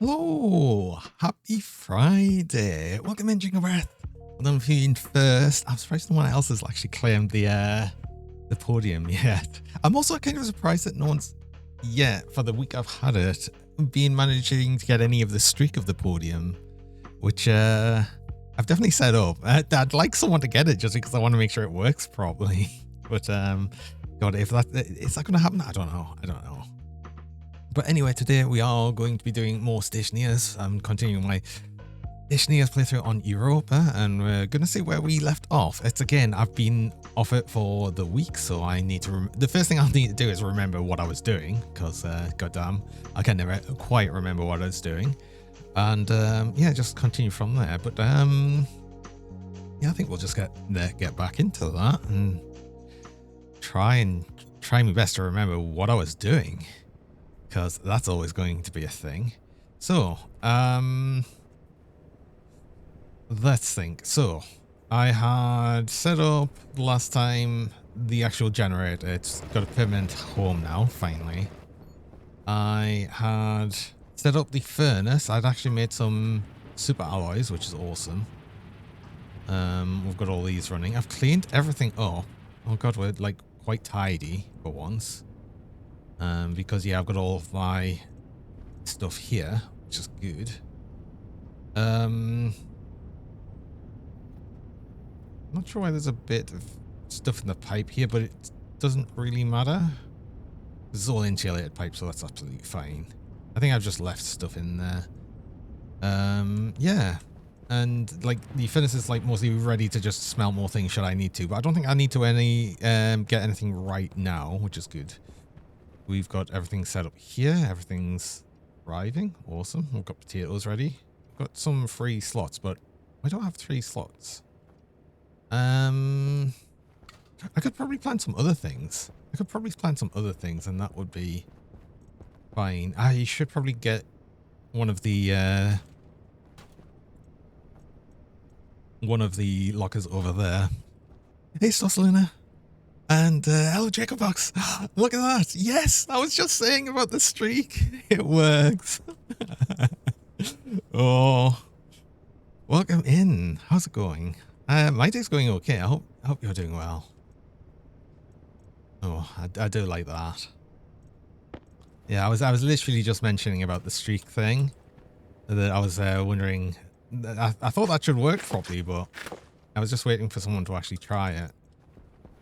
Hello, happy Friday. Welcome in, Jingle Breath. Well, I'm feeling first. I'm surprised no one else has actually claimed the podium yet. I'm also kind of surprised that no one's yet, for the week I've had it, been managing to get any of the streak of the podium, which I've definitely set up. I'd like someone to get it just because I want to make sure it works properly. But God, if that is that going to happen, I don't know. But anyway, today we are going to be doing more Stationeers. I'm continuing my Stationeers playthrough on Europa, and we're going to see where we left off. It's again, I've been off it for the week, so I need to. The first thing I'll need to do is remember what I was doing, because goddamn, I can never quite remember what I was doing. And yeah, just continue from there. But yeah, I think we'll just get back into that and try my best to remember what I was doing, because that's always going to be a thing. So, let's think. So, I had set up last time the actual generator. It's got a permanent home now, finally. I had set up the furnace. I'd actually made some super alloys, which is awesome. We've got all these running. I've cleaned everything up. Oh god, we're like quite tidy for once. Because yeah, I've got all of my stuff here, which is good. Not sure why there's a bit of stuff in the pipe here, but it doesn't really matter. This is all insulated pipe, so that's absolutely fine. I think I've just left stuff in there. Yeah. And like the furnace is like mostly ready to just smelt more things should I need to, but I don't think I need to get anything right now, which is good. We've got everything set up here. Everything's arriving. Awesome. We've got potatoes ready. We've got some free slots, but I don't have 3 slots. I could probably plant some other things. And that would be fine. I should probably get one of the lockers over there. Hey, Stosselina. And hello, Jacob Box. Look at that. Yes, I was just saying about the streak. It works. Oh, welcome in. How's it going? My day's going okay. I hope you're doing well. Oh, I do like that. Yeah, I was literally just mentioning about the streak thing. That I was wondering. I thought that should work properly, but I was just waiting for someone to actually try it.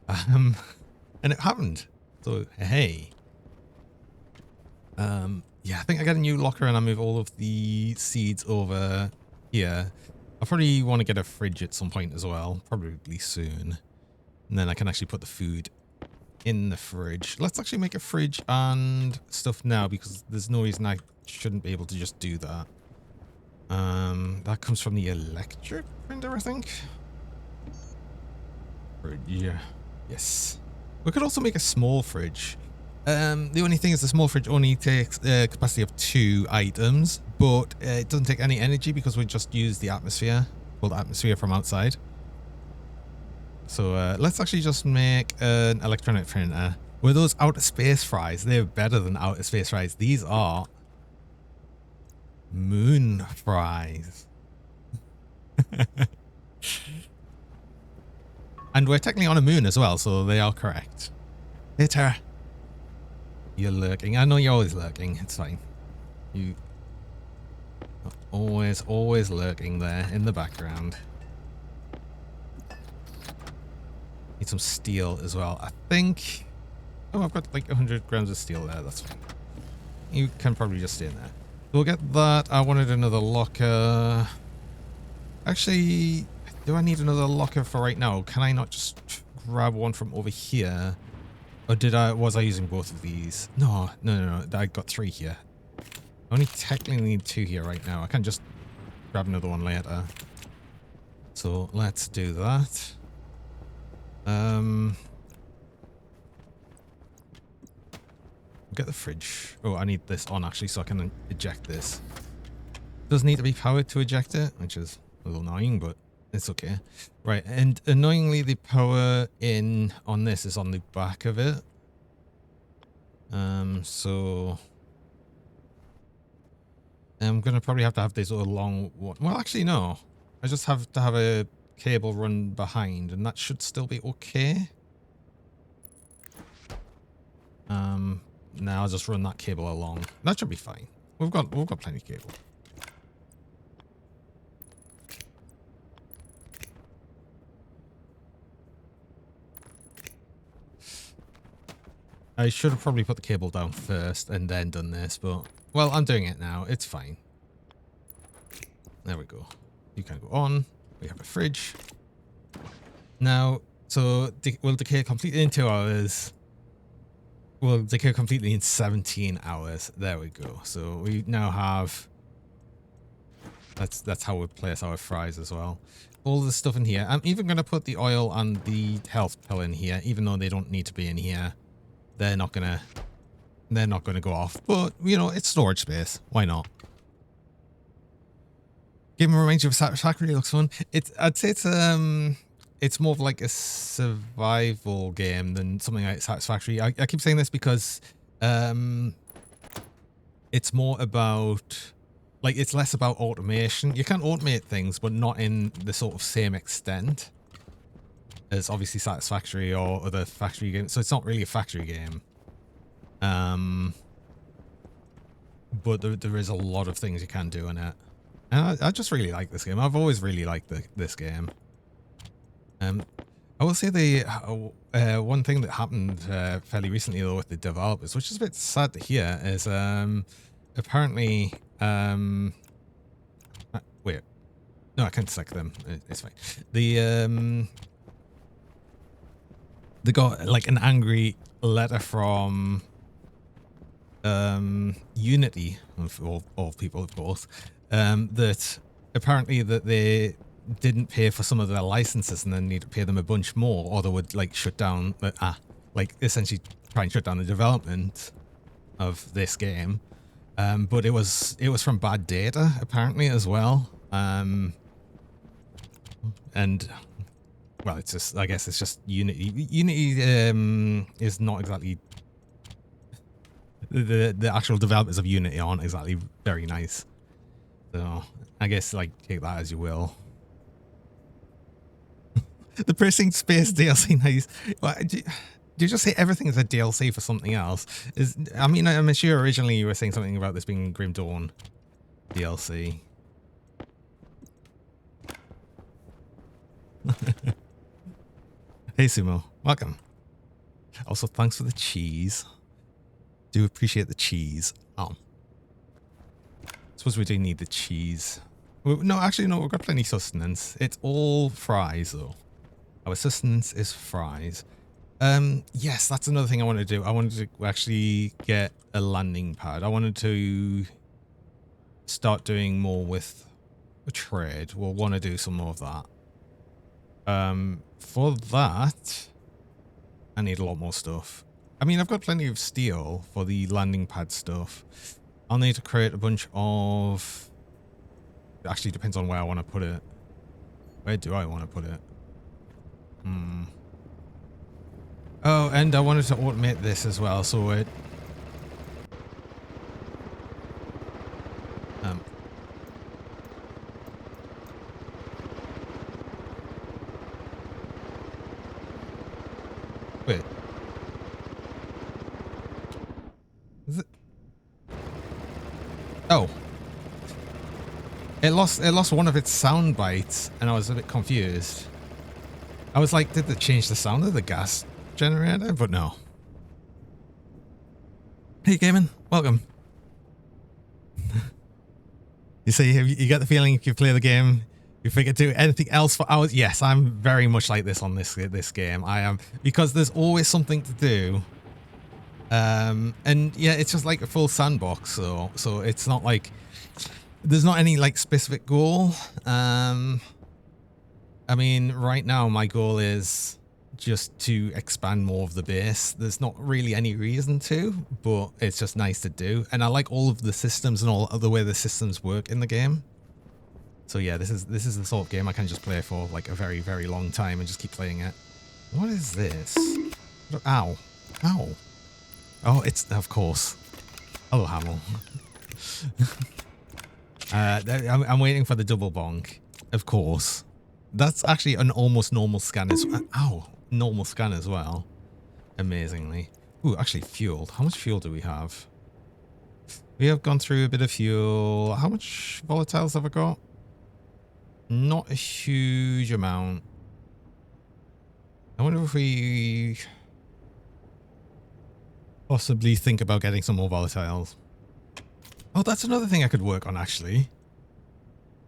And it happened. So hey. Yeah, I think I got a new locker and I move all of the seeds over here. I'll probably want to get a fridge at some point as well, probably soon. And then I can actually put the food in the fridge. Let's actually make a fridge and stuff now, because there's no reason I shouldn't be able to just do that. That comes from the electric printer, I think. Fridge. Yes. We could also make a small fridge. The only thing is the small fridge only takes a capacity of 2 items, but it doesn't take any energy because we just use the atmosphere, well, the atmosphere from outside. So let's actually just make an electronic printer. Were those outer space fries? They're better than outer space fries. These are moon fries. And we're technically on a moon as well, so they are correct. Hey, Tara. You're lurking. I know you're always lurking. It's fine. You are always lurking there in the background. Need some steel as well. I think... Oh, I've got like 100 grams of steel there. That's fine. You can probably just stay in there. We'll get that. I wanted another locker. Actually, do I need another locker for right now? Can I not just grab one from over here? Or was I using both of these? No. I got 3 here. I only technically need 2 here right now. I can just grab another one later. So let's do that. Get the fridge. Oh, I need this on actually so I can eject this. Does need to be powered to eject it, which is a little annoying, but it's okay. Right, and annoyingly the power in on this is on the back of it. So I'm going to probably have to have this little long one. Well, actually, no. I just have to have a cable run behind, and that should still be okay. Now I'll just run that cable along. That should be fine. We've got plenty of cable. I should have probably put the cable down first and then done this, but well, I'm doing it now. It's fine. There we go. You can go on. We have a fridge. Now, so will decay completely in 2 hours. Will decay completely in 17 hours. There we go. So we now have... That's how we place our fries as well. All the stuff in here. I'm even going to put the oil and the health pill in here, even though they don't need to be in here. They're not gonna go off. But, you know, it's storage space. Why not? Game reminds you of Satisfactory. Looks fun. I'd say it's more of like a survival game than something like Satisfactory. I keep saying this because it's more about, like, it's less about automation. You can automate things, but not in the sort of same extent as obviously Satisfactory or other factory games. So it's not really a factory game. But there is a lot of things you can do in it. And I just really like this game. I've always really liked this game. I will say the one thing that happened fairly recently though with the developers, which is a bit sad to hear, is apparently wait, no, I can't select them. It's fine. They got like an angry letter from Unity, of all people, of course, that apparently that they didn't pay for some of their licenses and then need to pay them a bunch more, or they would like shut down, like essentially try and shut down the development of this game. But it was from bad data apparently as well. And well, it's just, I guess it's just Unity. Unity is not exactly the actual developers of Unity aren't exactly very nice. So I guess like take that as you will. The Precinct Space DLC, nice. Well, do you just say everything is a DLC for something else? I mean, I'm sure originally you were saying something about this being Grim Dawn DLC. Hey Sumo, welcome. Also, thanks for the cheese. Do appreciate the cheese. Oh, suppose we do need the cheese. No, actually, no, we've got plenty of sustenance. It's all fries though. Our sustenance is fries. Yes, that's another thing I wanted to do. I wanted to actually get a landing pad. I wanted to start doing more with a trade. We'll want to do some more of that. For that, I need a lot more stuff. I mean, I've got plenty of steel for the landing pad stuff. I'll need to create a bunch of... It actually depends on where I want to put it. Where do I want to put it? Oh, and I wanted to automate this as well, so it... Wait. Is it... Oh. It lost one of its sound bites, and I was a bit confused. I was like, did they change the sound of the gas generator? But no. Hey, Gaiman. Welcome. You say you get the feeling if you play the game, you forget to do anything else for hours. Yes, I'm very much like this on this game. I am, because there's always something to do. And yeah, it's just like a full sandbox. So it's not like there's not any like specific goal. I mean, right now my goal is just to expand more of the base. There's not really any reason to, but it's just nice to do. And I like all of the systems and all of the way the systems work in the game. So yeah, this is the sort of game I can just play for like a very, very long time and just keep playing it. What is this? Ow. Ow. Oh, it's, of course. Hello, Hamill. I'm waiting for the double bonk, of course. That's actually an almost normal scan as well. Ow, normal scan as well. Amazingly. Ooh, actually fuel. How much fuel do we have? We have gone through a bit of fuel. How much volatiles have I got? Not a huge amount. I wonder if we possibly think about getting some more volatiles. Oh, that's another thing I could work on, actually.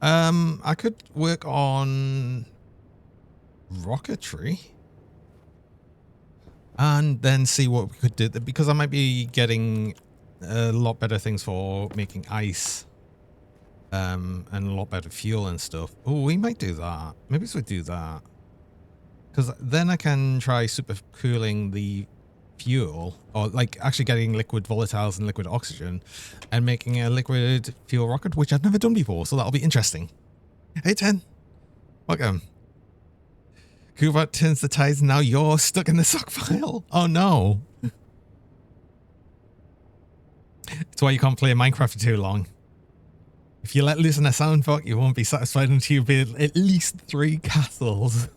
I could work on rocketry and then see what we could do, because I might be getting a lot better things for making ice, and a lot better fuel and stuff. Oh, we might do that. Maybe we do that, because then I can try super cooling the fuel, or like actually getting liquid volatiles and liquid oxygen and making a liquid fuel rocket, which I've never done before, so that'll be interesting. Hey 10, welcome. Kubat turns the tides, now you're stuck in the sock pile. Oh no. That's why you can't play Minecraft for too long. If you let loose in a sound fog, you won't be satisfied until you build at least 3 castles.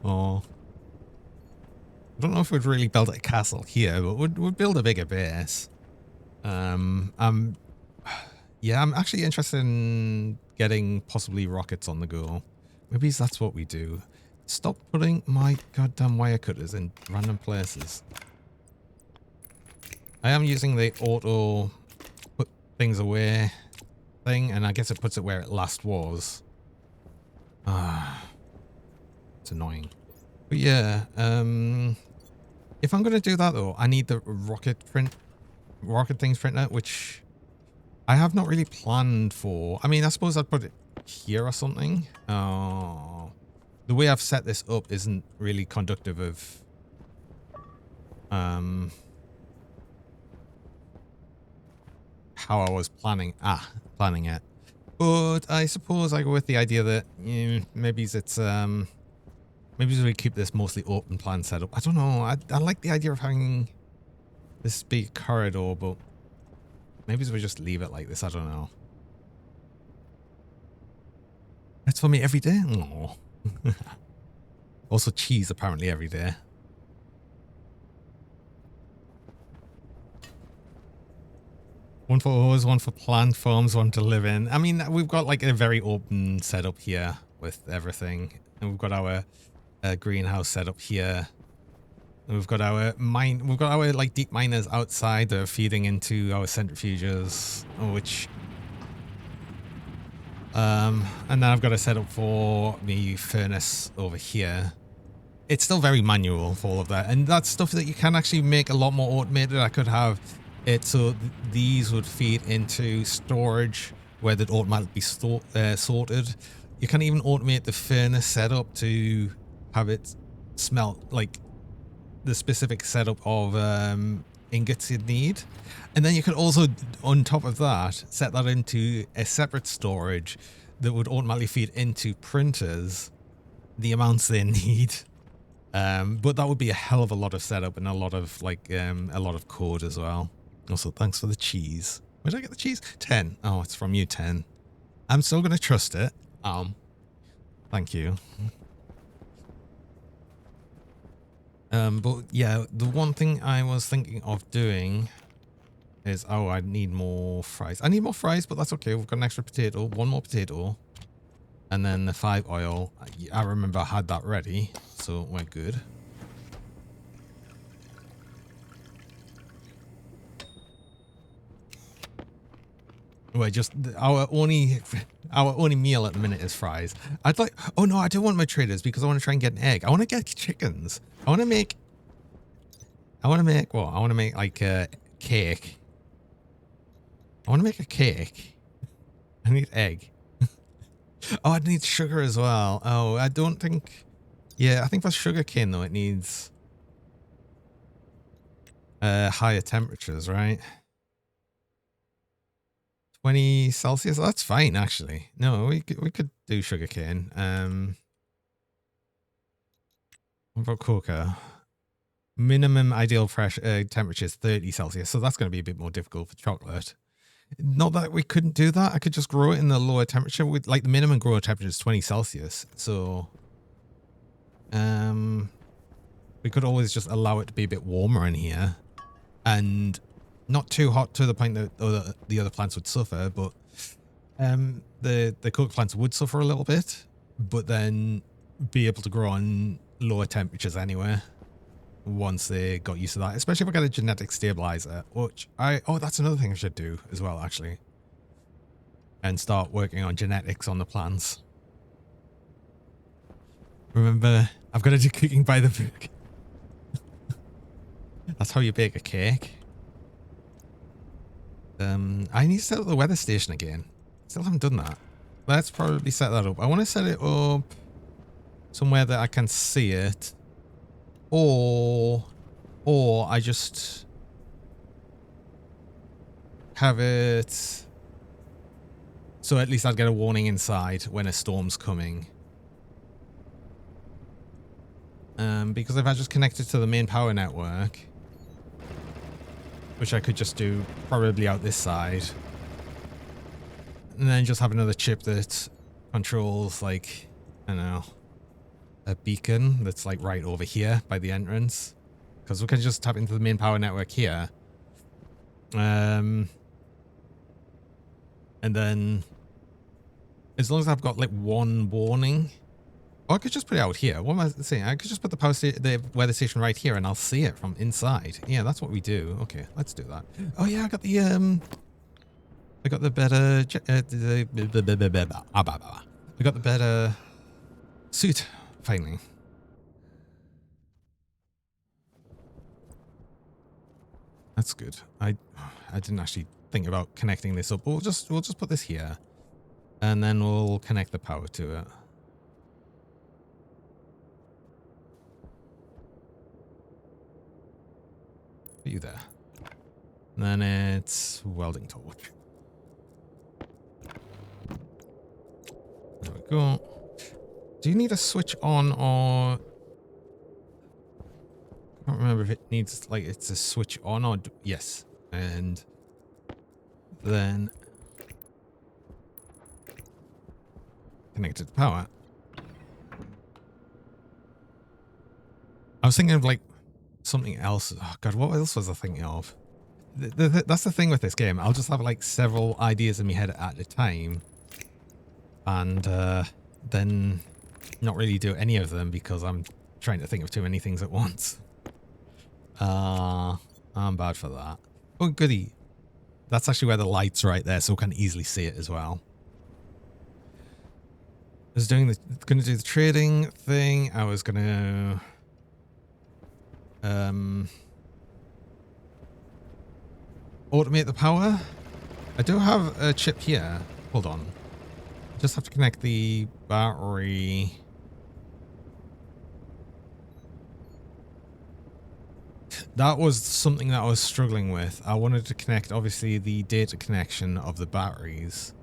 Oh. I don't know if we'd really build a castle here, but we'd build a bigger base. Yeah, I'm actually interested in getting possibly rockets on the go. Maybe that's what we do. Stop putting my goddamn wire cutters in random places. I am using the auto put things away thing, and I guess it puts it where it last was. It's annoying. But yeah, if I'm gonna do that though, I need the rocket things printer, which I have not really planned for. I mean, I suppose I'd put it here or something. Oh, the way I've set this up isn't really conductive of how I was planning it. But I suppose I go with the idea that maybe it's maybe we keep this mostly open plan setup. I don't know. I like the idea of having this big corridor, but maybe we just leave it like this. I don't know. That's for me every day. Oh. Also cheese apparently every day. One for ores, one for plant farms, one to live in. I mean, we've got like a very open setup here with everything. And we've got our greenhouse set up here. And we've got our like deep miners outside that are feeding into our centrifuges, which and then I've got a setup for the furnace over here. It's still very manual for all of that, and that's stuff that you can actually make a lot more automated. I could have it so these would feed into storage where they'd automatically be sorted. You can even automate the furnace setup to have it smelt like the specific setup of ingots you'd need. And then you could also, on top of that, set that into a separate storage that would automatically feed into printers the amounts they need. But that would be a hell of a lot of setup and a lot of like a lot of code as well. Also, thanks for the cheese. Where did I get the cheese? 10. Oh, it's from you, 10. I'm still gonna trust it. Thank you. But yeah, the one thing I was thinking of doing is, oh, I need more fries. I need more fries, but that's okay. We've got an extra potato, one more potato, and then the 5 oil. I remember I had that ready, so we're good. We're just our only meal at the minute is fries. I'd like. Oh no, I don't want my traders because I want to try and get an egg. I want to get chickens. I want to make what? I want to make like a cake. I want to make a cake. I need egg. Oh, I need sugar as well. Oh, I don't think... Yeah, I think for sugar cane, though, it needs higher temperatures, right? 20 Celsius? That's fine, actually. No, we could do sugar cane. What about cocoa? Minimum ideal fresh temperature is 30 Celsius, so that's going to be a bit more difficult for chocolate. Not that we couldn't do that. I could just grow it in the lower temperature. With like the minimum grow temperature is 20 Celsius. So, we could always just allow it to be a bit warmer in here, and not too hot to the point that the other plants would suffer. But the cocoa plants would suffer a little bit, but then be able to grow on lower temperatures anyway. Once they got used to that, especially if I get a genetic stabilizer, which that's another thing I should do as well, actually, and start working on genetics on the plants. Remember, I've got to do cooking by the book. That's how you bake a cake. I need to set up the weather station again. Still haven't done that. Let's probably set that up. I want to set it up somewhere that I can see it. Or I just have it so at least I'd get a warning inside when a storm's coming. Because if I just connect it to the main power network, which I could just do probably out this side, and then just have another chip that controls, like, I don't know, a beacon that's like right over here by the entrance, because we can just tap into the main power network here, and then as long as I've got like one warning, or I could just put it out here. What am I saying? I could just put the weather station right here, and I'll see it from inside. Yeah, that's what we do. Okay, let's do that. Oh yeah, I got the better I got the better suit finally. That's good. I didn't actually think about connecting this up. We'll just put this here, and then we'll connect the power to it. Put you there. And then it's welding torch. There we go. Do you need a switch on, or I don't remember if it needs, like, it's a switch on or yes. And then connected to power. I was thinking of like something else. Oh god, what else was I thinking of? That's the thing with this game. I'll just have like several ideas in my head at a time, and then not really do any of them because I'm trying to think of too many things at once. I'm bad for that. Oh goody. That's actually where the light's right there, so we can easily see it as well. I was gonna do the trading thing. I was gonna automate the power. I do have a chip here. Hold on. Just have to connect the battery. That was something that I was struggling with. I wanted to connect, obviously, the data connection of the batteries.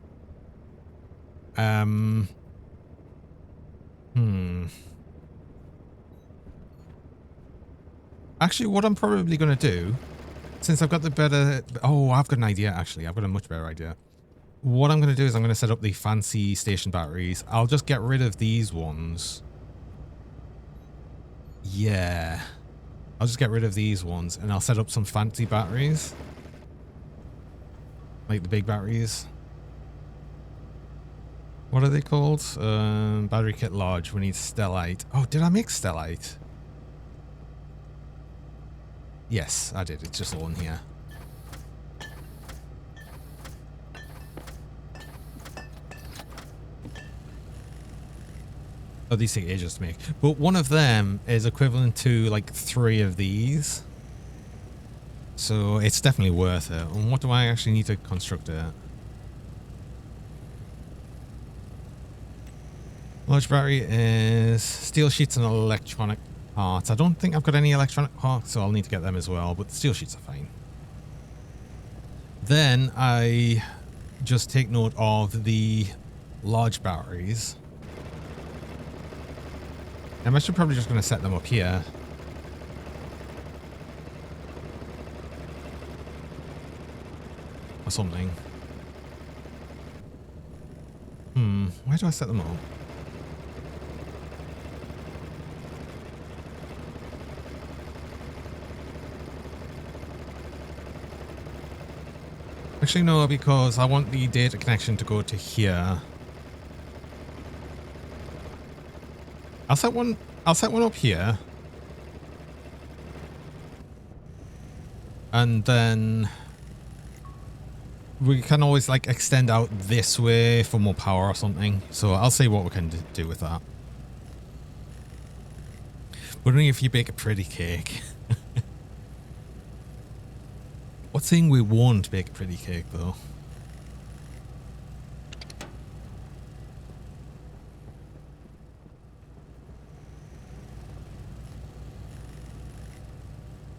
Actually, what I'm probably going to do, since I've got the better... Oh, I've got an idea, actually. I've got a much better idea. What I'm going to do is I'm going to set up the fancy station batteries. I'll just get rid of these ones. Yeah. I'll just get rid of these ones, and I'll set up some fancy batteries. Like the big batteries. What are they called? Battery kit large. We need stellite. Oh, did I make stellite? Yes, I did. It's just all in here. Oh, these take ages to make. But one of them is equivalent to like 3 of these. So it's definitely worth it. And what do I actually need to construct it? Large battery is steel sheets and electronic parts. I don't think I've got any electronic parts, so I'll need to get them as well. But the steel sheets are fine. Then I just take note of the large batteries. I'm actually probably just going to set them up here. Or something. Where do I set them up? Actually, no, because I want the data connection to go to here. I'll set one up here. And then we can always like extend out this way for more power or something. So I'll see what we can do with that. Wondering if you bake a pretty cake. What's saying we won't bake a pretty cake though?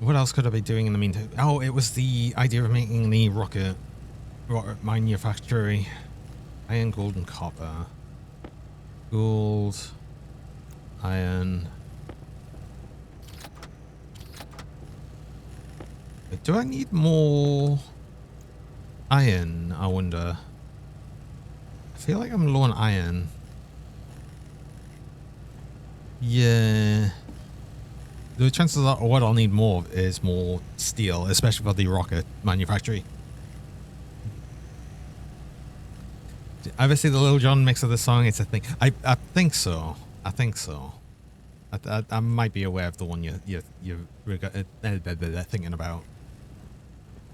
What else could I be doing in the meantime? Oh, it was the idea of making the rocket manufactory. Iron, gold, and copper. Gold, iron. Wait, do I need more iron, I wonder? I feel like I'm low on iron. Yeah. The chances are what I'll need more is more steel, especially for the rocket manufactory. Did I ever see the Lil Jon mix of the song? It's a thing. I think so. I think so. I might be aware of the one you're thinking about.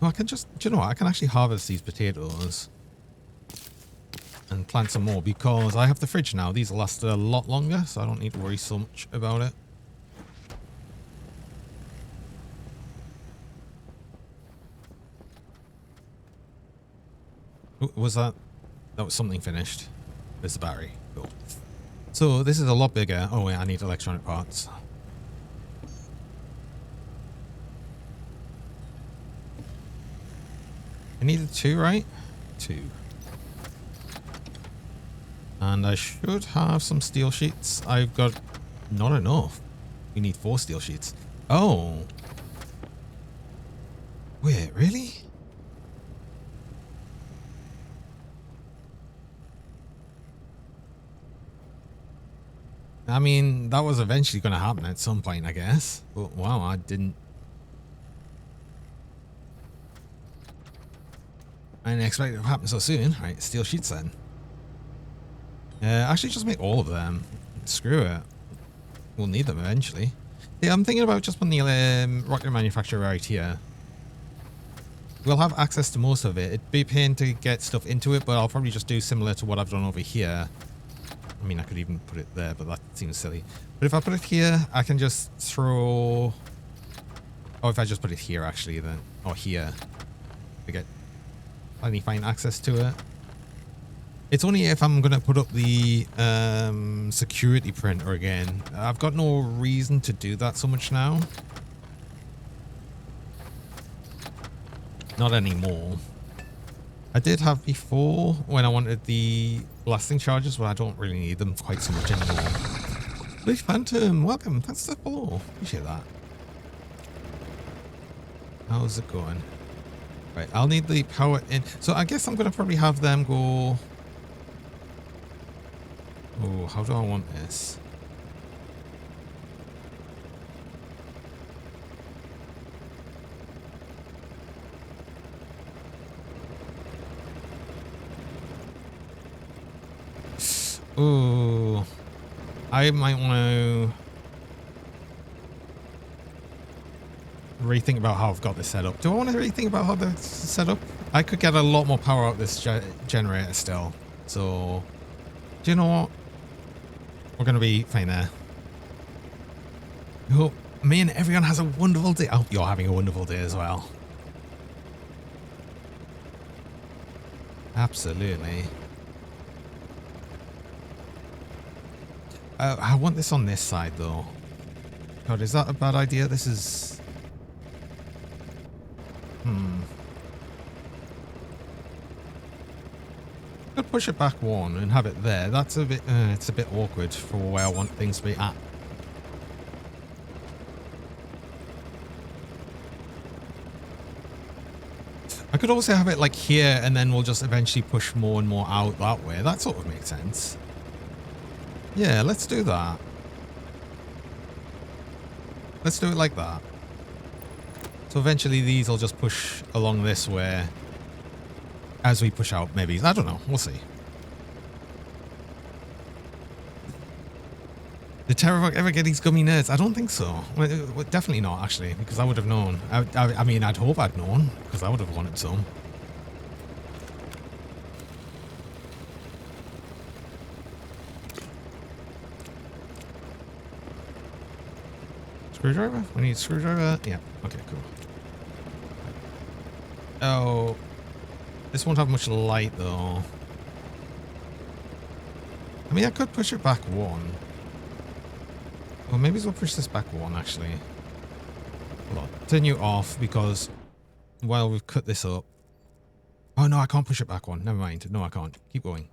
Well, I can just, do you know what? I can actually harvest these potatoes and plant some more because I have the fridge now. These will last a lot longer, so I don't need to worry so much about it. Was that was something finished? There's the battery. Cool. So this is a lot bigger. Oh wait, I need electronic parts. I needed 2, right? 2. And I should have some steel sheets. I've got not enough. We need 4 steel sheets. Oh. Wait, really? I mean, that was eventually going to happen at some point, I guess. But wow, I didn't expect it to happen so soon. Right, steel sheets then. Actually, just make all of them. Screw it. We'll need them eventually. Yeah, I'm thinking about just putting the rocket manufacturer right here. We'll have access to most of it. It'd be a pain to get stuff into it, but I'll probably just do similar to what I've done over here. I mean, I could even put it there, but that seems silly. But if I put it here, I can just throw... Oh, if I just put it here, actually, then... Or here. I get plenty fine access to it. It's only if I'm going to put up the security printer again. I've got no reason to do that so much now. Not anymore. I did have before when I wanted the blasting charges, but I don't really need them quite so much anymore. Blue Phantom, welcome. Thanks for the follow. Appreciate that. How's it going? Right, I'll need the power in. So I guess I'm going to probably have them go... Oh, how do I want this? Oh, I might want to rethink about how I've got this set up. Do I want to rethink about how this is set up? I could get a lot more power out of this generator still. So, do you know what? We're going to be fine there. I hope me and everyone has a wonderful day. I hope you're having a wonderful day as well. Absolutely. I want this on this side though. God, is that a bad idea? This is... Could push it back 1 and have it there. That's a bit, it's a bit awkward for where I want things to be at. I could also have it like here and then we'll just eventually push more and more out that way. That sort of makes sense. Yeah, let's do that. Let's do it like that. So eventually these will just push along this way as we push out maybe. I don't know. We'll see. Did Terravok ever get these gummy nerds? I don't think so. Well, definitely not, actually, because I would have known. I mean, I'd hope I'd known, because I would have wanted some. Screwdriver? We need a screwdriver? Yeah. Okay, cool. Oh. This won't have much light, though. I mean, I could push it back one. Well, maybe we'll push this back one, actually. Hold on. Turn you off, because while we've cut this up... Oh, no, I can't push it back one. Never mind. No, I can't. Keep going.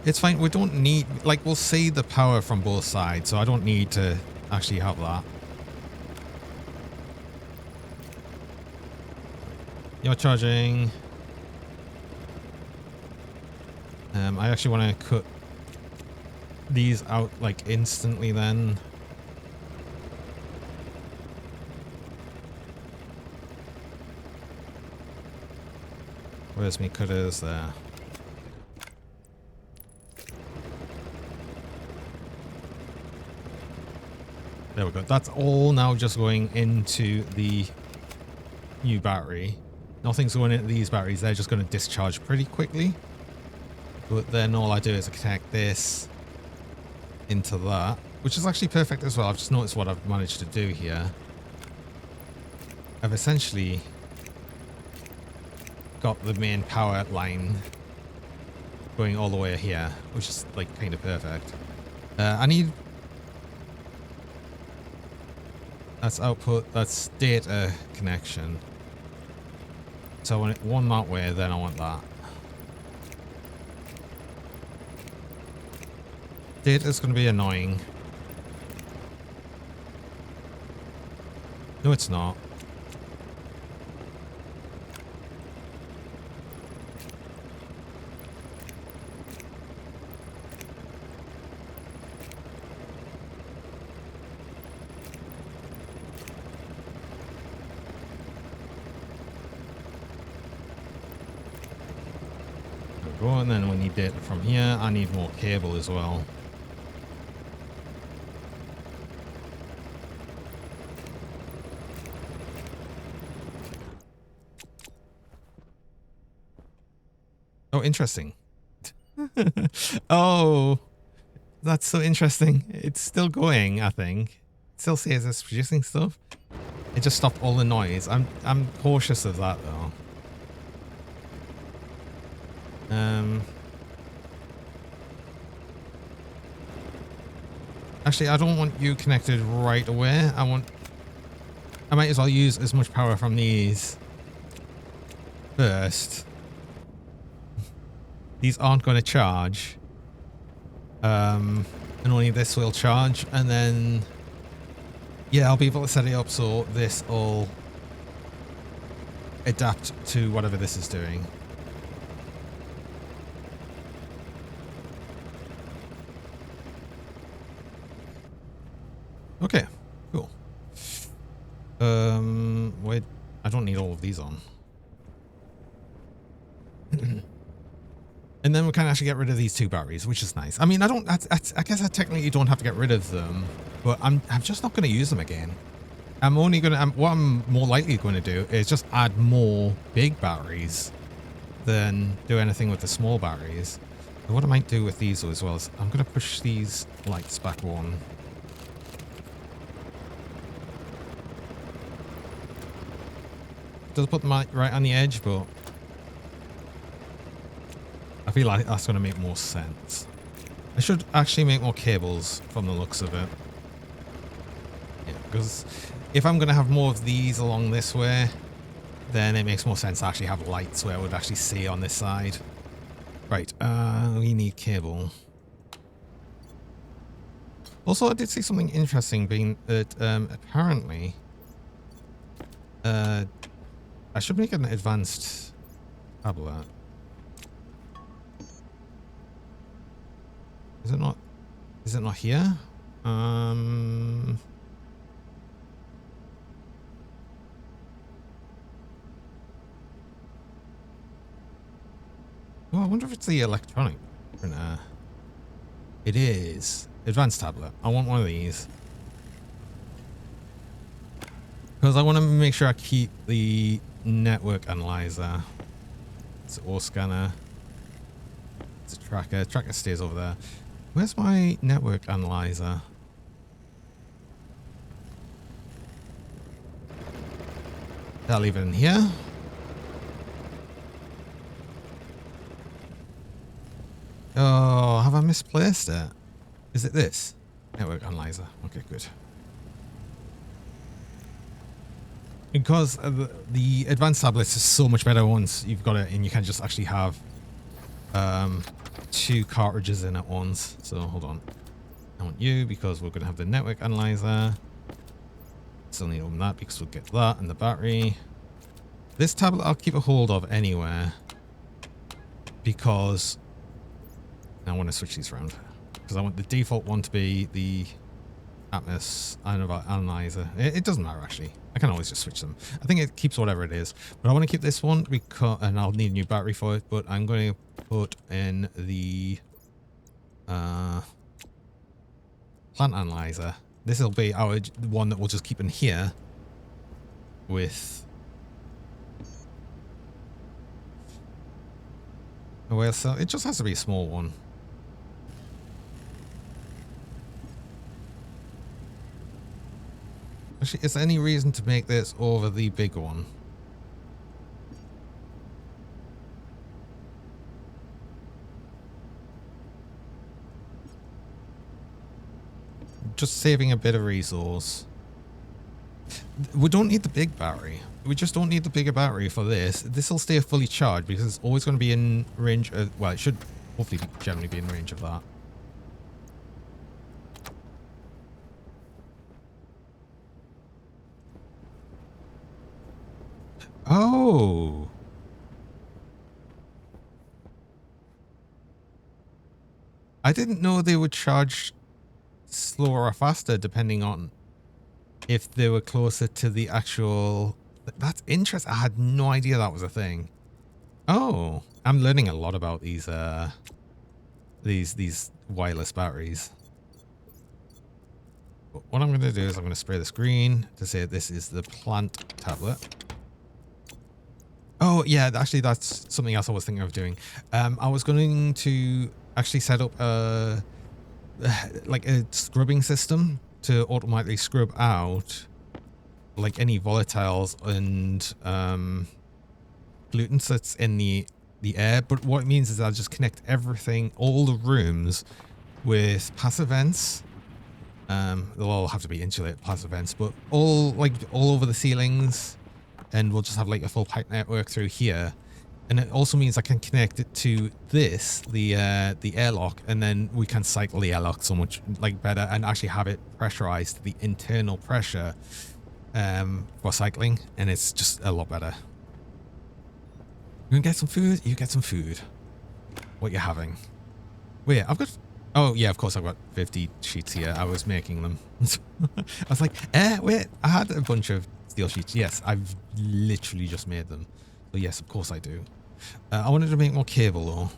It's fine. We don't need... Like, we'll see the power from both sides, so I don't need to actually have that. You're charging... I actually want to cut these out like instantly then. Where's my cutters? There. There we go. That's all now just going into the new battery. Nothing's going into these batteries. They're just going to discharge pretty quickly. But then all I do is I connect this into that, which is actually perfect as well. I've just noticed what I've managed to do here. I've essentially got the main power line going all the way here, which is like kind of perfect. I need... That's output, that's data connection. So I want it one that way, then I want that. Data's going to be annoying. No, it's not. There we go, and then we need data from here. I need more cable as well. Oh, interesting. Oh, that's so interesting. It's still going, I think. It still says it's producing stuff. It just stopped all the noise. I'm cautious of that though. Actually, I don't want you connected right away. I might as well use as much power from these first. These aren't going to charge. And only this will charge. And then, yeah, I'll be able to set it up so this will adapt to whatever this is doing. Okay, cool. Wait, I don't need all of these on. And then we can actually get rid of these two batteries, which is nice. I mean, I guess I technically don't have to get rid of them, but I'm just not going to use them again. I'm only going to, what I'm more likely going to do is just add more big batteries than do anything with the small batteries. And what I might do with these as well is I'm going to push these lights back one. Does put them right on the edge, but I feel like that's going to make more sense. I should actually make more cables from the looks of it. Yeah, because if I'm going to have more of these along this way, then it makes more sense to actually have lights where I would actually see on this side. Right, we need cable. Also, I did see something interesting being that apparently I should make an advanced tablet. Is it not? Is it not here? Oh, I wonder if it's the electronic printer. It is. Advanced tablet. I want one of these. Because I want to make sure I keep the network analyzer. It's an ore scanner. It's a tracker. Tracker stays over there. Where's my network analyzer? I'll leave it in here. Oh, have I misplaced it? Is it this? Network analyzer. Okay, good. Because the advanced tablets is so much better once you've got it and you can just actually have two cartridges in at once. So hold on. I want you because we're going to have the network analyzer. Still need to open that because we'll get that and the battery. This tablet I'll keep a hold of anywhere because I want to switch these around. Because I want the default one to be the Atmos analyzer. It doesn't matter actually. I can always just switch them. I think it keeps whatever it is. But I want to keep this one because, and I'll need a new battery for it. But I'm going to put in the plant analyzer. This will be our one that we'll just keep in here with. Well, so it just has to be a small one. Actually, is there any reason to make this over the big one? Just saving a bit of resource. We don't need the big battery. We just don't need the bigger battery for this. This will stay fully charged because it's always going to be in range of, well, it should hopefully generally be in range of that. Oh. I didn't know they would charge slower or faster depending on if they were closer to the actual. That's interesting. I had no idea that was a thing. Oh, I'm learning a lot about these wireless batteries. But what I'm going to do is I'm going to spray the screen to say this is the plant tablet. Oh yeah, actually that's something else I was thinking of doing. I was going to actually set up like a scrubbing system to automatically scrub out like any volatiles and pollutants that's in the air. But what it means is I'll just connect everything, all the rooms, with passive vents. They'll all have to be insulated passive vents, but all over the ceilings, and we'll just have like a full pipe network through here. And it also means I can connect it to this, the airlock, and then we can cycle the airlock so much like better and actually have it pressurized to the internal pressure for cycling, and it's just a lot better. You can get some food, you get some food. What you're having. Wait, I've got, oh yeah, of course I've got 50 sheets here. I was making them. I was like, wait, I had a bunch of steel sheets. Yes, I've literally just made them. So yes, of course I do. I wanted to make more cable though.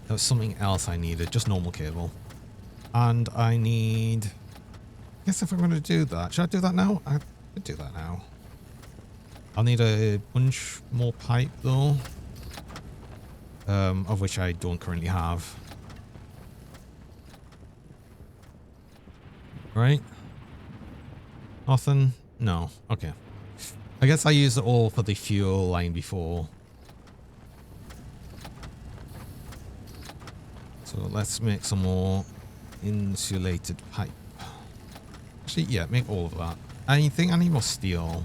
There was something else I needed, just normal cable. And I need, I guess if I'm going to do that, should I do that now? I could do that now. I'll need a bunch more pipe though. Of which I don't currently have. Right? Nothing? No. Okay. I guess I used it all for the fuel line before. So let's make some more insulated pipe. Actually, yeah, make all of that. I think I need more steel.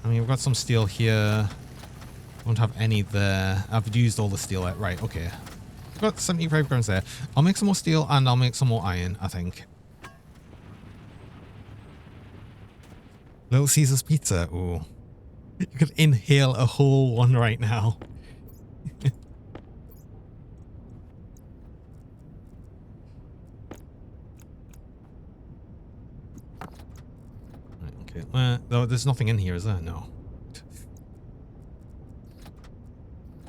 I mean, we've got some steel here. Don't have any there. I've used all the steel. Right, okay. got 75 grams there. I'll make some more steel and I'll make some more iron, I think. Little Caesar's pizza. Ooh. You could inhale a whole one right now. Right, okay. No, there's nothing in here, is there? No. It's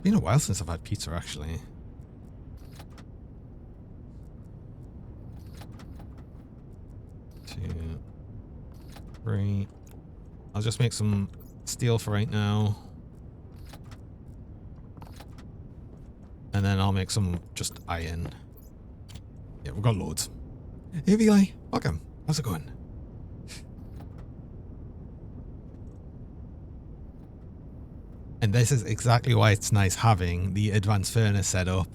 been a while since I've had pizza, actually. Two, three. I'll just make some steel for right now. And then I'll make some just iron. Yeah, we've got loads. Hey, Eli. Welcome. How's it going? And this is exactly why it's nice having the advanced furnace set up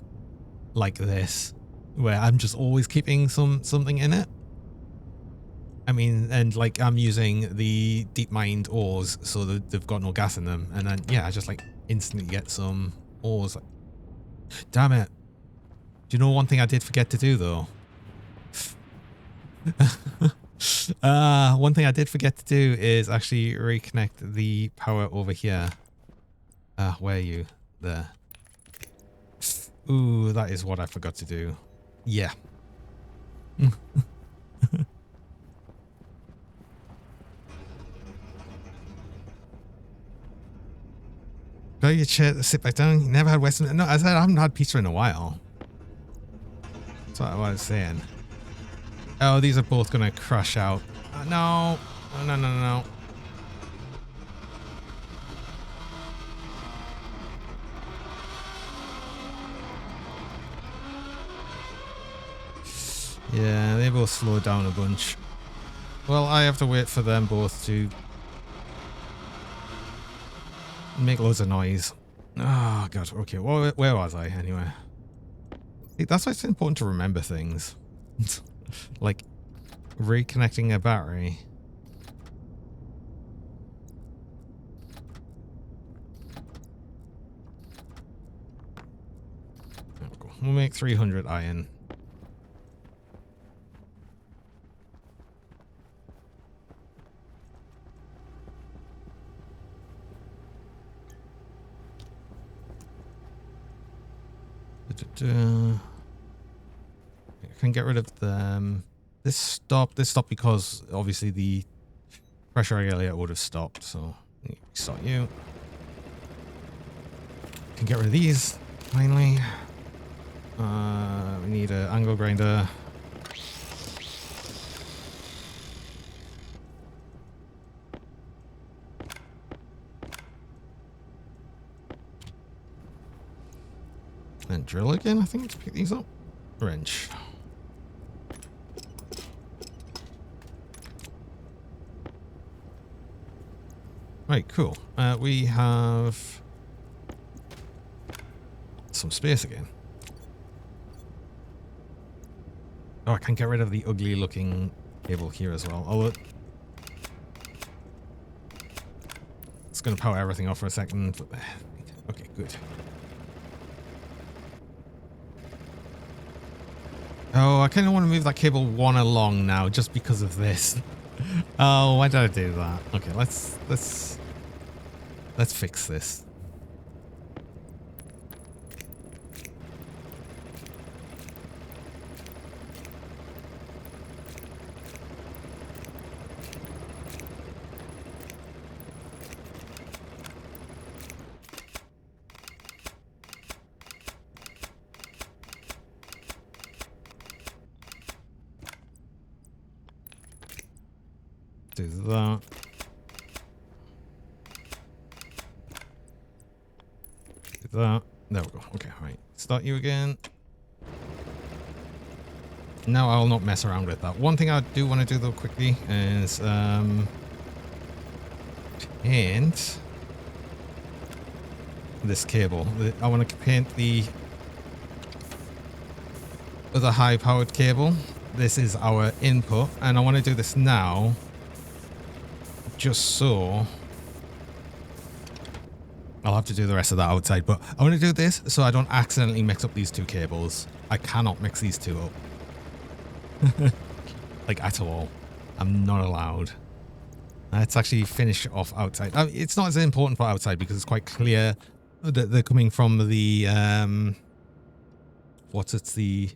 like this, where I'm just always keeping something in it. I mean, and like I'm using the deep mined ores so that they've got no gas in them. And then, yeah, I just like instantly get some ores. Damn it. Do you know one thing I did forget to do though? One thing I did forget to do is actually reconnect the power over here. Where are you? There. Ooh, that is what I forgot to do. Yeah. Go your chair, sit back down. You never had Western. No, I said I haven't had pizza in a while. That's what I was saying. Oh, these are both gonna crash out. No. No. Yeah, they both slow down a bunch. Well, I have to wait for them both to make loads of noise. Oh, God. Okay, well, where was I anyway? See, that's why it's important to remember things. Like reconnecting a battery. There we go. We'll make 300 iron. I can get rid of them. This stopped because obviously the pressure earlier would have stopped, so start you. Can get rid of these finally. We need an angle grinder. And drill again, I think, to pick these up. Wrench. Right, cool. We have some space again. Oh, I can get rid of the ugly looking cable here as well. Although it's going to power everything off for a second. But, okay, good. Oh, I kind of want to move that cable one along now, just because of this. Oh, why did I do that? Okay, let's fix this. Do that. Do that. There we go. Okay, right. Start you again. Now I'll not mess around with that. One thing I do want to do though quickly is paint this cable. I want to paint the other high powered cable. This is our input, and I want to do this now. Just so I'll have to do the rest of that outside, but I want to do this so I don't accidentally mix up these two cables. I cannot mix these two up. Like, at all. I'm not allowed. Let's actually finish off outside. It's not as important for outside because it's quite clear that they're coming from the, what's it, the,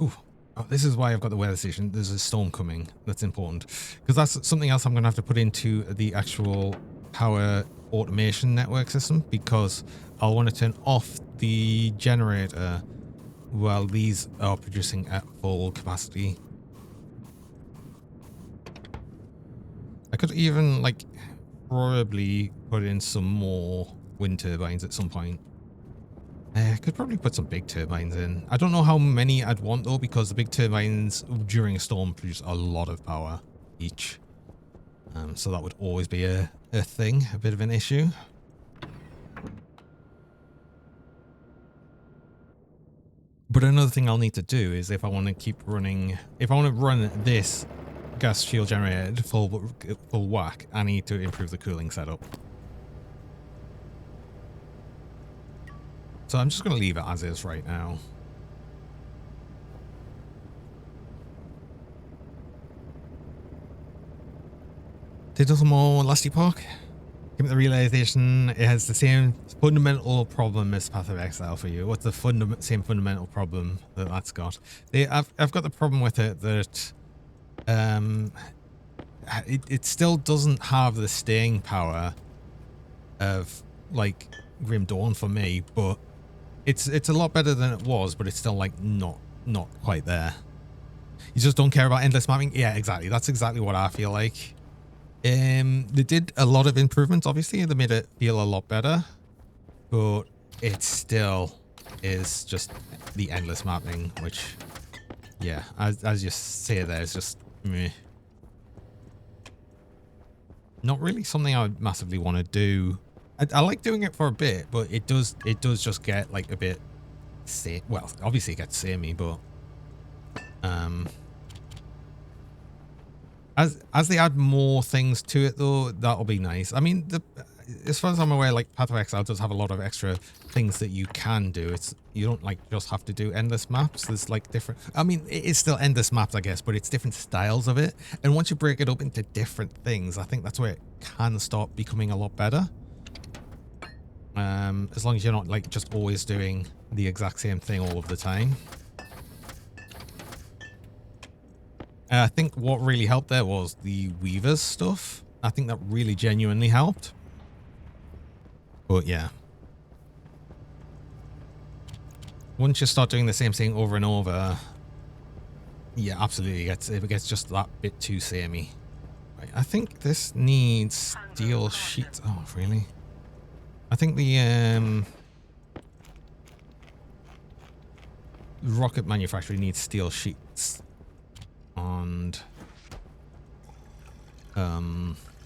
ooh. Oh, this is why I've got the weather station. There's a storm coming. That's important. Because that's something else I'm going to have to put into the actual power automation network system, because I'll want to turn off the generator while these are producing at full capacity. I could even, like, probably put in some more wind turbines at some point. I could probably put some big turbines in. I don't know how many I'd want though, because the big turbines during a storm produce a lot of power each. So that would always be a thing, a bit of an issue. But another thing I'll need to do is if I want to keep running, if I want to run this gas fuel generator at full whack, I need to improve the cooling setup. So I'm just going to leave it as is right now. Did some more Lusty Park. Give me the realization it has the same fundamental problem as Path of Exile for you. What's the same fundamental problem that that's got? I've got the problem with it that it still doesn't have the staying power of like Grim Dawn for me, but it's a lot better than it was, but it's still like not quite there. You just don't care about endless mapping. Yeah, exactly. That's exactly what I feel like. They did a lot of improvements, obviously. They made it feel a lot better, but it still is just the endless mapping, which, yeah, as you say there, it's just meh. Not really something I would massively want to do. I like doing it for a bit, but it does just get like a bit, well, obviously it gets samey, but as they add more things to it though, that'll be nice. I mean, as far as I'm aware, like Path of Exile does have a lot of extra things that you can do. You don't like just have to do endless maps. There's like different, I mean, it is still endless maps, I guess, but it's different styles of it. And once you break it up into different things, I think that's where it can start becoming a lot better. As long as you're not like just always doing the exact same thing all of the time. I think what really helped there was the Weavers stuff. I think that really genuinely helped. But yeah. Once you start doing the same thing over and over, yeah, absolutely, it gets just that bit too samey. Right, I think this needs steel sheets. Oh, really? I think the rocket manufacturer needs steel sheets and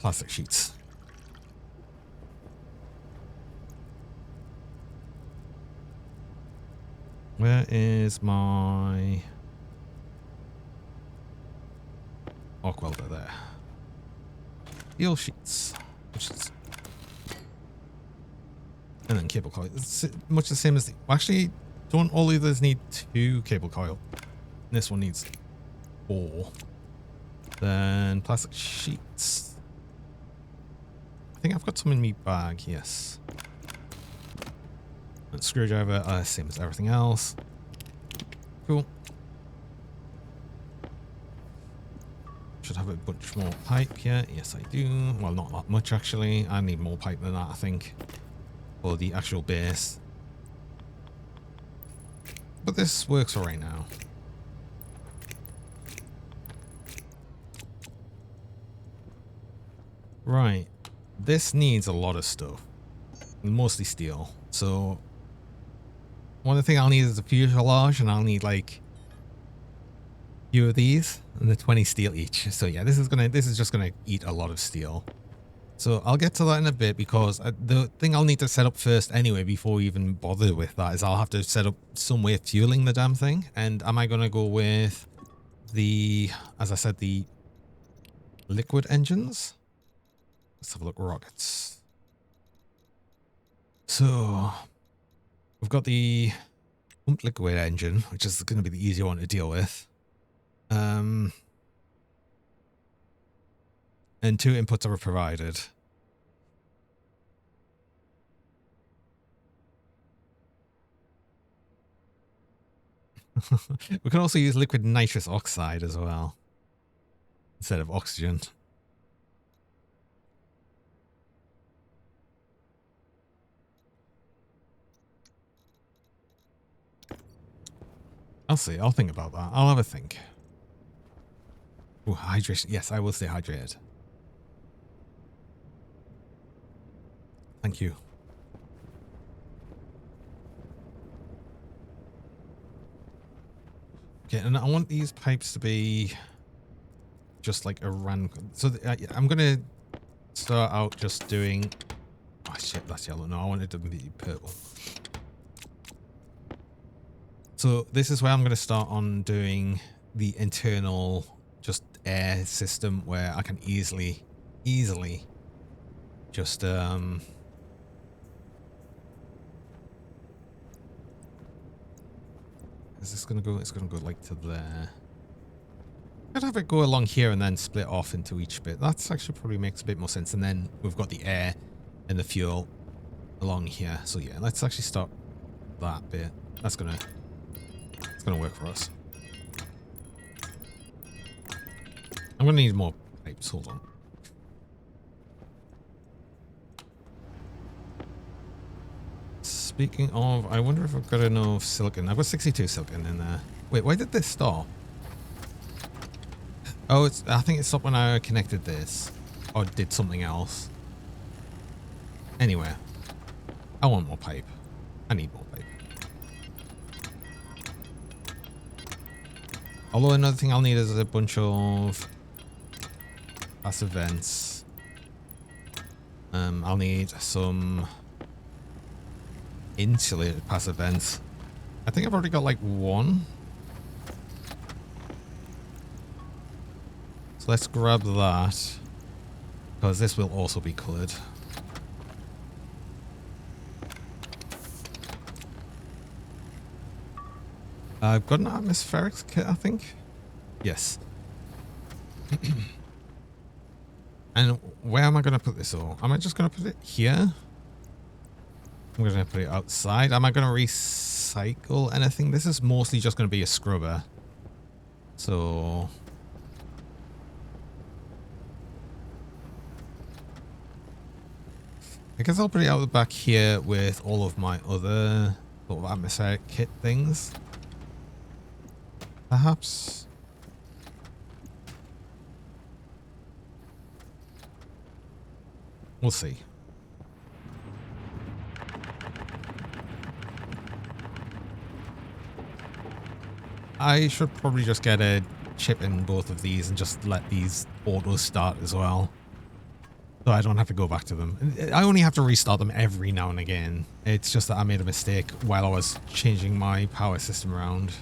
plastic sheets. Where is my arc welder there? Steel sheets, which is, and then cable coil. It's much the same as the, actually, don't all of those need 2 cable coil? This one needs 4. Then plastic sheets. I think I've got some in my bag, yes. And screwdriver, same as everything else. Cool. Should have a bunch more pipe here. Yes, I do. Well, not that much actually. I need more pipe than that, I think, for the actual base. But this works for right now. Right. This needs a lot of stuff. Mostly steel. So one thing I'll need is a fuselage, and I'll need like a few of these and the 20 steel each. So yeah, this is just gonna eat a lot of steel. So I'll get to that in a bit, because the thing I'll need to set up first anyway, before we even bother with that, is I'll have to set up some way of fueling the damn thing. And am I gonna go with the, as I said, the liquid engines? Let's have a look. Rockets. So we've got the pumped liquid engine, which is going to be the easier one to deal with. And 2 inputs are provided. We can also use liquid nitrous oxide as well, instead of oxygen. I'll see. I'll think about that. I'll have a think. Ooh, hydration. Yes, I will stay hydrated. Thank you. Okay, and I want these pipes to be just like a random. So I'm going to start out just doing... Oh shit, that's yellow. No, I wanted to be purple. So this is where I'm going to start on doing the internal just air system where I can easily just is this going to go? It's going to go like to there. I'd have it go along here and then split off into each bit. That's actually probably makes a bit more sense. And then we've got the air and the fuel along here. So yeah, let's actually start that bit. That's gonna work for us. I'm gonna need more pipes. Hold on. Speaking of, I wonder if I've got enough silicon. I've got 62 silicon in there. Wait, why did this stop? Oh, I think it stopped when I connected this. Or did something else. Anyway. I want more pipe. I need more pipe. Although another thing I'll need is a bunch of passive vents. I'll need some insulated passive vents. I think I've already got like 1. So let's grab that, because this will also be coloured. I've got an atmospherics kit, I think. Yes. And where am I going to put this all? Am I just going to put it here? I'm going to put it outside. Am I going to recycle anything? This is mostly just going to be a scrubber. So... I guess I'll put it out the back here with all of my other sort of atmospheric kit things. Perhaps. We'll see. I should probably just get a chip in both of these and just let these auto start as well. So I don't have to go back to them. I only have to restart them every now and again. It's just that I made a mistake while I was changing my power system around.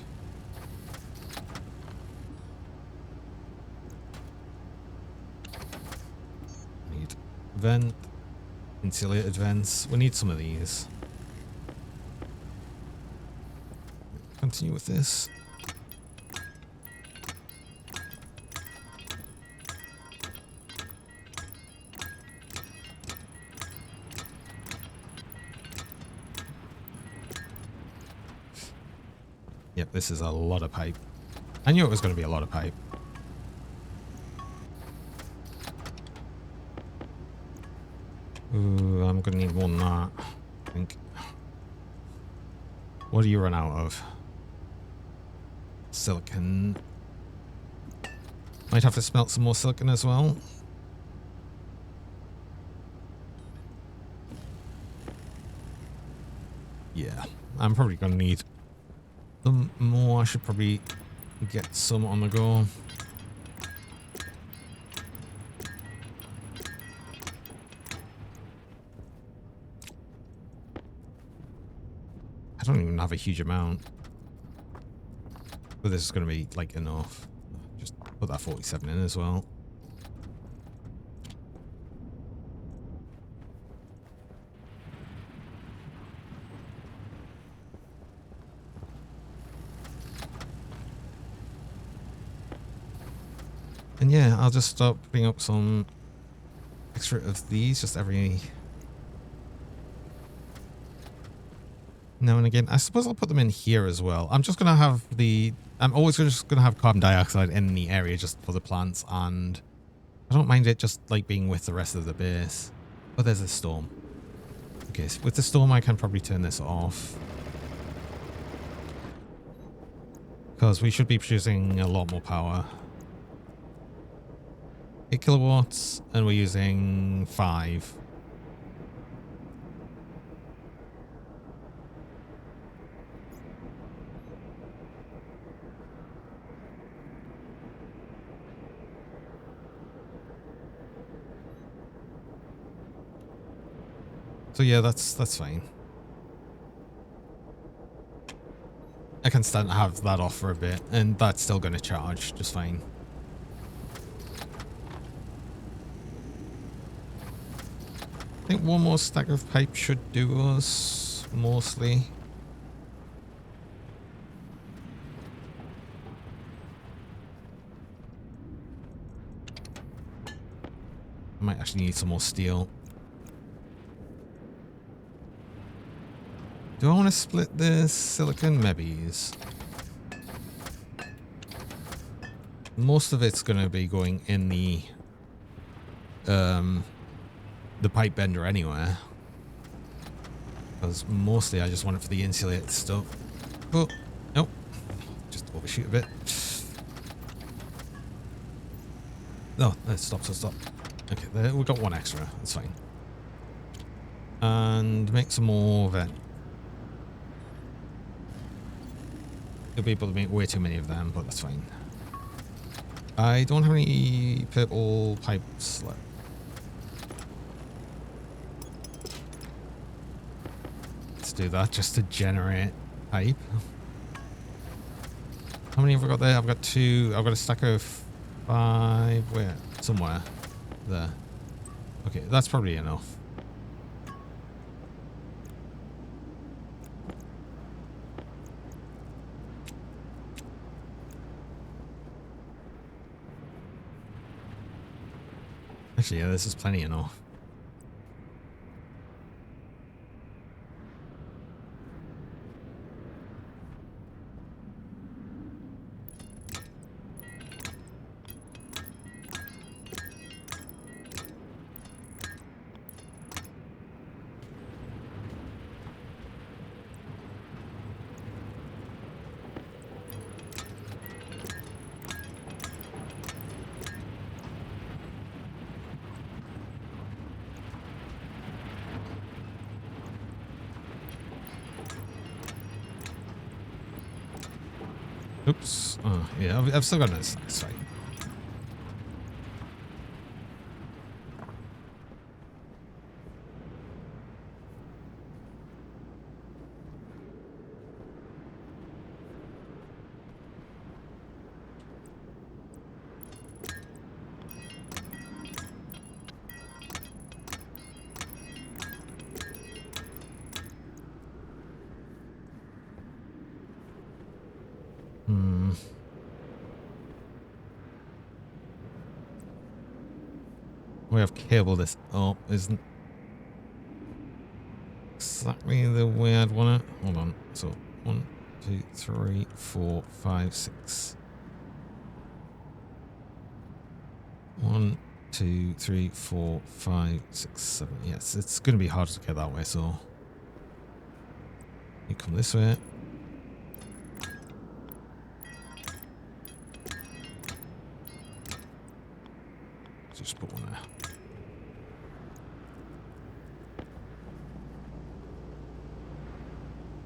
Need vent, insulated vents. We need some of these. Continue with this. Yep, this is a lot of pipe. I knew it was going to be a lot of pipe. Ooh, I'm going to need more than that, I think. What do you run out of? Silicon. Might have to smelt some more silicon as well. Yeah, I'm probably going to need some more. I should probably get some on the go. I don't even have a huge amount. But this is going to be like enough. Just put that 47 in as well. And yeah, I'll just start putting up some extra of these just every now and again. I suppose I'll put them in here as well. I'm just going to have I'm always just going to have carbon dioxide in the area just for the plants, and I don't mind it just like being with the rest of the base. Oh, there's a storm. Okay, so with the storm I can probably turn this off, because we should be producing a lot more power. 8 kilowatts, and we're using 5. So yeah, that's fine. I can stand to have that off for a bit, and that's still going to charge just fine. I think one more stack of pipe should do us, mostly. I might actually need some more steel. Do I want to split this silicon? Maybe. Most of it's going to be going in the pipe bender anyway. Because mostly I just want it for the insulated stuff. Oh, nope. Just overshoot a bit. No, stop. Okay, there, we got one extra. That's fine. And make some more vent. You'll be able to make way too many of them, but that's fine. I don't have any purple pipes left. Let's do that just to generate pipe. How many have I got there? I've got 2. I've got a stack of 5. Where? Somewhere. There. Okay, that's probably enough. Actually, yeah, this is plenty enough. Oops. Oh, yeah, I've still got this. That's right. We have cabled this up. Isn't exactly the way I'd want it. Hold on. So 1, 2, 3, 4, 5, 6. 1, 2, 3, 4, 5, 6, 7. Yes, it's going to be hard to get that way. So you come this way. Just put one there.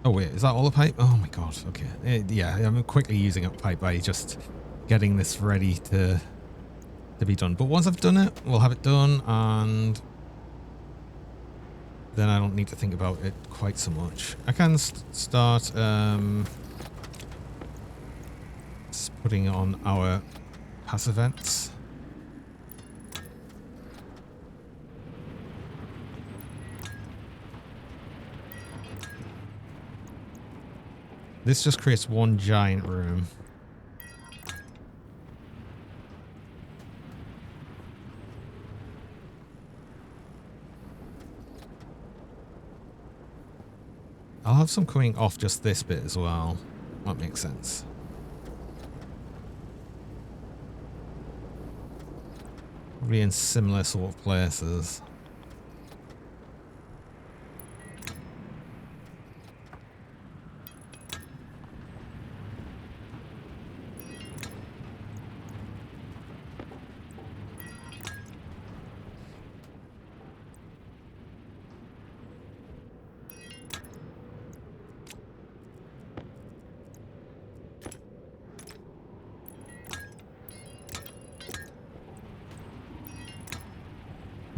Oh wait, is that all the pipe? Oh my god, okay. Yeah, I'm quickly using up pipe by just getting this ready to be done. But once I've done it, we'll have it done, and then I don't need to think about it quite so much. I can start putting on our passive vents. This just creates one giant room. I'll have some coming off just this bit as well. That makes sense. Probably in similar sort of places.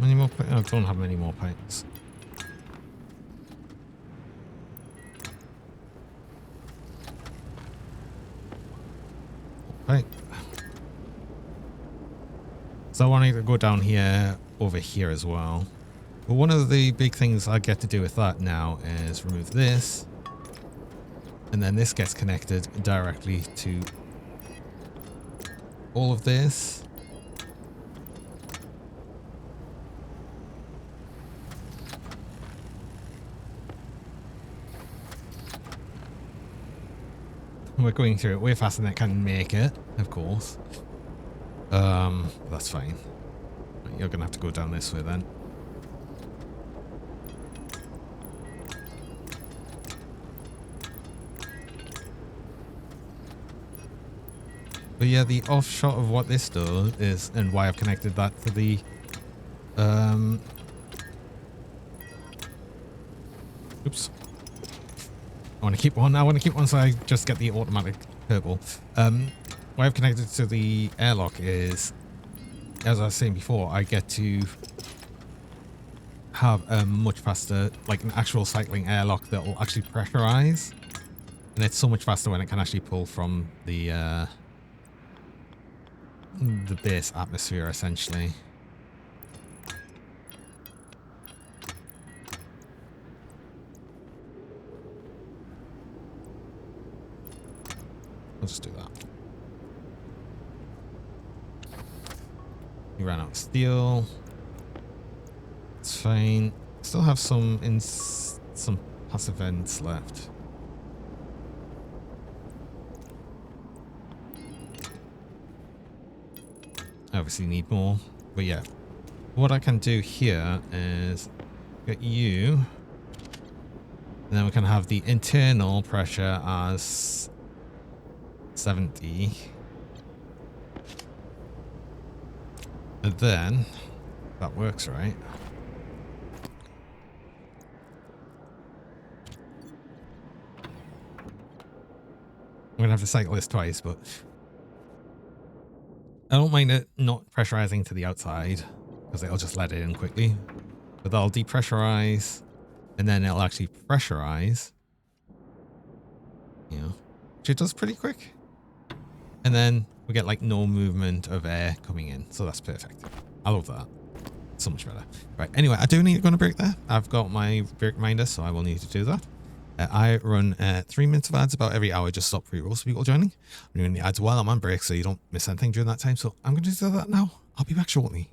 Any more? I don't have many more pipes. Right. So I wanted to go down here, over here as well. But one of the big things I get to do with that now is remove this. And then this gets connected directly to all of this. We're going through it way faster than it can make it, of course. That's fine. You're gonna have to go down this way then. But yeah, the offshot of what this does is, and why I've connected that to the, oops. I want to keep one so I just get the automatic purple. Why I've connected to the airlock is, as I was saying before, I get to have a much faster, like an actual cycling airlock that will actually pressurize. And it's so much faster when it can actually pull from the base atmosphere, essentially. I'll just do that. We ran out of steel. It's fine. Still have some passive vents left. I obviously need more, but yeah. What I can do here is get you, and then we can have the internal pressure as 70. And then, that works, right? I'm going to have to cycle this twice, but I don't mind it not pressurizing to the outside, because it'll just let it in quickly. But that'll depressurize, and then it'll actually pressurize. You know, which it does pretty quick. And then we get like no movement of air coming in. So that's perfect. I love that. So much better. Right. Anyway, I do need to go on a break there. I've got my break reminder, so I will need to do that. I run 3 minutes of ads about every hour, just stop pre-roll so people joining. I'm doing the ads while I'm on break so you don't miss anything during that time. So I'm going to do that now. I'll be back shortly.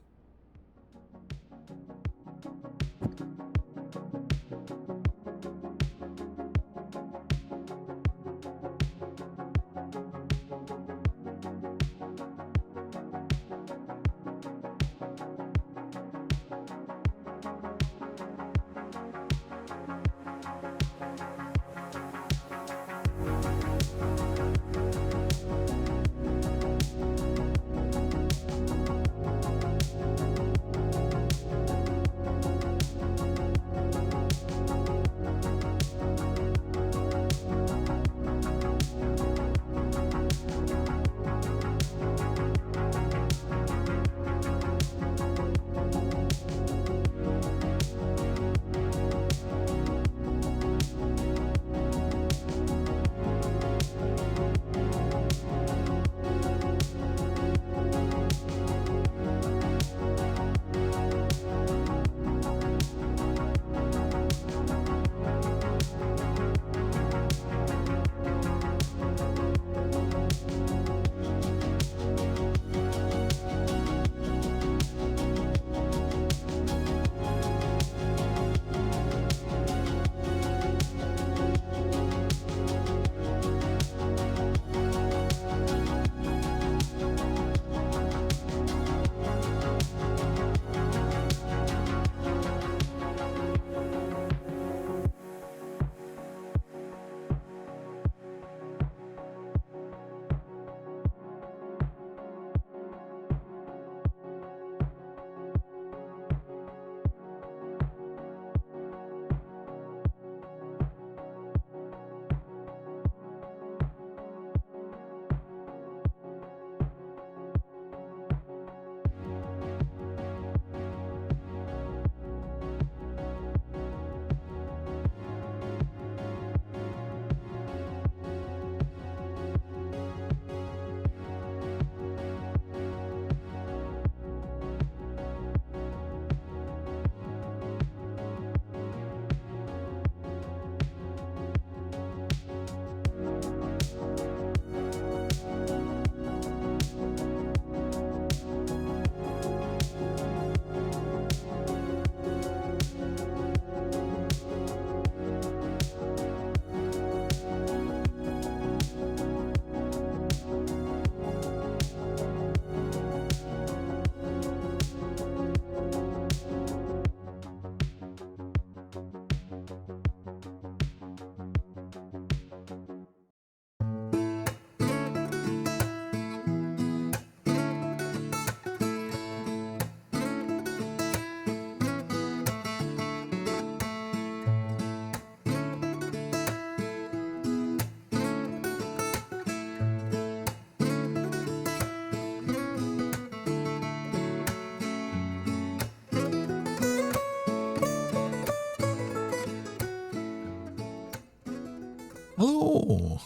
Hello.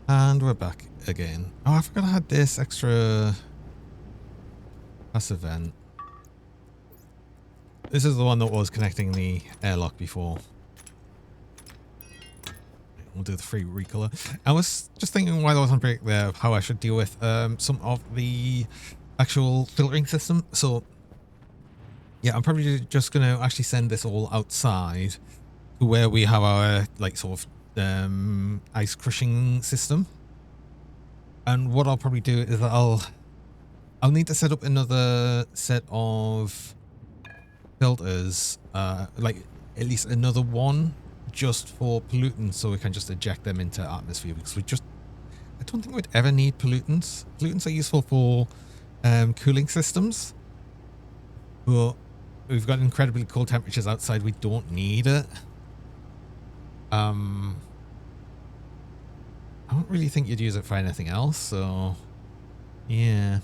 And we're back again. Oh, I forgot I had this extra passive vent. This is the one that was connecting the airlock before. We'll do the free recolor. I was just thinking while I was on break there of how I should deal with some of the actual filtering system. So yeah, I'm probably just going to actually send this all outside to where we have our like sort of ice crushing system. And what I'll probably do is I'll need to set up another set of filters, like at least another one just for pollutants, so we can just eject them into atmosphere, because I don't think we'd ever need pollutants. Pollutants are useful for cooling systems, but we've got incredibly cold temperatures outside. We don't need it. I don't really think you'd use it for anything else, so yeah,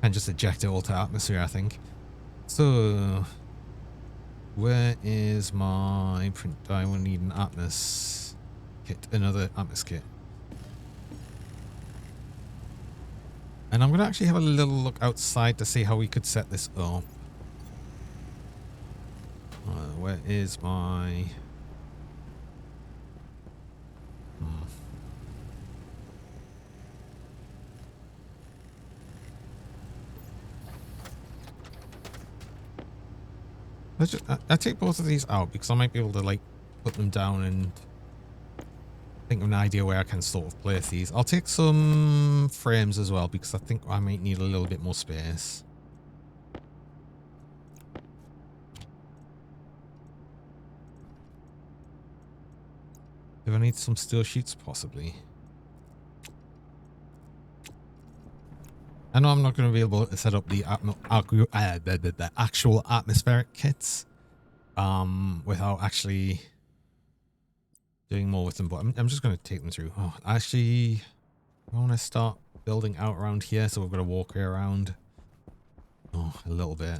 and just eject it all to atmosphere, I think. So where is my print die? We'll need an Atmos kit, another Atmos kit. And I'm going to actually have a little look outside to see how we could set this up. Where is my... Let's just, I take both of these out because I might be able to like put them down and think of an idea where I can sort of place these. I'll take some frames as well because I think I might need a little bit more space. Do I need some steel sheets? Possibly. I know I'm not going to be able to set up the actual atmospheric kits without actually doing more with them, but I'm just going to take them through. Oh, actually, I want to start building out around here, so we've got to walk around. Oh, a little bit.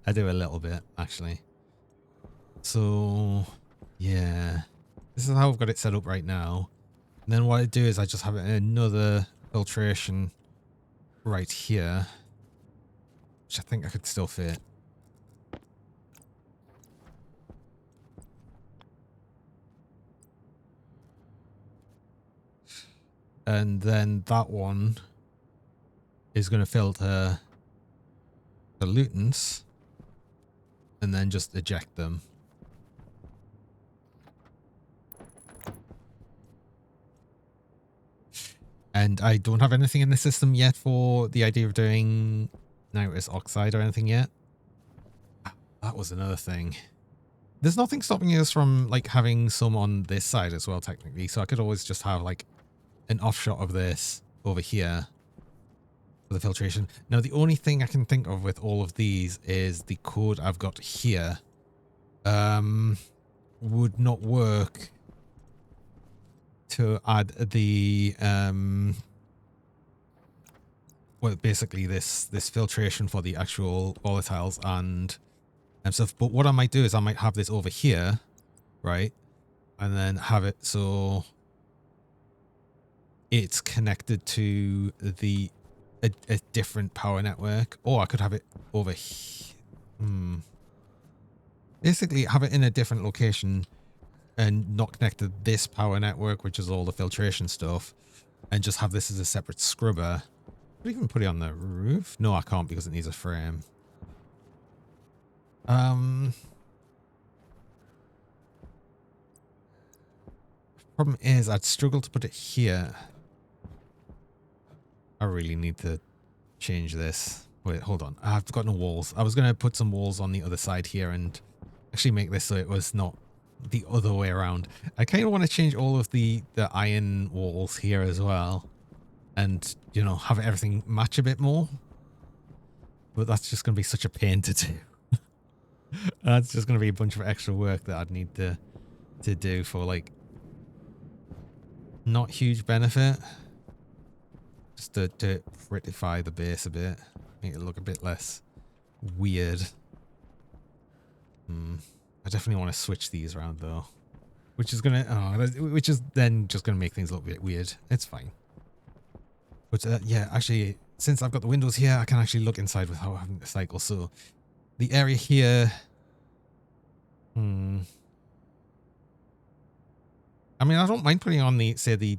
I do a little bit, actually. So, yeah. This is how I've got it set up right now. And then what I do is I just have another filtration right here, which I think I could still fit. And then that one is going to filter pollutants and then just eject them. And I don't have anything in the system yet for the idea of doing nitrous oxide or anything yet. That was another thing. There's nothing stopping us from like having some on this side as well, technically. So I could always just have like an offshot of this over here for the filtration. Now, the only thing I can think of with all of these is the code I've got here would not work to add the well, basically this filtration for the actual volatiles and stuff. But what I might do is I might have this over here, right, and then have it so it's connected to the a different power network, or I could have it over here. Basically have it in a different location and not connect to this power network, which is all the filtration stuff, and just have this as a separate scrubber. Could I even put it on the roof? No, I can't because it needs a frame. Problem is I'd struggle to put it here. I really need to change this. Wait, hold on. I've got no walls. I was going to put some walls on the other side here and actually make this so it was not the other way around. I kind of want to change all of the iron walls here as well, and you know, have everything match a bit more, but that's just going to be such a pain to do. That's just going to be a bunch of extra work that I'd need to do for like not huge benefit, just to prettify the base a bit, make it look a bit less weird. I definitely want to switch these around though. which is gonna, which is then just gonna make things look a bit weird. It's fine. But yeah, actually, since I've got the windows here, I can actually look inside without having to cycle. So the area here, I mean, I don't mind putting on the, say, the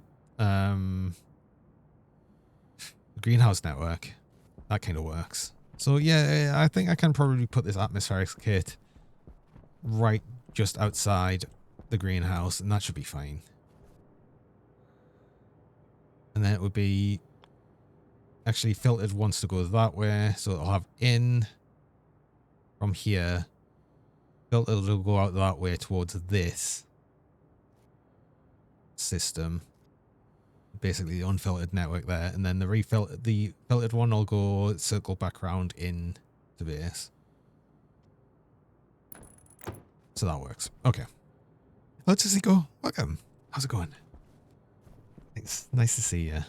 greenhouse network. That kind of works. So yeah, I think I can probably put this atmospheric kit right just outside the greenhouse, and that should be fine. And then it would be actually filtered wants to go that way, so it'll have in from here. Filtered will go out that way towards this system. Basically the unfiltered network there, and then the filtered one will go circle back around in the base. So that works. Okay. Hello, Tiziko. Welcome. How's it going? It's nice to see you.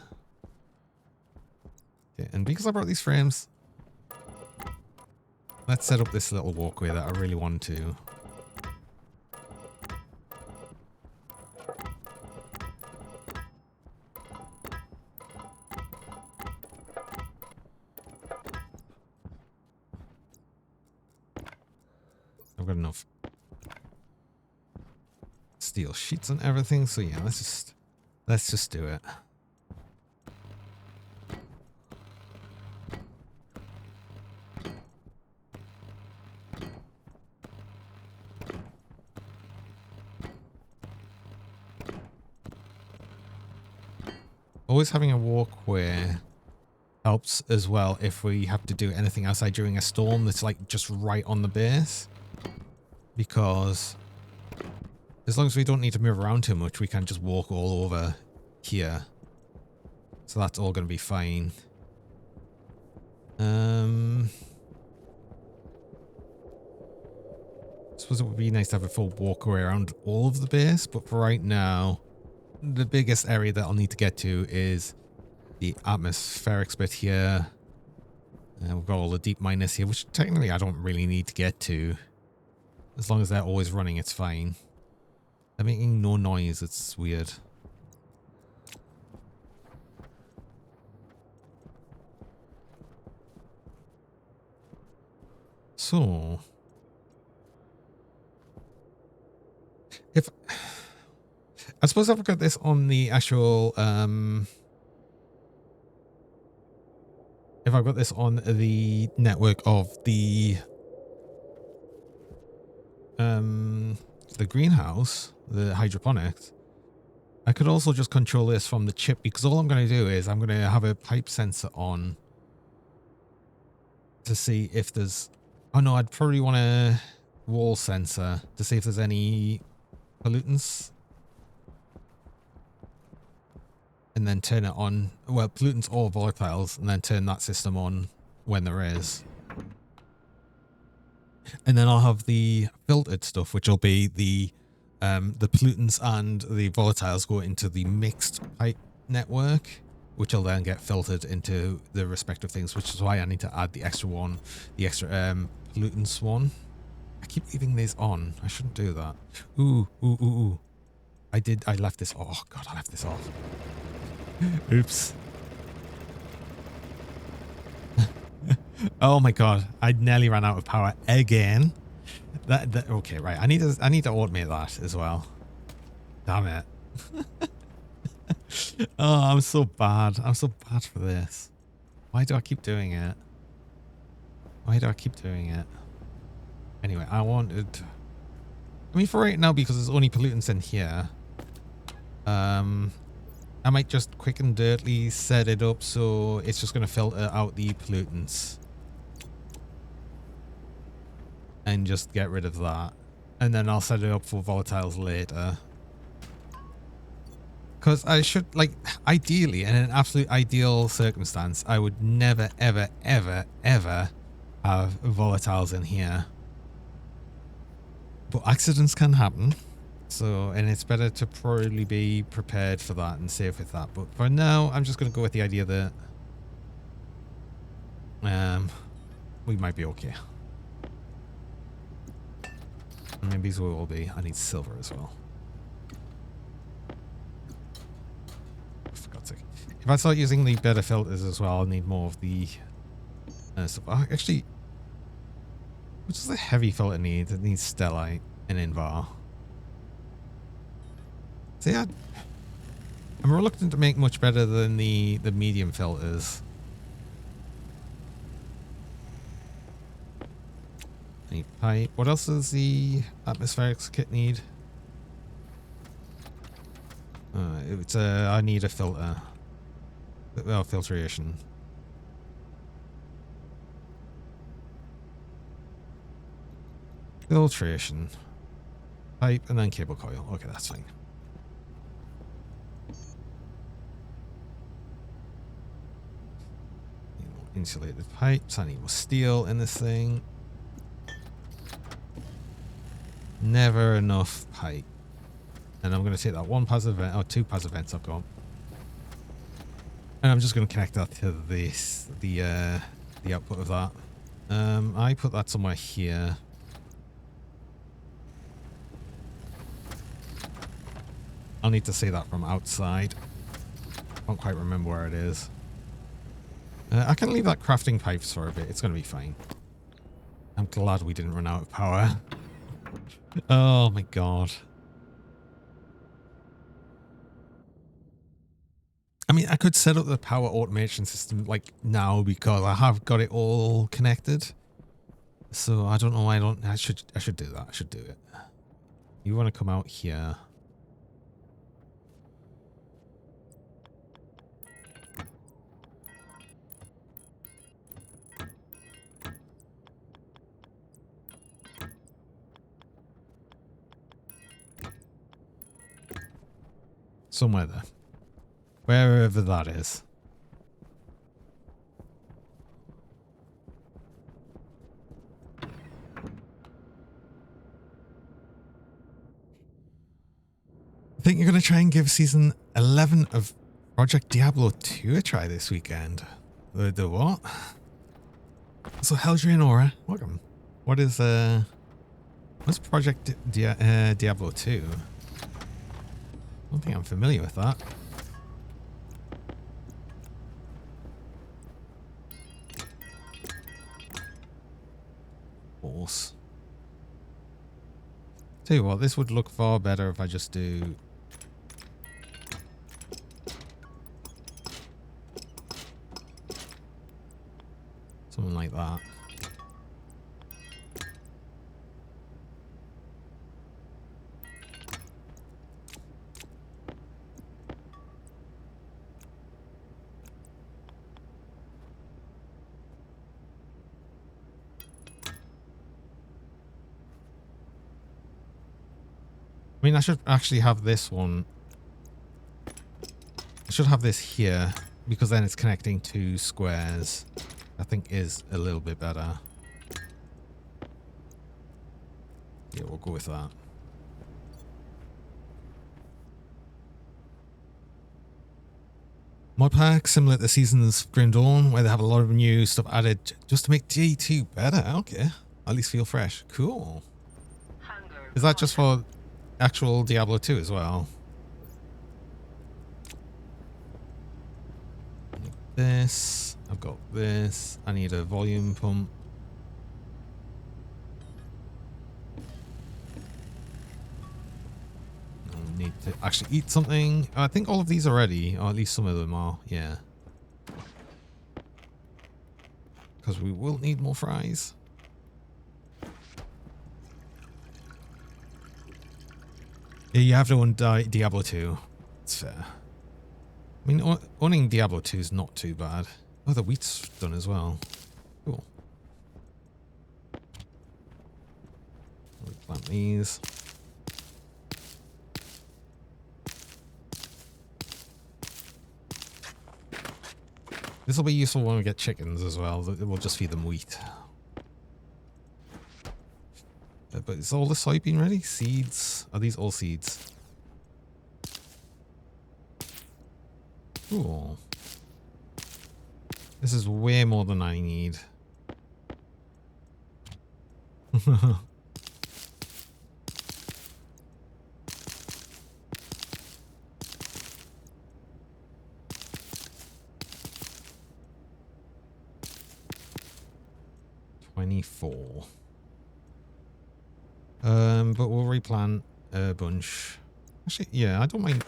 Okay, and because I brought these frames, let's set up this little walkway that I really want to. I've got enough steel sheets and everything, so yeah, let's just do it. Always having a walkway helps as well if we have to do anything outside during a storm that's like just right on the base. Because as long as we don't need to move around too much, we can just walk all over here. So that's all going to be fine. I suppose it would be nice to have a full walkway around all of the base, but for right now, the biggest area that I'll need to get to is the atmospherics bit here. We've got all the deep miners here, which technically I don't really need to get to. As long as they're always running, it's fine. They're making no noise, it's weird. So, if I suppose I've got this on the actual if I've got this on the network of the greenhouse, the hydroponics, I could also just control this from the chip, because all I'm going to do is I'm going to have a pipe sensor on to see if there's, oh no, I'd probably want a wall sensor to see if there's any pollutants, and then turn it on, well, pollutants or volatiles, and then turn that system on when there is. And then I'll have the filtered stuff, which will be the pollutants and the volatiles go into the mixed pipe network, which will then get filtered into the respective things, which is why I need to add the extra one, the extra pollutants one. I keep leaving these on. I shouldn't do that. Ooh. I left this. Oh god, I left this off. Oops. Oh my god, I nearly ran out of power again. That okay, right. I need to automate that as well. Damn it. Oh, I'm so bad. I'm so bad for this. Why do I keep doing it? Anyway, I mean, for right now, because there's only pollutants in here, I might just quick and dirtily set it up so it's just going to filter out the pollutants. And just get rid of that. And then I'll set it up for volatiles later. Because I should, like, ideally, in an absolute ideal circumstance, I would never, ever, ever, ever have volatiles in here. But accidents can happen. So, and it's better to probably be prepared for that and safe with that. But for now, I'm just going to go with the idea that we might be okay. Maybe so it will be. I need silver as well. If I start using the better filters as well, I'll need more of the stuff. Actually, what does the heavy filter need? It needs stellite and invar. See, I'm reluctant to make much better than the medium filters. Need pipe. What else does the atmospheric kit need? I need a filter. Well, filtration. Filtration. Pipe and then cable coil. Okay, that's fine. Need more insulated pipes. I need more steel in this thing. Never enough pipe. And I'm going to take that one passive vent, or two passive vents I've got. And I'm just going to connect that to this, the output of that. I put that somewhere here. I'll need to see that from outside. I don't quite remember where it is. I can leave that crafting pipes for a bit. It's going to be fine. I'm glad we didn't run out of power. Oh my god. I mean, I could set up the power automation system like now because I have got it all connected. So I don't know why I should do that. I should do it. You want to come out here. Somewhere there. Wherever that is. I think you're going to try and give season 11 of Project Diablo 2 a try this weekend. The what? So Heldrian Aura, welcome. What is what's Project Diablo 2? I don't think I'm familiar with that. Horse. Tell you what, this would look far better if I just do something like that. I mean, I should actually have this one. I should have this here because then it's connecting two squares. I think is a little bit better. Yeah, we'll go with that. Mod pack similar to Seasons Grim Dawn, where they have a lot of new stuff added just to make D2 better. Okay, at least feel fresh. Cool. Is that just for actual Diablo 2 as well? This. I've got this. I need a volume pump. I need to actually eat something. I think all of these are ready, or at least some of them are. Yeah. Because we will need more fries. Yeah, you have to own Diablo 2. It's fair. I mean, owning Diablo 2 is not too bad. Oh, the wheat's done as well. Cool. We'll plant these. This will be useful when we get chickens as well. We'll just feed them wheat. But is all the soybean ready? Seeds? Are these all seeds? Cool. This is way more than I need. But we'll replant a bunch. Actually, yeah, I don't mind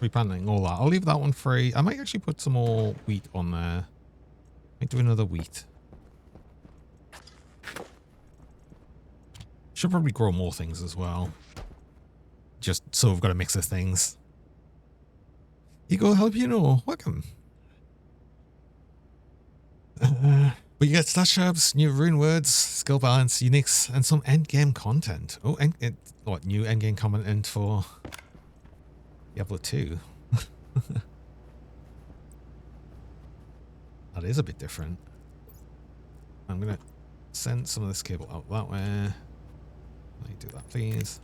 replanting all that. I'll leave that one free. I might actually put some more wheat on there. Might do another wheat. Should probably grow more things as well. Just so we've got a mix of things. Ego Jalapeno, welcome. But you get stat sharps, new rune words, skill balance, uniques, and some endgame content. Oh, what, new endgame content for Diablo 2? That is a bit different. I'm going to send some of this cable out that way. Let me do that, please.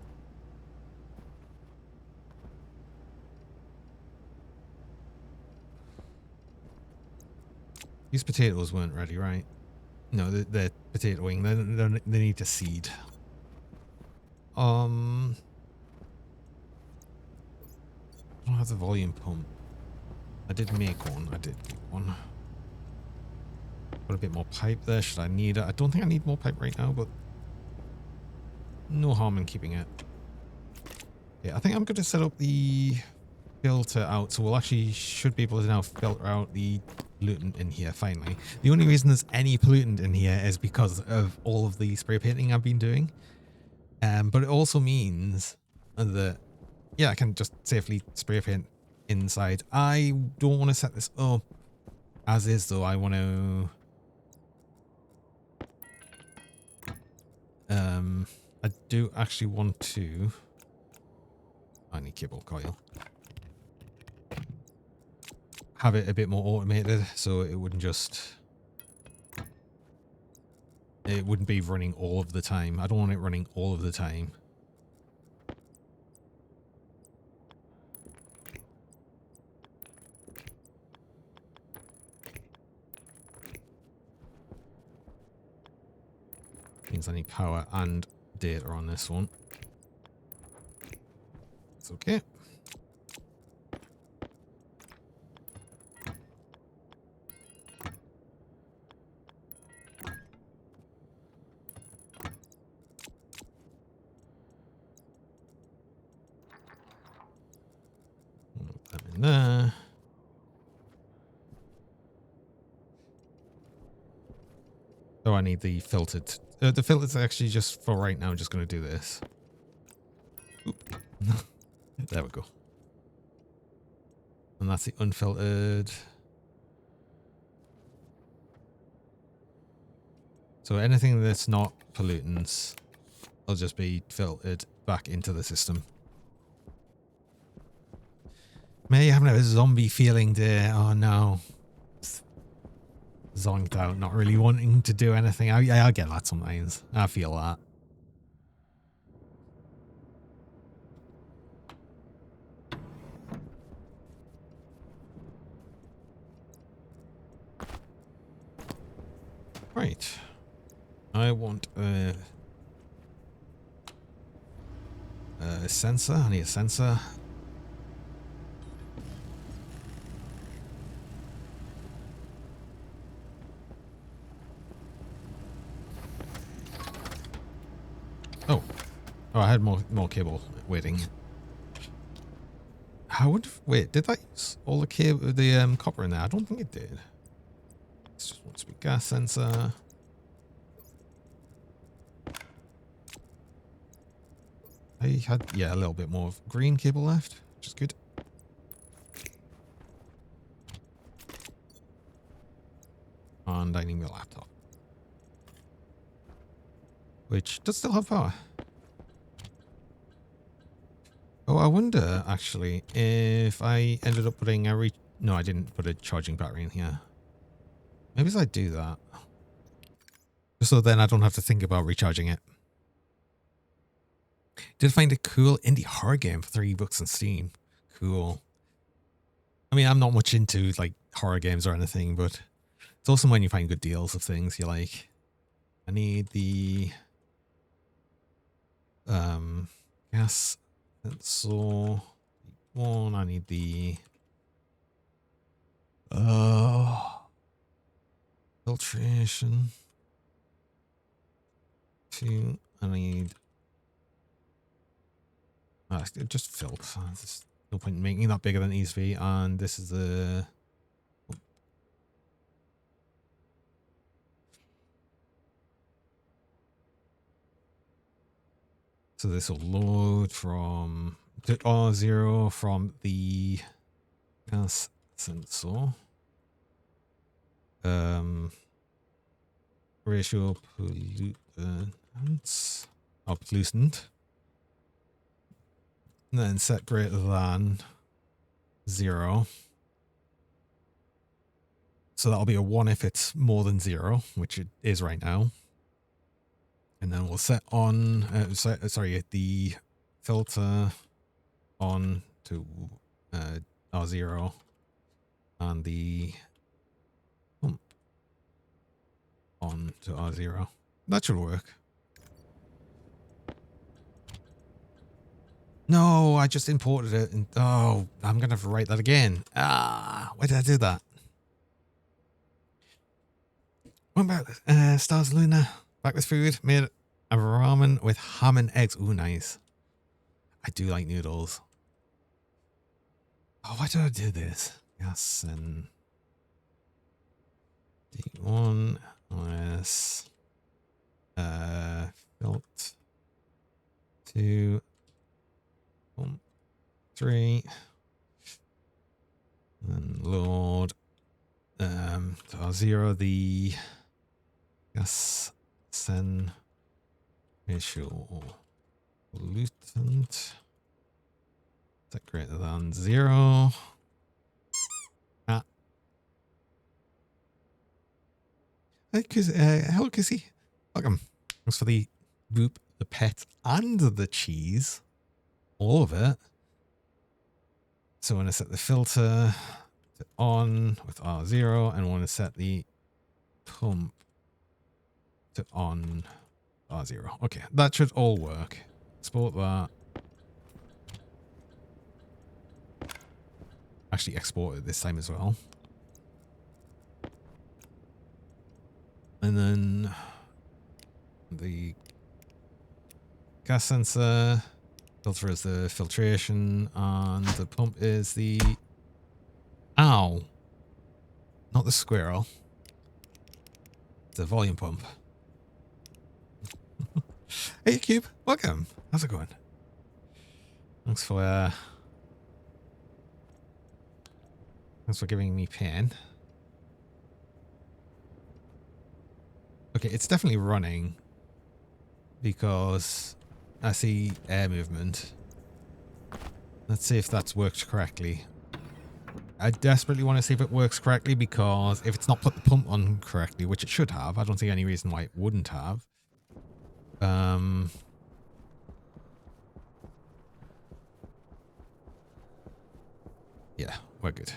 These potatoes weren't ready, right? No, they're potatoing. They need to seed. I don't have the volume pump. I did make one. Put a bit more pipe there. Should I need it? I don't think I need more pipe right now, but no harm in keeping it. Yeah, I think I'm going to set up the filter out, so we'll actually should be able to now filter out the pollutant in here finally. The only reason there's any pollutant in here is because of all of the spray painting I've been doing. But it also means that, yeah, I can just safely spray paint inside. I don't want to set this up as is, though. I want to... I do actually want to... I need cable coil. Have it a bit more automated, so it wouldn't just... It wouldn't be running all of the time. I don't want it running all of the time. Means I need power and data on this one. It's okay. Put them in there. Oh, I need the filtered. The filter's actually just for right now. I'm just going to do this. Oop. There we go. And that's the unfiltered. So anything that's not pollutants will just be filtered back into the system. May having a zombie feeling there. Oh no. Zonked out, not really wanting to do anything. I get that sometimes. I feel that. Right. I want a sensor. I need a sensor. Oh. Oh, I had more cable waiting. I would wait. Did that use all the cable, the copper in there? I don't think it did. It's just wants to be gas sensor. I had, yeah, a little bit more of green cable left, which is good. And I need my laptop, which does still have power. Oh, I wonder, actually, if I ended up putting a no, I didn't put a charging battery in here. Maybe if I do that. Just so then I don't have to think about recharging it. Did find a cool indie horror game for $3 on Steam. Cool. I mean, I'm not much into, like, horror games or anything, but it's awesome when you find good deals of things you like. I need the... gas sensor one. I need the... filtration. 2. I need just filth. There's no point in making that bigger than it needs to be. And this is the so this will load from R0 from the gas sensor. Ratio pollutants or pollutant. And then set greater than 0. So that'll be a 1 if it's more than 0, which it is right now. And then we'll set on, the filter on to R0 and the pump on to R0. That should work. No, I just imported it. And, oh, I'm going to have to write that again. Why did I do that? What about Stars Luna? Back with food. Made a ramen with ham and eggs. Ooh, nice. I do like noodles. Oh, why did I do this? Yes, and D1 OS built 2 3 and load to R0 the gas sen ratio pollutant set greater than 0. Hello, Kissy. Welcome. Thanks for the boop, the pet, and the cheese. All of it. So I want to set the filter to on with R0 and I want to set the pump to on R0. Okay, that should all work. Export that. Actually export it this time as well. And then the gas sensor, filter is the filtration, and the pump is the... Ow! Not the squirrel. The volume pump. Hey Cube, welcome. How's it going? Thanks for giving me pain. Okay, it's definitely running because I see air movement. Let's see if that's worked correctly. I desperately want to see if it works correctly because if it's not put the pump on correctly, which it should have, I don't see any reason why it wouldn't have. Yeah, we're good.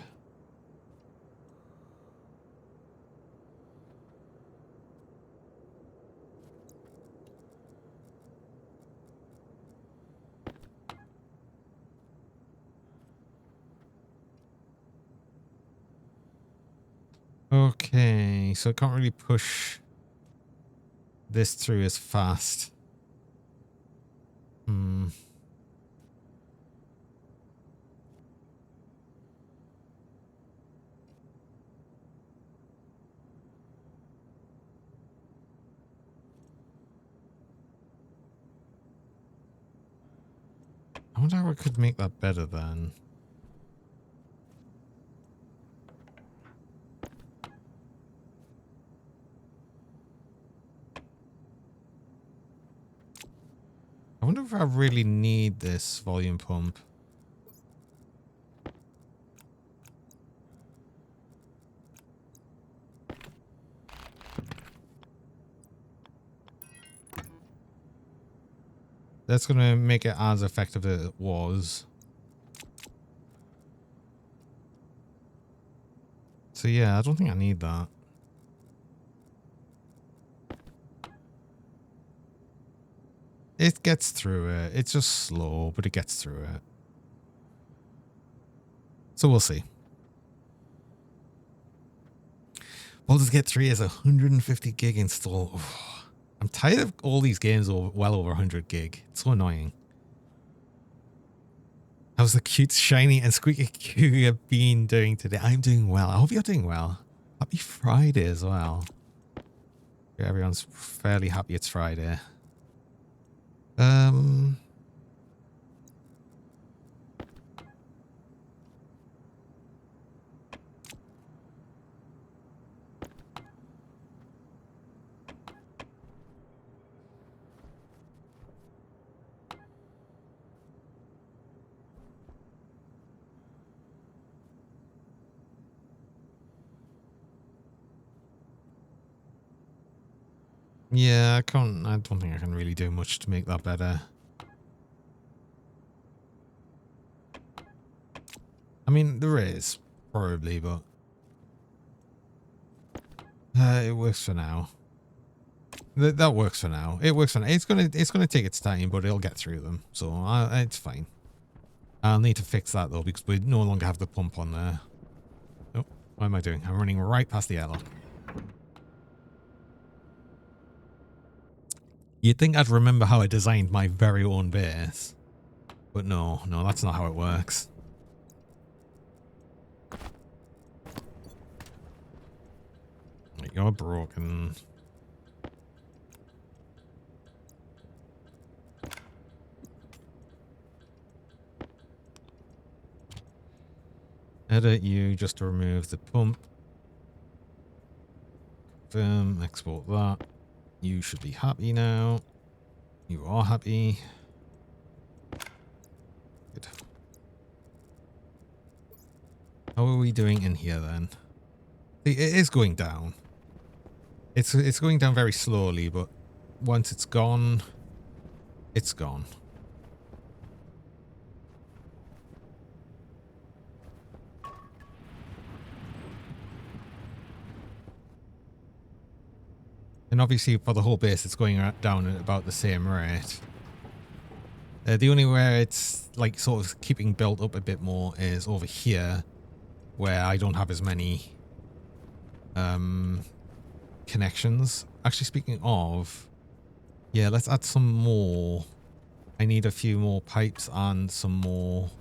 Okay, so I can't really push this through as fast. I wonder how I could make that better then. I wonder if I really need this volume pump. That's going to make it as effective as it was. So yeah, I don't think I need that. It gets through it. It's just slow, but it gets through it. So we'll see. Baldur's Gate 3 is 150 gig install. Oh, I'm tired of all these games well over 100 gig. It's so annoying. How's the cute, shiny, and squeaky Cougar been doing today? I'm doing well. I hope you're doing well. Happy Friday as well. Yeah, everyone's fairly happy it's Friday. Yeah, I don't think I can really do much to make that better. I mean, there is, probably, but it works for now. That works for now. It works for now. It's gonna take its time, but it'll get through them. So it's fine. I'll need to fix that though, because we no longer have the pump on there. Oh, what am I doing? I'm running right past the airlock. You'd think I'd remember how I designed my very own base. But no, that's not how it works. You're broken. Edit you just to remove the pump. Confirm, export that. You should be happy now. You are happy. Good. How are we doing in here then? See, it is going down. It's going down very slowly, but once it's gone, it's gone. And obviously for the whole base, it's going down at about the same rate. The only where it's like sort of keeping built up a bit more is over here, where I don't have as many connections. Actually, speaking of, yeah, let's add some more. I need a few more pipes and some more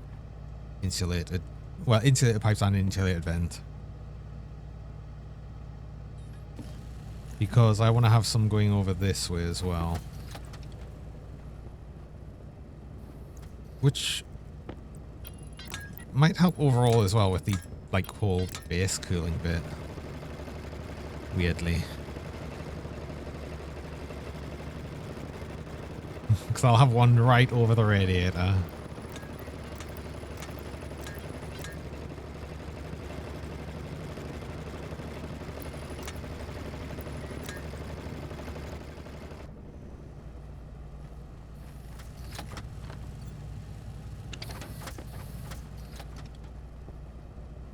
insulated, well, insulated pipes and insulated vent. Because I want to have some going over this way as well. Which might help overall as well with the, like, whole base cooling bit. Weirdly. Because I'll have one right over the radiator.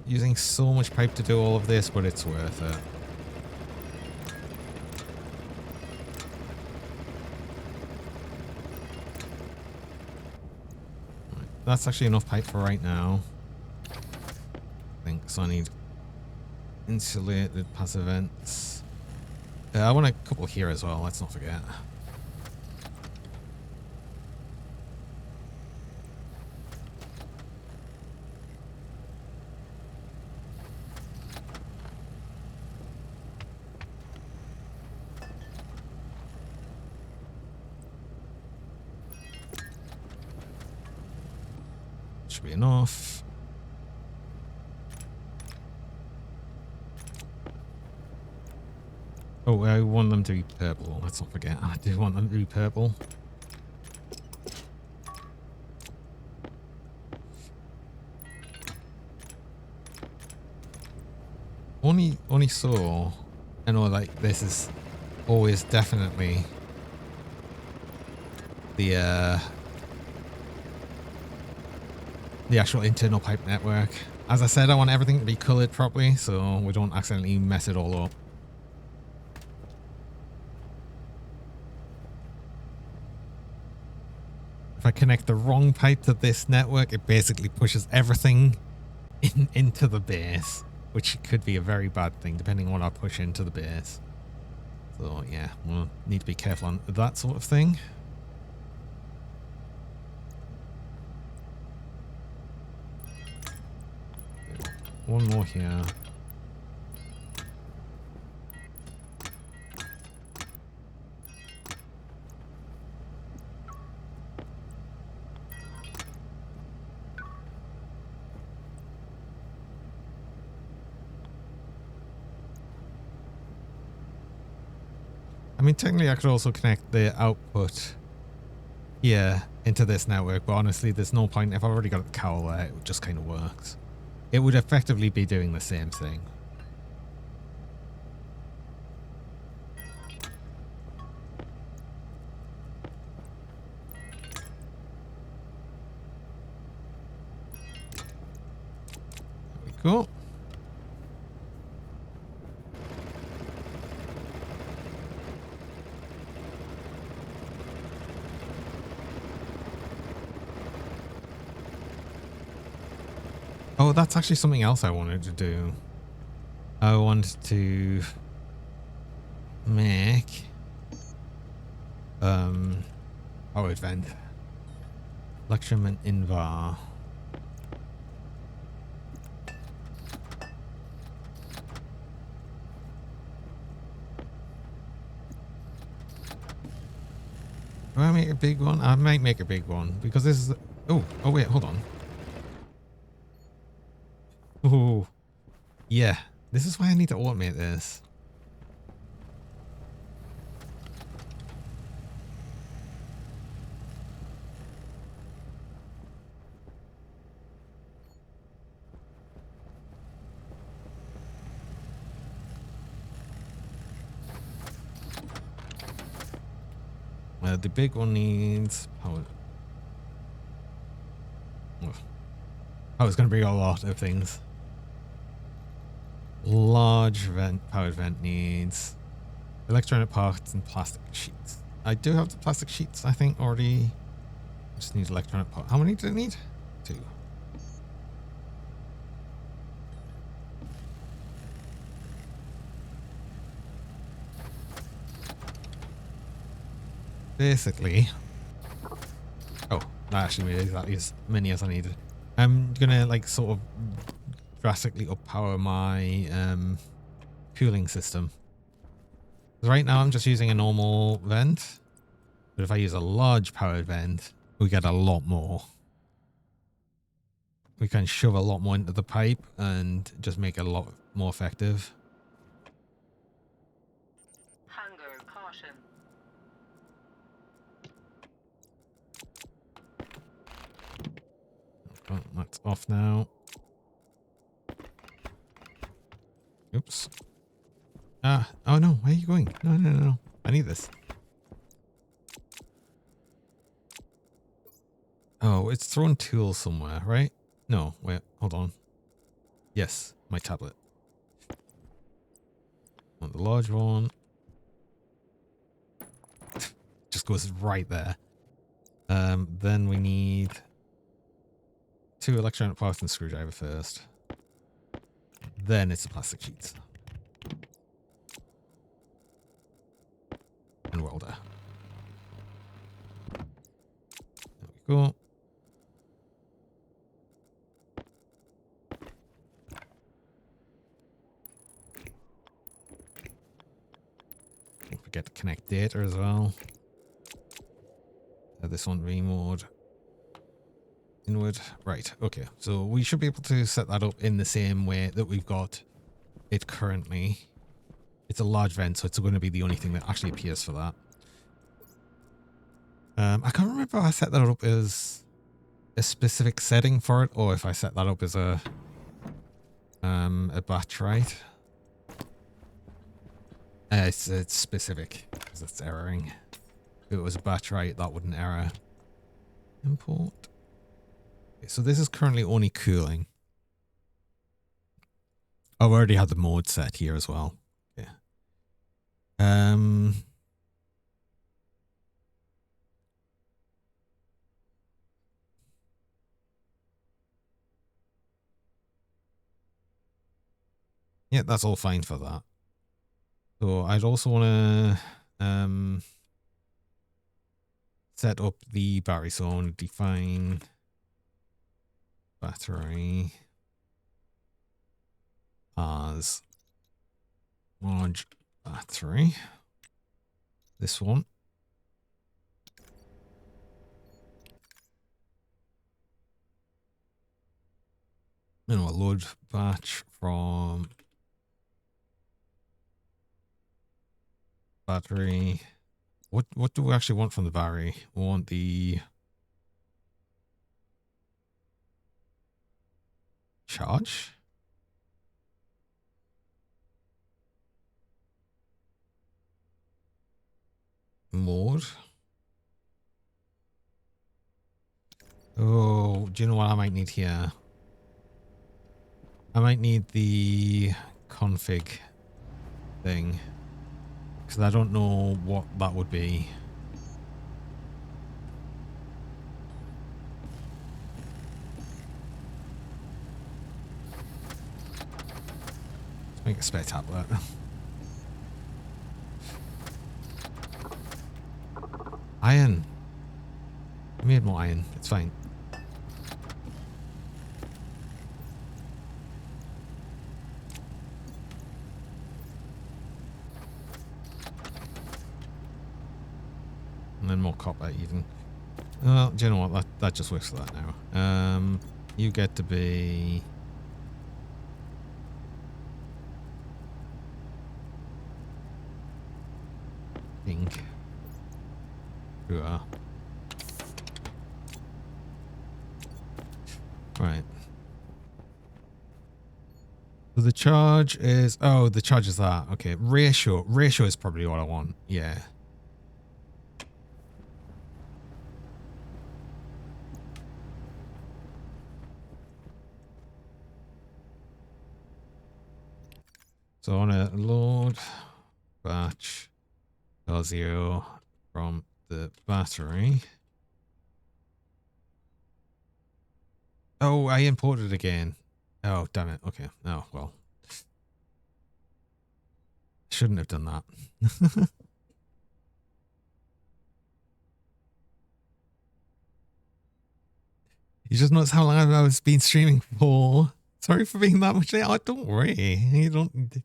Using so much pipe to do all of this, but it's worth it. Right, that's actually enough pipe for right now. I think so. I need insulated passive vents. I want a couple here as well, let's not forget. Should be enough. Oh, I want them to be purple. Let's not forget. I do want them to be purple. Only so. I know, like, this is always definitely the actual internal pipe network. As I said, I want everything to be colored properly so we don't accidentally mess it all up. If I connect the wrong pipe to this network, it basically pushes everything into the base, which could be a very bad thing depending on what I push into the base. So yeah, we'll need to be careful on that sort of thing. One more here. I mean, technically I could also connect the output here into this network, but honestly, there's no point. If I've already got the cowl there, it just kind of works. It would effectively be doing the same thing. There we go. Oh, that's actually something else I wanted to do. I wanted to make powered vent. Lectrum and Invar. Do I make a big one? I might make a big one because this is. Oh wait, hold on. Oh, yeah. This is why I need to automate this. The big one needs power. Oh, it's going to bring a lot of things. Large vent, powered vent needs electronic parts and plastic sheets. I do have the plastic sheets, I think, already. I just need electronic parts. How many do I need? 2. Basically. Oh, I actually made exactly as many as I needed. I'm gonna like sort of drastically up power my cooling system. Right now I'm just using a normal vent, but if I use a large powered vent, we get a lot more. We can shove a lot more into the pipe and just make it a lot more effective. Hunger caution. Oh, that's off now. Oops. Oh no, where are you going? No. I need this. Oh, it's thrown tools somewhere, right? No, wait, hold on. Yes, my tablet. Want the large one. Just goes right there. Then we need 2 electronic parts and screwdriver first. Then it's the plastic sheets. And welder. There we go. Don't forget to connect data as well. This one remote. Inward. Right, okay. So we should be able to set that up in the same way that we've got it currently. It's a large vent, so it's going to be the only thing that actually appears for that. I can't remember if I set that up as a specific setting for it, or if I set that up as a batch, right? It's specific because it's erroring. If it was a batch, right, that wouldn't error. Import. Okay, so this is currently only cooling. I've already had the mode set here as well. Yeah. Yeah, that's all fine for that. So I'd also want to set up the battery. So I want to define battery as large battery. This one. And a load batch from battery. What do we actually want from the battery? We want the charge. Mode. Oh, do you know what I might need here? I might need the config thing. Because I don't know what that would be. Let's make a spare tablet. Iron. I made more iron. It's fine. And then more copper even. Well, do you know what? That just works for that now. You get to be... pink. Sure. Right. So the charge is... oh, the charge is that. Okay. Ratio. Ratio is probably what I want. Yeah. So I want to load batch L0 from the battery. Oh, I imported again. Oh, damn it. Okay. Oh, well. Shouldn't have done that. You just notice how long I've been streaming for. Sorry for being that much late. Oh, don't worry. You don't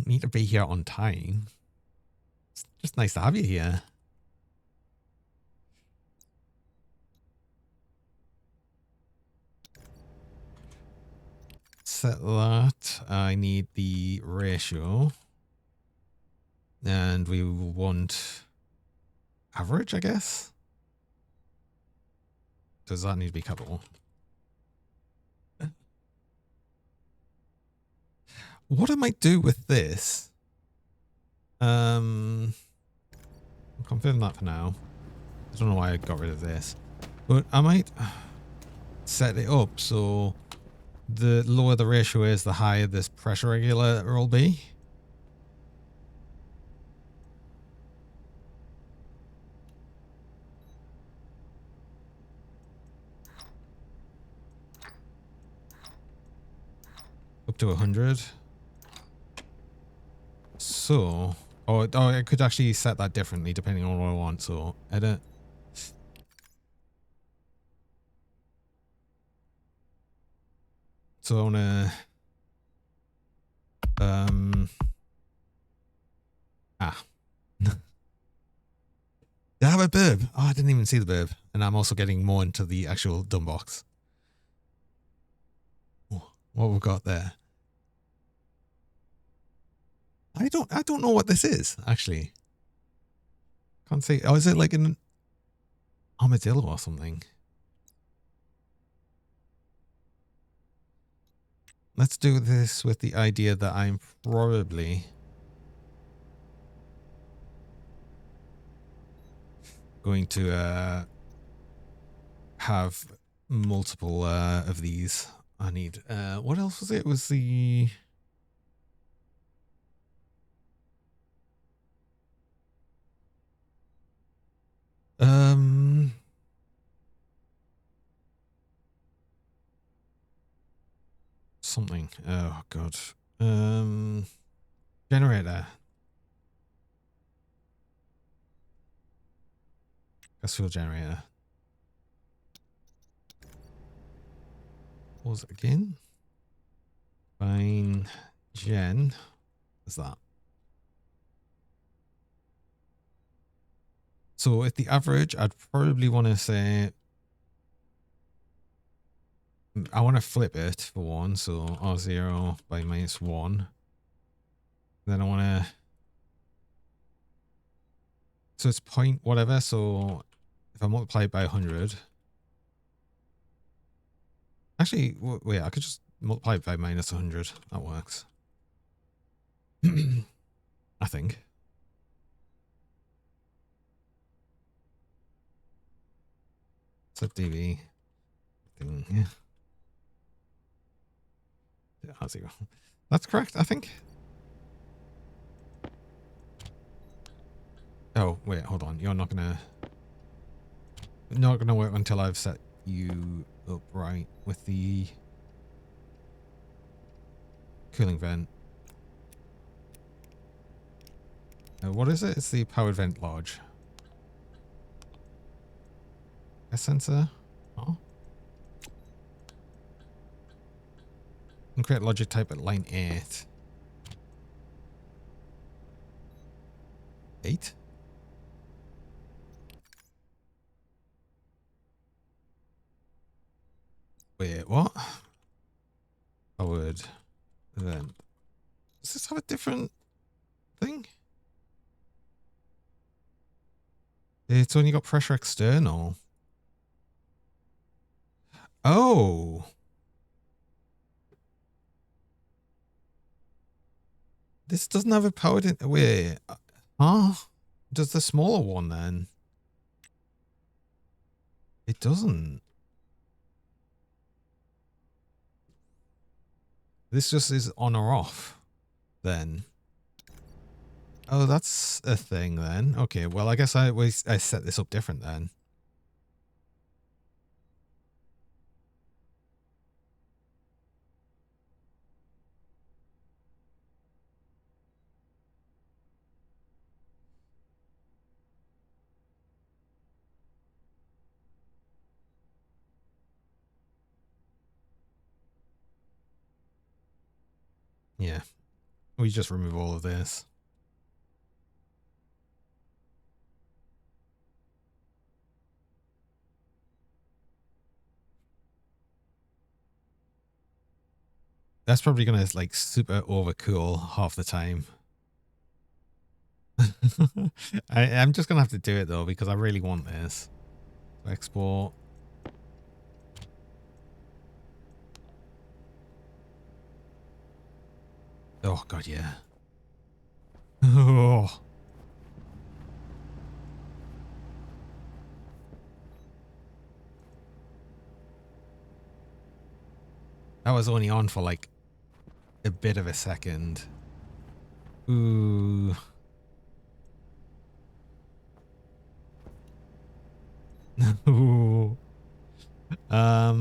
need to be here on time. It's just nice to have you here. Set that. I need the ratio. And we want average, I guess. Does that need to be capital? What I might do with this, I'll confirm that for now. I don't know why I got rid of this, but I might set it up so the lower the ratio is, the higher this pressure regulator will be. Up to 100. So, oh, I could actually set that differently depending on what I want. So, edit. So I want to, did I have a burb? Oh, I didn't even see the burb. And I'm also getting more into the actual dumb box. Oh, what we've got there. I don't know what this is, actually. Can't say. Oh, is it like an armadillo or something? Let's do this with the idea that I'm probably going to have multiple of these. I need what else was it? It was the something. Oh god. Generator. Gas fuel generator. Pause it again. Fine. Gen. What's that? So at the average, I'd probably want to say, I want to flip it for one. So R0 by -1. Then I want to, so it's point whatever. So if I multiply it by 100, actually, wait, I could just multiply it by -100. That works. I think. Set DV thing. Yeah. R0. That's correct, I think. Oh, wait, hold on. You're not gonna work until I've set you up right with the cooling vent. What is it? It's the powered vent large. A sensor. Oh. And create logic type at line 8. 8? Wait, what? Powered vent. Does this have a different thing? It's only got pressure external. Oh. This doesn't have a powered in. Wait. Huh? Does the smaller one then? It doesn't. This just is on or off then. Oh, that's a thing then. Okay, well, I guess I set this up different then. Yeah. We just remove all of this. That's probably going to like super overcool half the time. I'm just going to have to do it though, because I really want this. Export. Oh, God, yeah. Oh. That was only on for like a bit of a second. Ooh. Ooh. I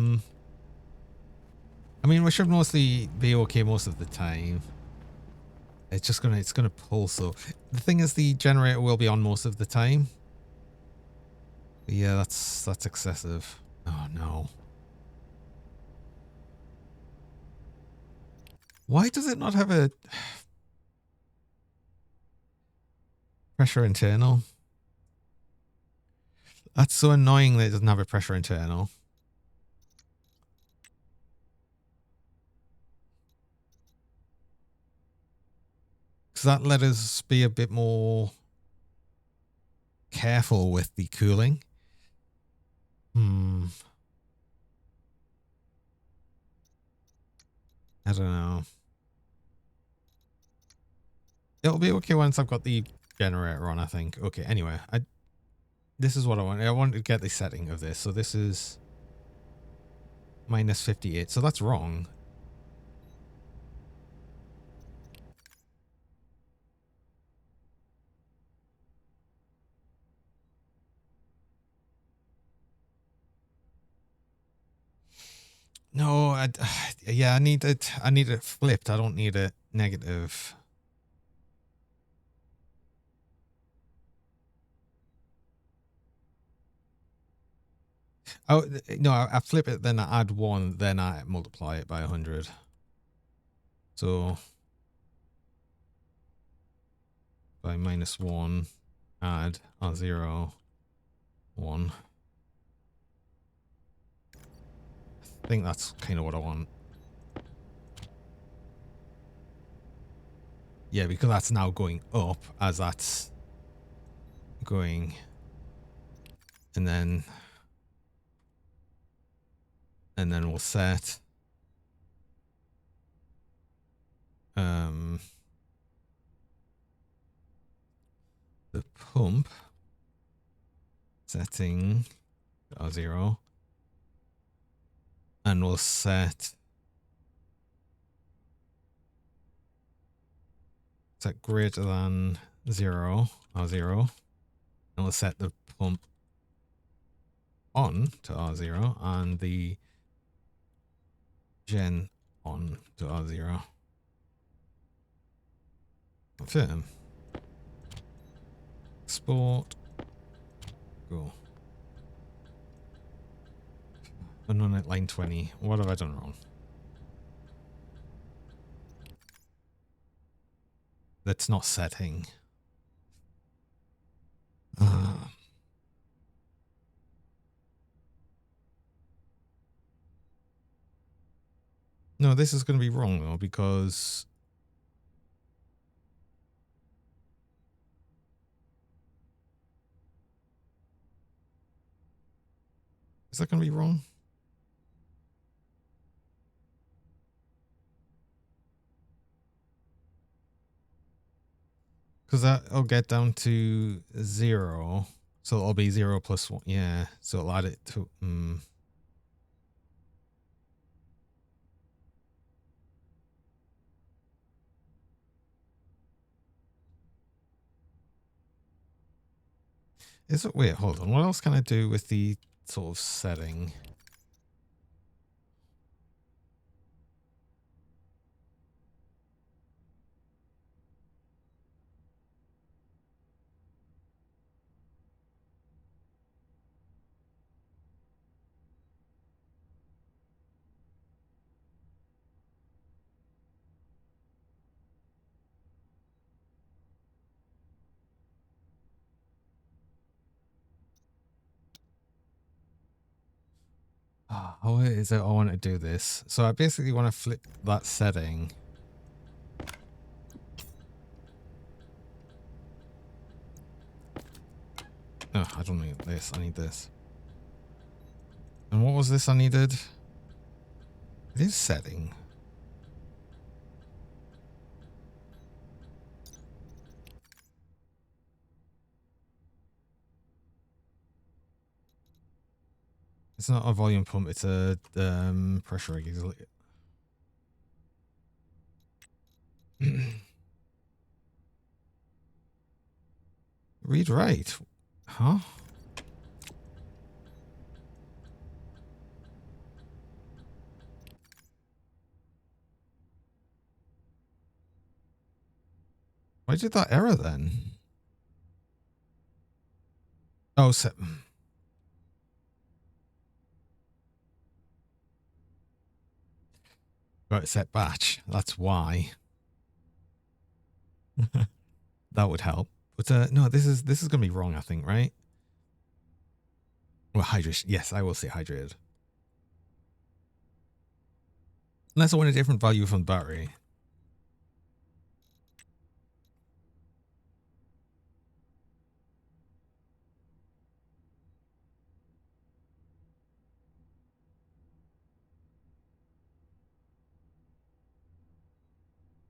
mean, we should mostly be okay most of the time. It's gonna pull. So the thing is, the generator will be on most of the time. But yeah, that's excessive. Oh no. Why does it not have a pressure internal? That's so annoying that it doesn't have a pressure internal. Because that let us be a bit more careful with the cooling. I don't know. It'll be okay once I've got the generator on, I think. Okay, anyway, this is what I want. I want to get the setting of this. So this is -58. So that's wrong. No, yeah, I need it flipped. I don't need it negative. Oh, no, I flip it, then I add 1, then I multiply it by 100. So by -1, add R0, 1. I think that's kind of what I want. Yeah, because that's now going up as that's going. And then we'll set the pump setting R0, and we'll set greater than 0, R0, and we'll set the pump on to R0 and the gen on to R0. Confirm. Export. Go. And on at line 20. What have I done wrong? That's not setting. No, this is going to be wrong though, because is that going to be wrong? Because that'll get down to 0. So it'll be 0 plus 1. Yeah. So it'll add it to. Is it? Wait, hold on. What else can I do with the sort of setting? How is it I want to do this? So I basically want to flip that setting. No, I don't need this. I need this. And what was this I needed? It is setting. It's not a volume pump. It's a pressure regulator. Read right. Huh? Why did that error then? Oh, set. Right, set batch. That's why. That would help. But no, this is gonna be wrong, I think, right? Well, hydration. Yes, I will say hydrated. Unless I want a different value from the battery.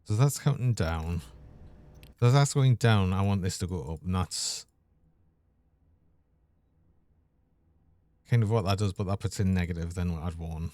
So that's counting down. So that's going down. I want this to go up, and that's kind of what that does, but that puts in negative, then we'll add 1.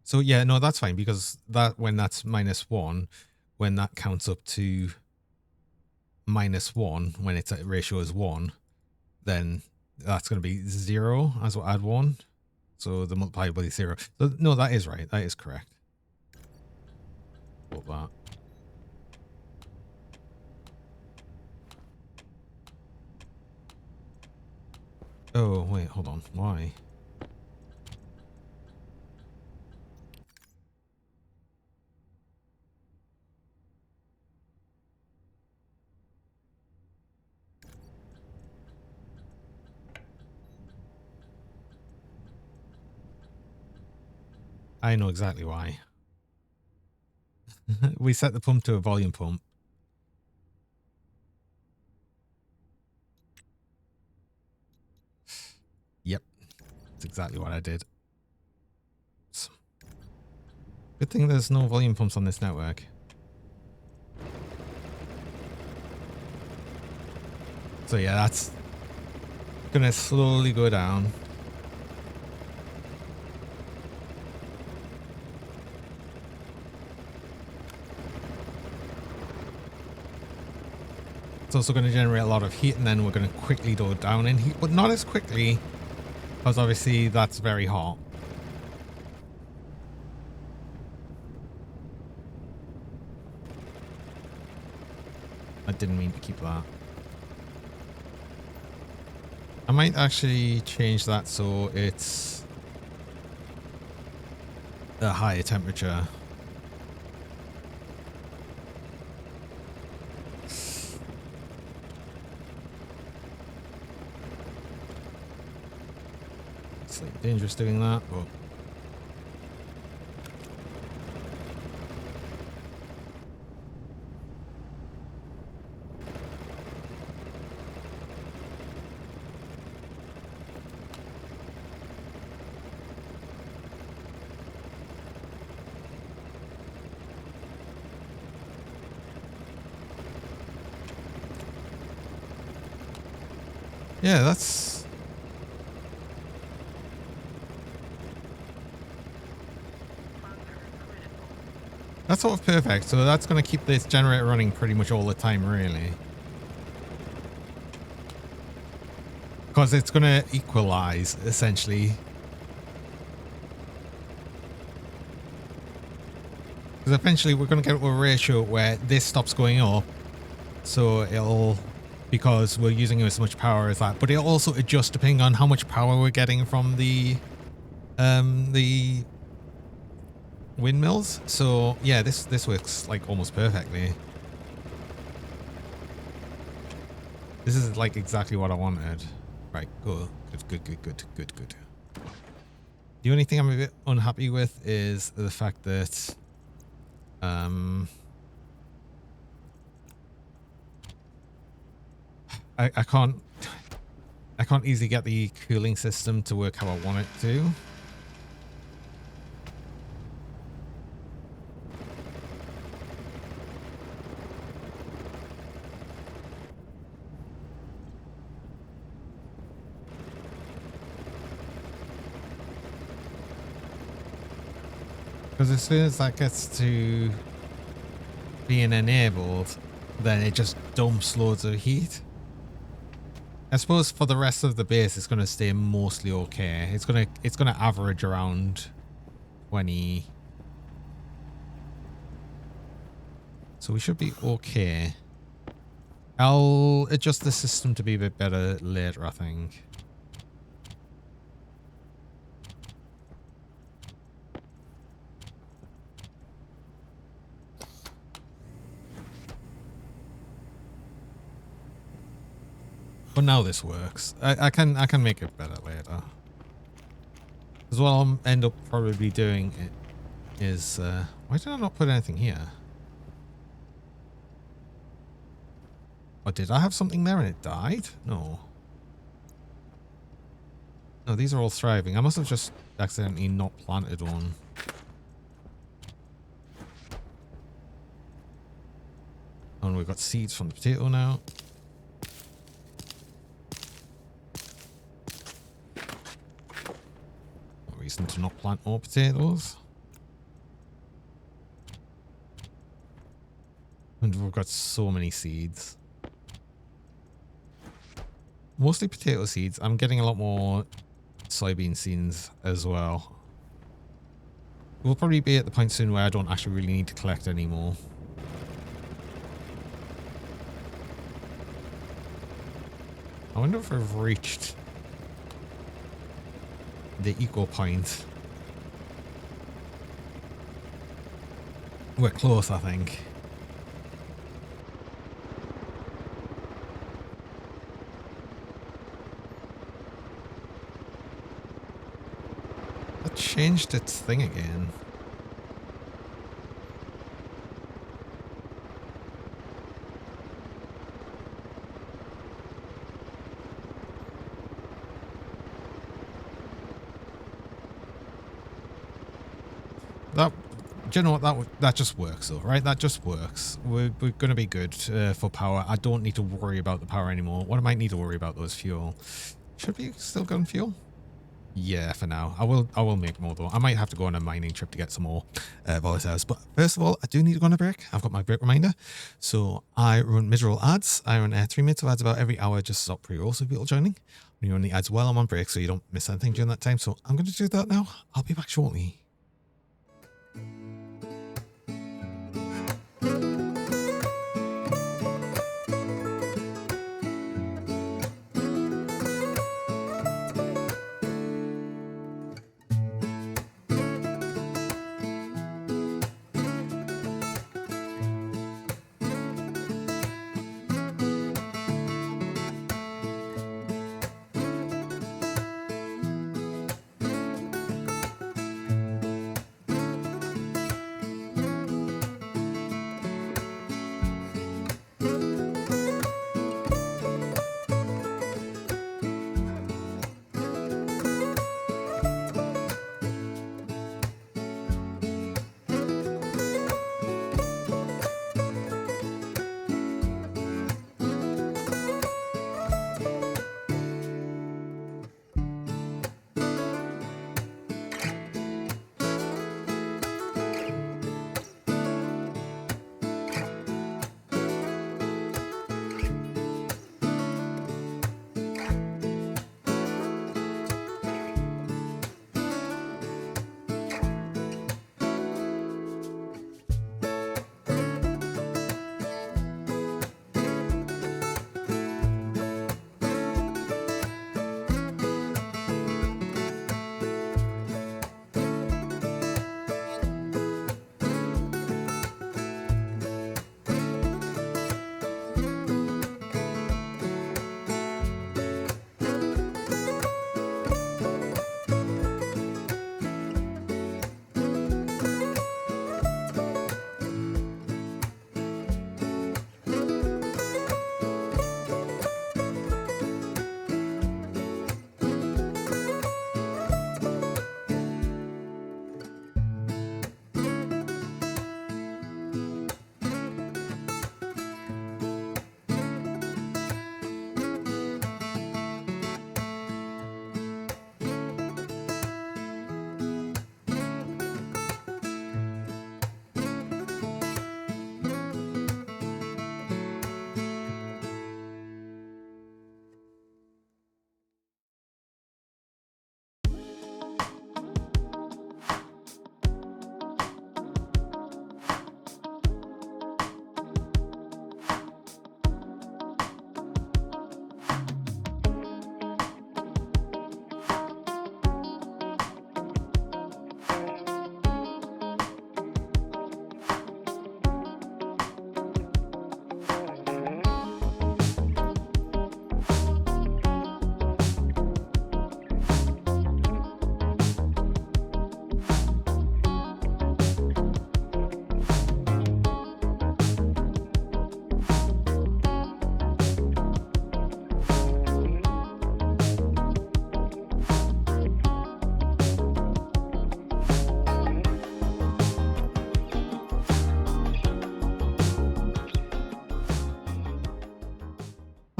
So yeah, no, that's fine, because that when that's -1, when that counts up to -1 when its ratio is 1, then that's going to be 0 as well, add 1. So the multiplier will be 0. So no, that is right. That is correct. Put that. Oh, wait, hold on. Why? I know exactly why. We set the pump to a volume pump. Yep. That's exactly what I did. Good thing there's no volume pumps on this network. So yeah, that's gonna slowly go down. It's also going to generate a lot of heat, and then we're going to quickly go down in heat, but not as quickly, because obviously that's very hot. I didn't mean to keep that. I might actually change that so it's a higher temperature. It's like dangerous doing that, but yeah, that's sort of perfect. So that's going to keep this generator running pretty much all the time, really. Because it's going to equalize, essentially. Because eventually we're going to get to a ratio where this stops going up. So it'll, because we're using as much power as that, but it'll also adjust depending on how much power we're getting from the windmills. So yeah, this works like almost perfectly. This is like exactly what I wanted. Right, good. The only thing I'm a bit unhappy with is the fact that I can't easily get the cooling system to work how I want it to. Because as soon as that gets to being enabled, then it just dumps loads of heat. I suppose for the rest of the base, it's going to stay mostly okay. It's gonna average around 20. So we should be okay. I'll adjust the system to be a bit better later, I think. But now this works. I can make it better later. Because what I'll end up probably doing is why did I not put anything here? Or did I have something there and it died? No. No, these are all thriving. I must have just accidentally not planted one. And we've got seeds from the potato now. No reason to not plant more potatoes. And we've got so many seeds. mostly potato seeds. I'm getting a lot more soybean seeds as well. We'll probably be at the point soon where I don't actually really need to collect anymore. I wonder if I've reached the eco point. We're close, I think. That changed its thing again. That, do you know what, that just works though, right? That just works. We're going to be good for power. I don't need to worry about the power anymore. What I might need to worry about though is fuel. Should we still go on fuel? Yeah, for now. I will make more though. I might have to go on a mining trip to get some more volatiles. But first of all, I do need to go on a break. I've got my break reminder. So I run miserable ads. I run 3 minutes of ads about every hour just to stop pre-roll so people joining. When you run the ads while I'm on break so you don't miss anything during that time. So I'm going to do that now. I'll be back shortly.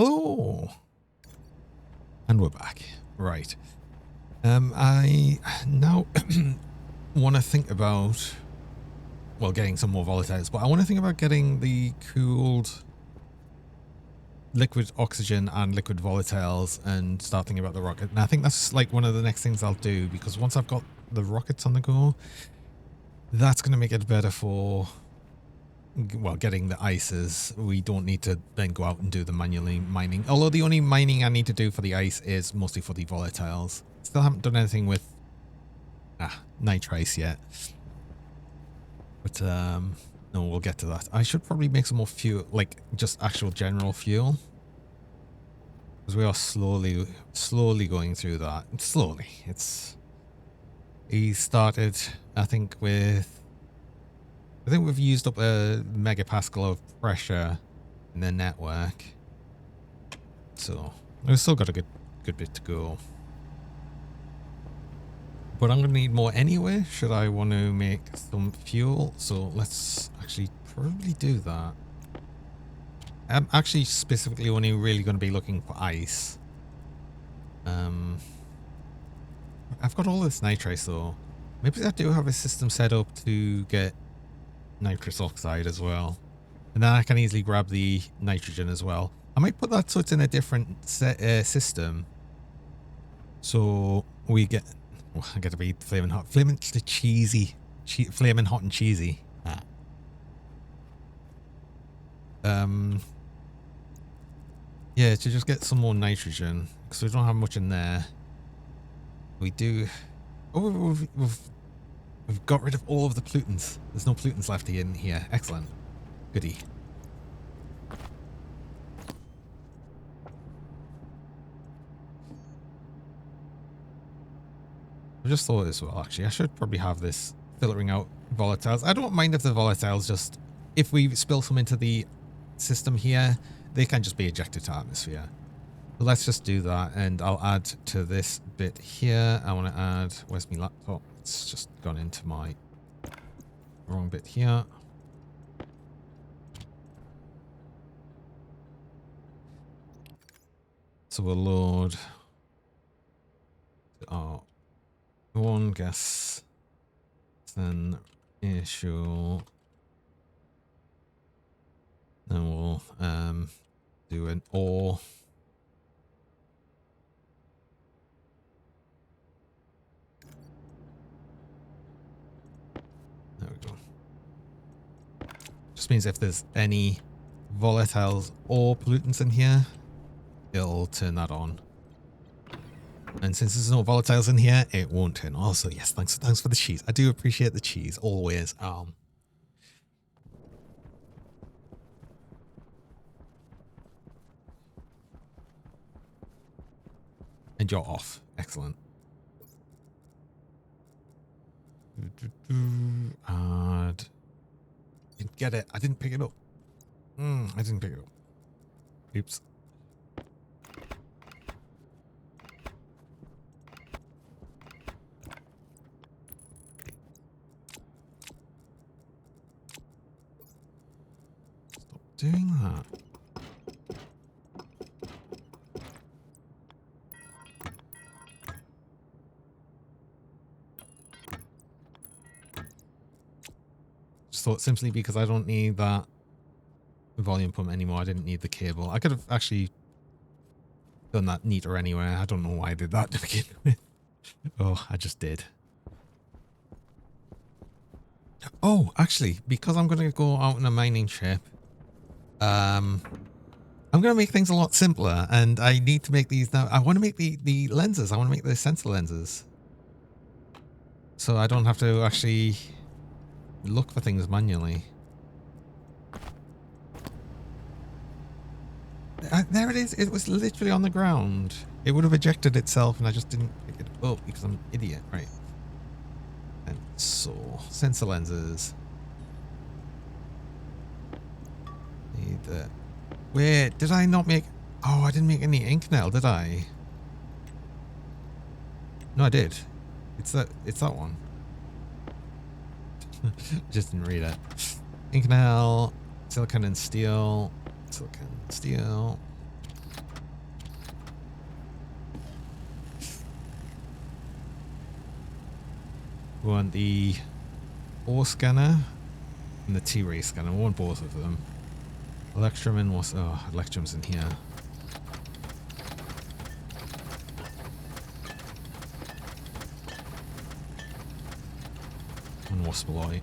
Hello. And we're back. Right. I now want to think about, well, getting some more volatiles, but I want to think about getting the cooled liquid oxygen and liquid volatiles and start thinking about the rocket. And I think that's like one of the next things I'll do, because once I've got the rockets on the go, that's going to make it better for, well, getting the ices. We don't need to then go out and do the manually mining. Although the only mining I need to do for the ice is mostly for the volatiles. Still haven't done anything with nitrice yet. But no, we'll get to that. I should probably make some more fuel, like just actual general fuel. Because we are slowly going through that. Slowly. He started, I think we've used up a megapascal of pressure in the network. So we've still got a good bit to go. But I'm going to need more anyway, should I want to make some fuel. So let's actually probably do that. I'm actually specifically only really going to be looking for ice. I've got all this nitrace though. Maybe I do have a system set up to get nitrous oxide as well. And then I can easily grab the nitrogen as well. I might put that so it's in a different system. So we get... Oh, I got to be flaming hot. Flaming cheesy. Flaming hot and cheesy. Yeah, to just get some more nitrogen. Because we don't have much in there. We do... Oh, we've got rid of all of the pollutants. There's no pollutants left in here. Excellent. Goody. I just thought as well, actually, I should probably have this filtering out volatiles. I don't mind if the volatiles just, if we spill some into the system here, they can just be ejected to atmosphere. But let's just do that, and I'll add to this bit here. I want to add, where's my laptop? It's just gone into my wrong bit here. So we'll load our one gas, then issue, then we'll do an ore. There we go. Just means if there's any volatiles or pollutants in here, it'll turn that on. And since there's no volatiles in here, it won't turn. Also, yes, thanks for the cheese. I do appreciate the cheese, always. And you're off. Excellent. Add. Didn't get it. I didn't pick it up. I didn't pick it up. Oops. Doing that. Just thought simply because I don't need that volume pump anymore, I didn't need the cable. I could have actually done that neater anyway. I don't know why I did that to begin with. Oh, I just did. Oh, actually, because I'm going to go out on a mining ship, I'm going to make things a lot simpler, and I need to make these now. I want to make the lenses. I want to make the sensor lenses. So I don't have to actually look for things manually. There it is. It was literally on the ground. It would have ejected itself, and I just didn't pick it up because I'm an idiot. Right. And so, sensor lenses. Need that. Wait, did I not make... Oh, I didn't make any ink nail, did I? No, I did. It's that one. Just didn't read it. Ink nail, silicon and steel. Silicon, steel. We want the ore scanner and the T-ray scanner. We want both of them. Electrum in was Electrum's in here. And Waspaloid.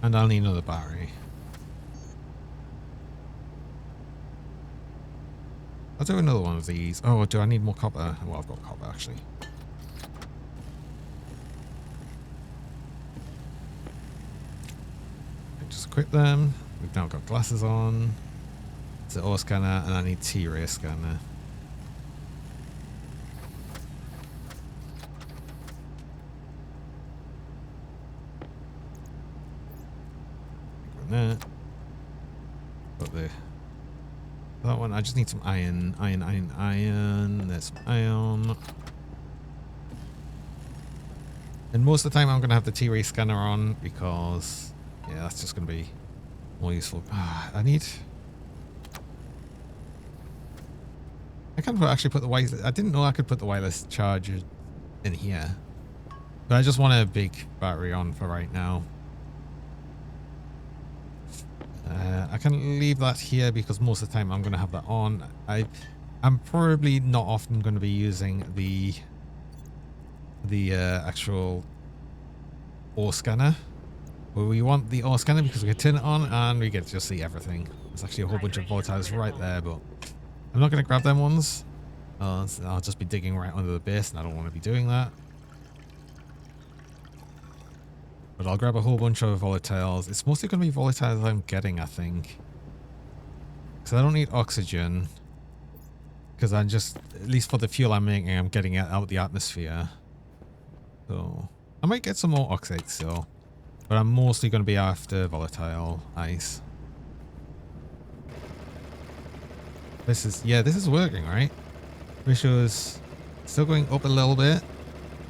And I'll need another battery. I'll do another one of these. Oh, do I need more copper? Well, I've got copper actually. Just equip them. We've now got glasses on. It's an ore scanner, and I need T-ray scanner. That. Got that one. I just need some iron. Iron. There's some iron. And most of the time I'm going to have the T-ray scanner on because, yeah, that's just going to be more useful. I can actually put the wireless. I didn't know I could put the wireless charger in here. But I just want a big battery on for right now. I can leave that here because most of the time I'm going to have that on. I'm probably not often going to be using the actual ore scanner. But we want the ore scanner because we can turn it on and we get to just see everything. There's actually a whole bunch of volatiles right there, but I'm not going to grab them ones. I'll just be digging right under the base and I don't want to be doing that. But I'll grab a whole bunch of volatiles. It's mostly going to be volatiles I'm getting, I think. Because I don't need oxygen. Because I'm just, at least for the fuel I'm making, I'm getting it out the atmosphere. So, I might get some more oxide still. But I'm mostly going to be after volatile ice. This is working, right? Which was still going up a little bit.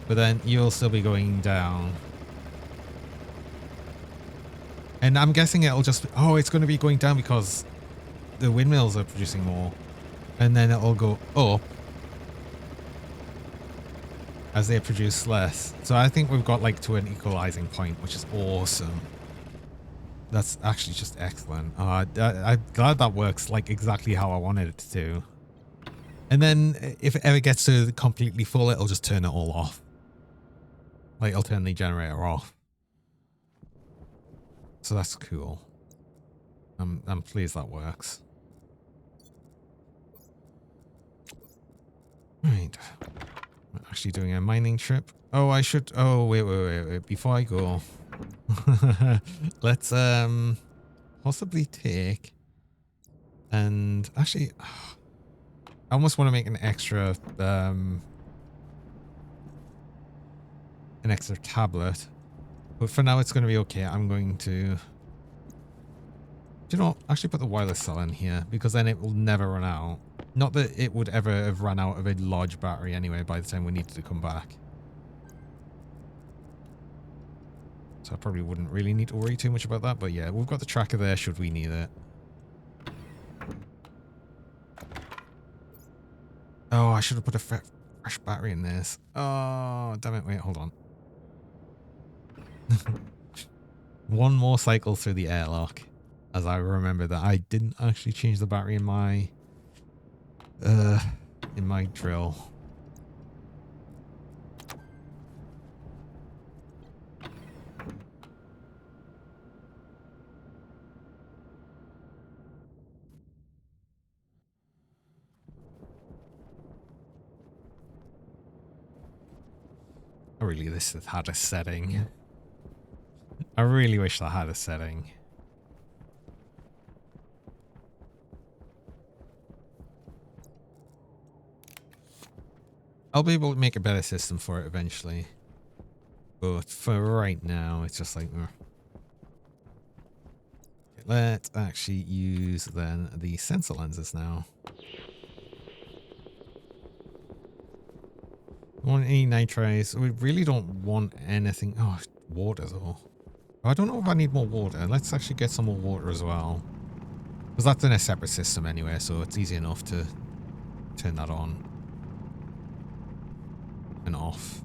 But then you'll still be going down. And I'm guessing it'll just... it's going to be going down because the windmills are producing more. And then it'll go up as they produce less. So I think we've got like to an equalizing point, which is awesome. That's actually just excellent. I'm glad that works like exactly how I wanted it to. And then if it ever gets to completely full, it'll just turn it all off. Like it'll turn the generator off. So that's cool. I'm pleased that works. Right. I'm actually doing a mining trip. Oh, I should... Oh, wait. Before I go... Let's possibly take... And actually... I almost want to make an extra tablet. But for now, it's going to be okay. I'm going to... Do you know what? Actually put the wireless cell in here, because then it will never run out. Not that it would ever have run out of a large battery anyway by the time we needed to come back. So I probably wouldn't really need to worry too much about that, but yeah, we've got the tracker there should we need it. Oh, I should have put a fresh battery in this. Oh, damn it. Wait, hold on. One more cycle through the airlock. As I remember that I didn't actually change the battery in my drill. I really wish this had a setting. I really wish that had a setting. I'll be able to make a better system for it eventually. But for right now, it's just like... Let's actually use then the sensor lenses now. Want any nitrites? We really don't want anything. Oh, water though. I don't know if I need more water. Let's actually get some more water as well. Because that's in a separate system anyway, so it's easy enough to turn that on and off.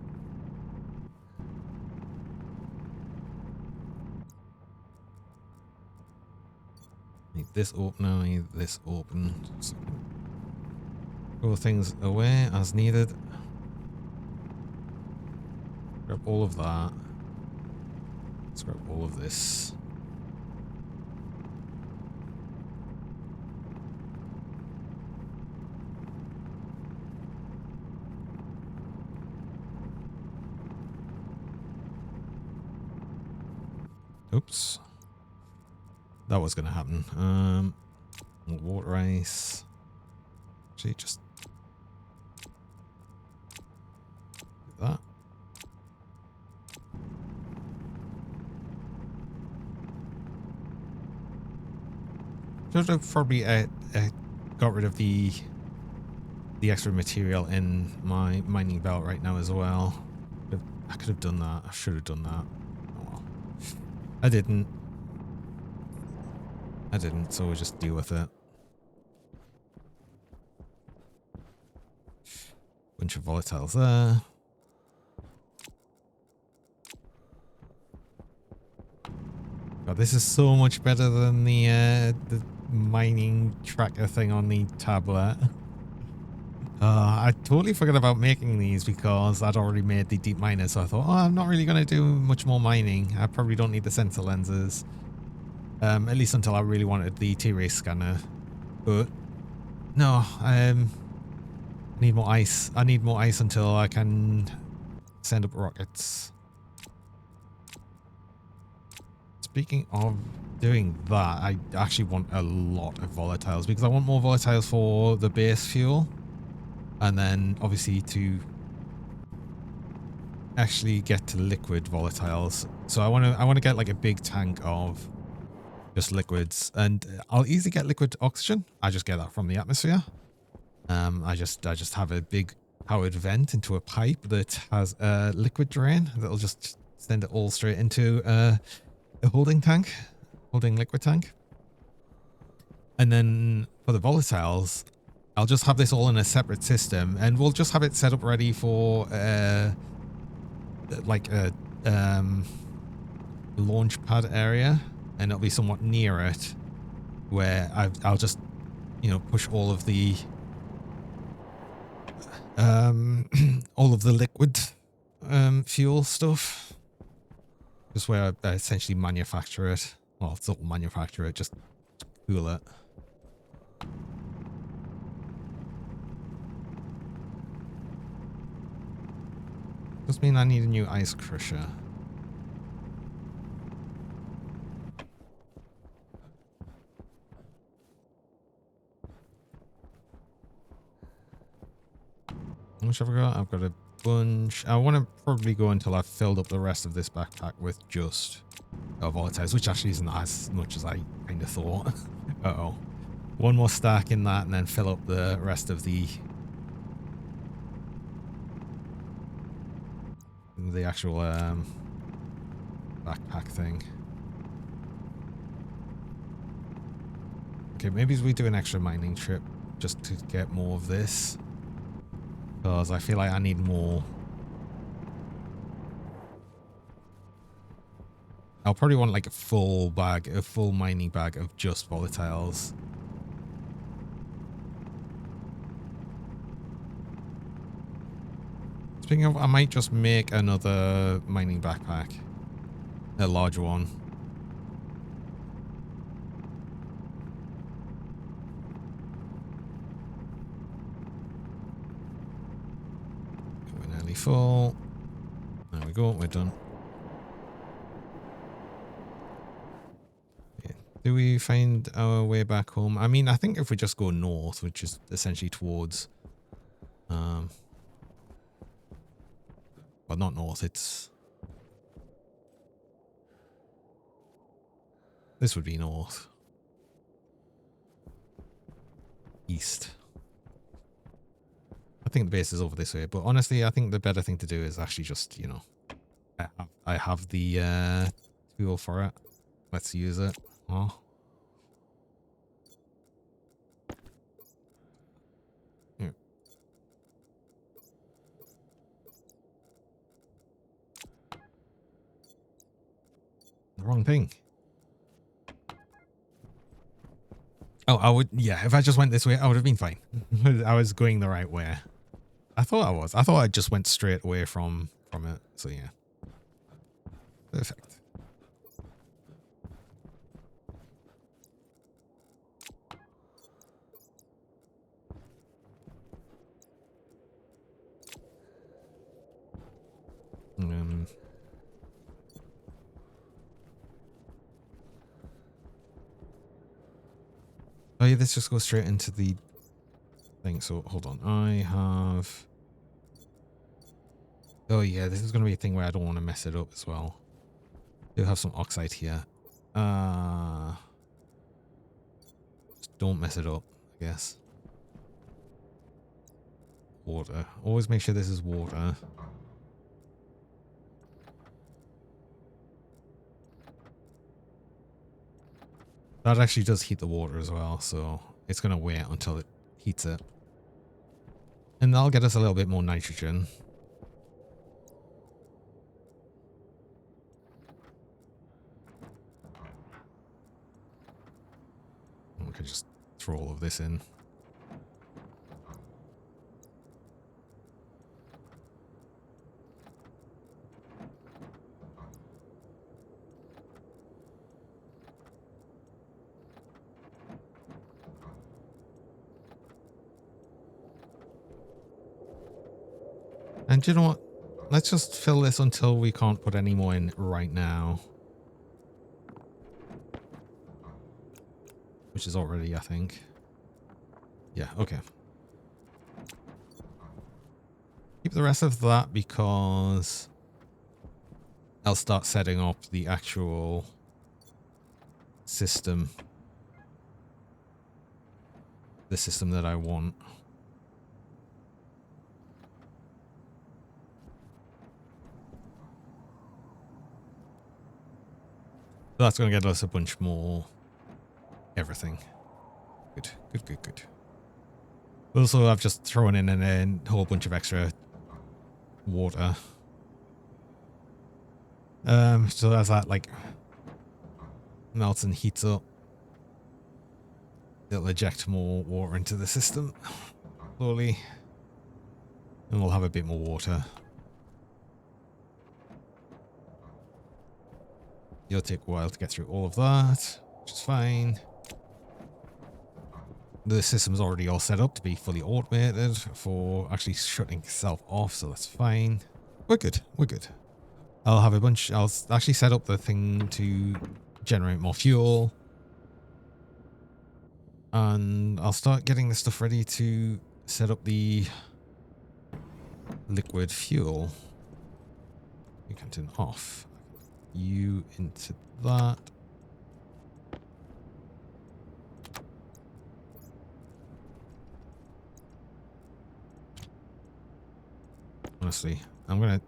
this open, I need this open. So I can throw things away as needed. Grab all of that. Let's grab all of this. Oops. That was going to happen. Water ice. Actually, just do that. Should have probably got rid of the extra material in my mining belt right now as well. I could have done that. I should have done that. Oh well. I didn't. So we'll just deal with it. Bunch of volatiles there. God, this is so much better than the mining tracker thing on the tablet. I totally forgot about making these because I'd already made the deep miner, so I thought, oh, I'm not really going to do much more mining. I probably don't need the sensor lenses. At least until I really wanted the T-ray scanner. But no, I need more ice. I need more ice until I can send up rockets. Speaking of doing that, I actually want a lot of volatiles because I want more volatiles for the base fuel. And then obviously to actually get to liquid volatiles. So I want to get like a big tank of just liquids, and I'll easily get liquid oxygen. I just get that from the atmosphere. I just have a big powered vent into a pipe that has a liquid drain that'll just send it all straight into a holding liquid tank. And then for the volatiles, I'll just have this all in a separate system, and we'll just have it set up ready for like a launch pad area, and it'll be somewhat near it where I'll just, you know, push all of the all of the liquid fuel stuff, just where I essentially manufacture it. Well, it's not manufacture it, just cool it. Does mean I need a new ice crusher. How much have I got? I've got a bunch. I want to probably go until I've filled up the rest of this backpack with just volatiles, which actually isn't as much as I kind of thought. Uh-oh. One more stack in that and then fill up the rest of the actual backpack thing. Okay, maybe we do an extra mining trip just to get more of this, because I feel like I need more. I'll probably want like a full mining bag of just volatiles. Speaking of, I might just make another mining backpack, a large one. We're nearly full. There we go, we're done. Yeah. Do we find our way back home? I mean, I think if we just go north, which is essentially towards, well, not north, it's, this would be north. East. I think the base is over this way, but honestly, I think the better thing to do is actually just, you know, I have the tool for it. Let's use it. Oh. Yeah. The wrong thing. Oh, I would, yeah, if I just went this way, I would have been fine. I was going the right way. I thought I was. I thought I just went straight away from it. So yeah. Perfect. Um, oh yeah, this just goes straight into the thing. So hold on. I have... Oh yeah, this is going to be a thing where I don't want to mess it up as well. Do have some oxide here. Just don't mess it up, I guess. Water. Always make sure this is water. That actually does heat the water as well, so it's going to wait until it heats it. And that'll get us a little bit more nitrogen. We can just throw all of this in. And you know what? Let's just fill this until we can't put any more in right now. Which is already, I think. Yeah, okay. Keep the rest of that because I'll start setting up the actual system. The system that I want. So that's going to get us a bunch more everything. Good, good, good, good. Also, I've just thrown in a whole bunch of extra water. So as that like melts and heats up, it'll eject more water into the system slowly, and we'll have a bit more water. It'll take a while to get through all of that, which is fine. The system's already all set up to be fully automated for actually shutting itself off, so that's fine. We're good. We're good. I'll have a bunch. I'll actually set up the thing to generate more fuel. And I'll start getting this stuff ready to set up the liquid fuel. You can turn off. You into that. Honestly, I'm going to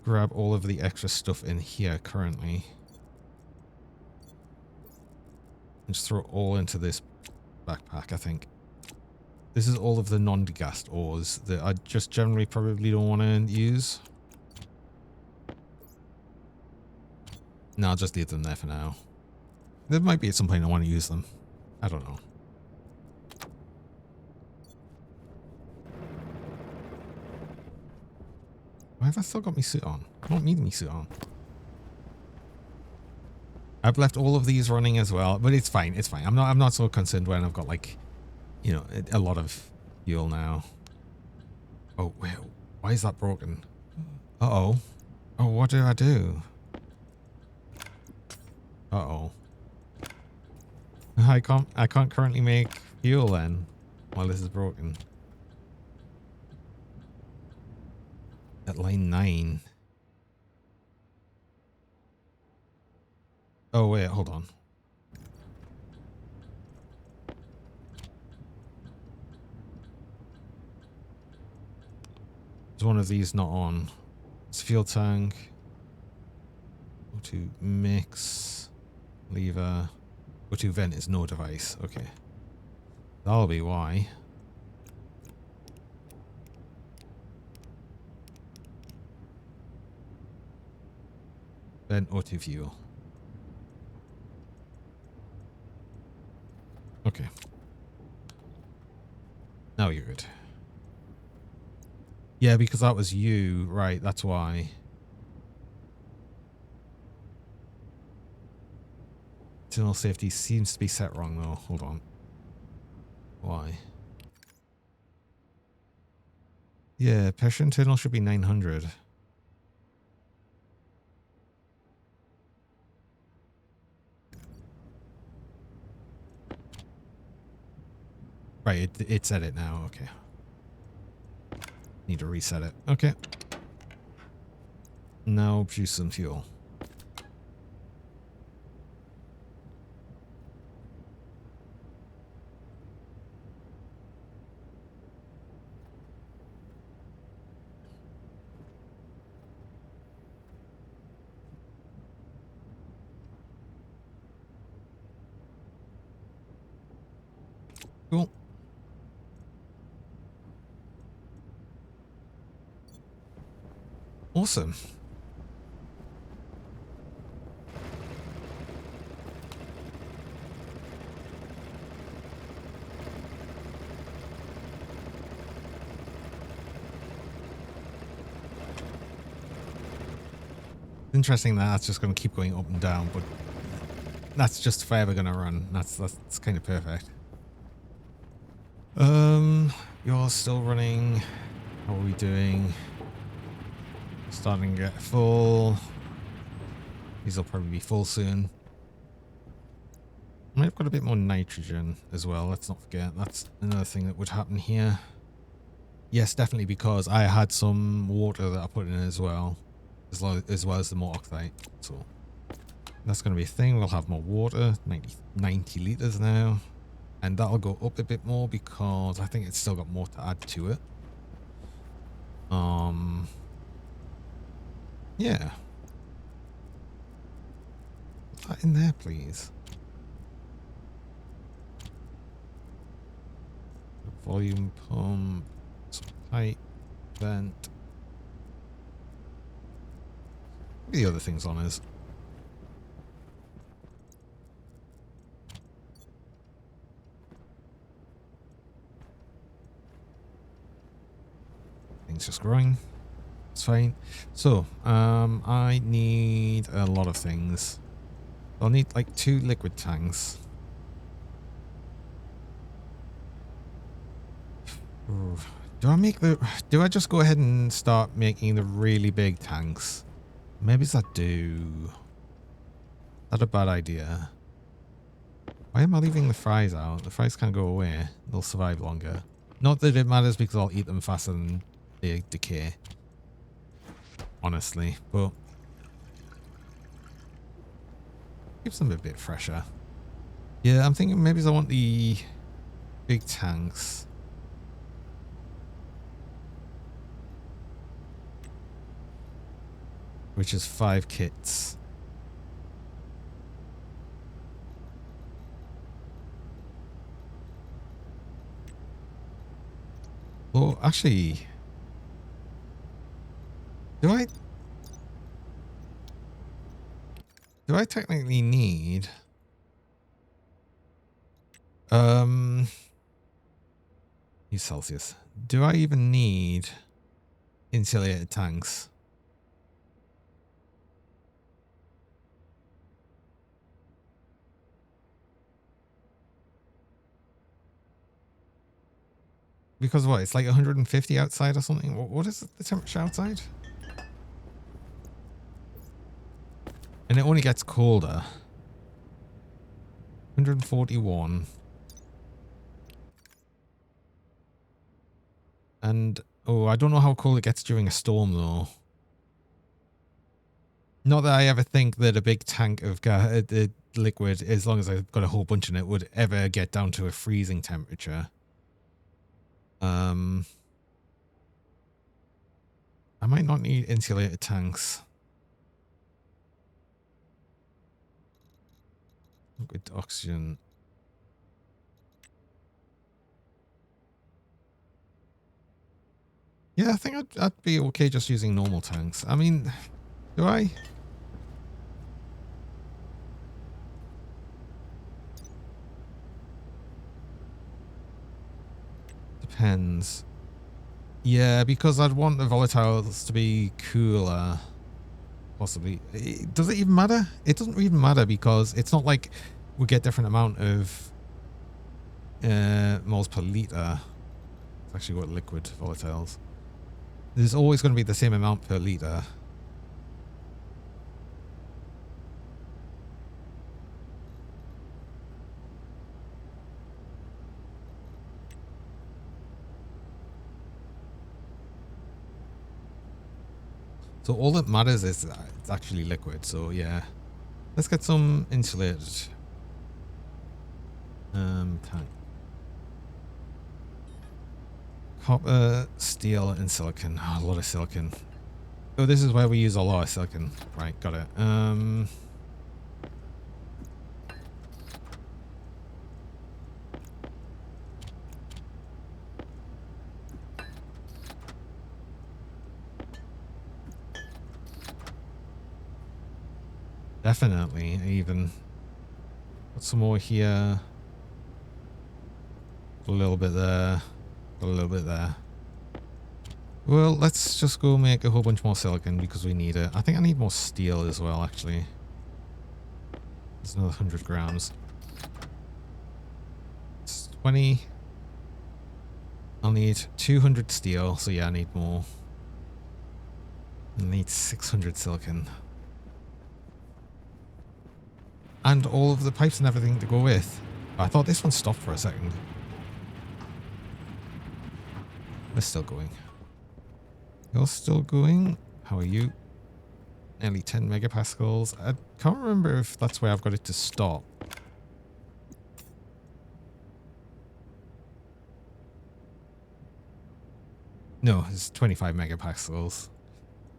grab all of the extra stuff in here currently. And just throw it all into this backpack, I think. This is all of the non-degassed ores that I just generally probably don't want to use. No, I'll just leave them there for now. There might be at some point I want to use them. I don't know. Why have I still got my suit on? I don't need my suit on. I've left all of these running as well, but it's fine. It's fine. I'm not so concerned when I've got like, you know, a lot of fuel now. Oh, wait, why is that broken? Uh-oh. Oh, what did I do? Uh-oh. I can't currently make fuel then while this is broken. At line 9. Oh wait, hold on. Is one of these not on? It's fuel tank. Go to mix. Lever. Go to vent is no device. Okay. That'll be why. Vent auto fuel. Okay. Now you're good. Yeah, because that was you. Right, that's why. Internal safety seems to be set wrong, though. Hold on. Why? Yeah, pressure internal should be 900. Right, it said it now. Okay. Need to reset it. Okay. Now produce some fuel. Cool. Awesome. Interesting that that's just going to keep going up and down, but that's just forever going to run. That's kind of perfect. You're still running. How are we doing? Starting to get full. These will probably be full soon. Might have got a bit more nitrogen as well. Let's not forget. That's another thing that would happen here. Yes, definitely, because I had some water that I put in as well. As well as the more oxide. So that's going to be a thing. We'll have more water. 90 liters now. And that'll go up a bit more because I think it's still got more to add to it. Yeah. Put that in there, please. Volume pump. Some pipe. Vent. What are the other things on is? Things just growing. It's fine. So, I need a lot of things. I'll need like 2 liquid tanks. Ooh. Do I just go ahead and start making the really big tanks? Maybe I do. Not a bad idea. Why am I leaving the fries out? The fries can't go away. They'll survive longer. Not that it matters because I'll eat them faster than they decay. Honestly, but keeps them a bit fresher. Yeah, I'm thinking maybe I want the big tanks. Which is 5 kits. Well, actually, do I technically need Celsius? Do I even need insulated tanks? Because what? It's like 150 outside or something? What is the temperature outside? And it only gets colder. 141. And, oh, I don't know how cold it gets during a storm, though. Not that I ever think that a big tank of liquid, as long as I've got a whole bunch in it, would ever get down to a freezing temperature. I might not need insulated tanks. Good oxygen. Yeah, I think I'd be okay just using normal tanks. I mean, do I? depends. Yeah, because I'd want the volatiles to be cooler. Possibly. Does it even matter? It doesn't even matter because it's not like we get different amount of moles per liter. It's actually what liquid volatiles. There's always going to be the same amount per liter. So all that matters is that it's actually liquid. So yeah, let's get some insulated tank. Copper, steel, and silicon. Oh, a lot of silicon. Oh, this is where we use a lot of silicon. Right, got it. Definitely, even. Got some more here. A little bit there. A little bit there. Well, let's just go make a whole bunch more silicon because we need it. I think I need more steel as well, actually. There's another 100 grams. It's 20. I'll need 200 steel, so yeah, I need more. I need 600 silicon. And all of the pipes and everything to go with. I thought this one stopped for a second. We're still going. You're still going? How are you? Nearly 10 megapascals. I can't remember if that's where I've got it to stop. No, it's 25 megapascals.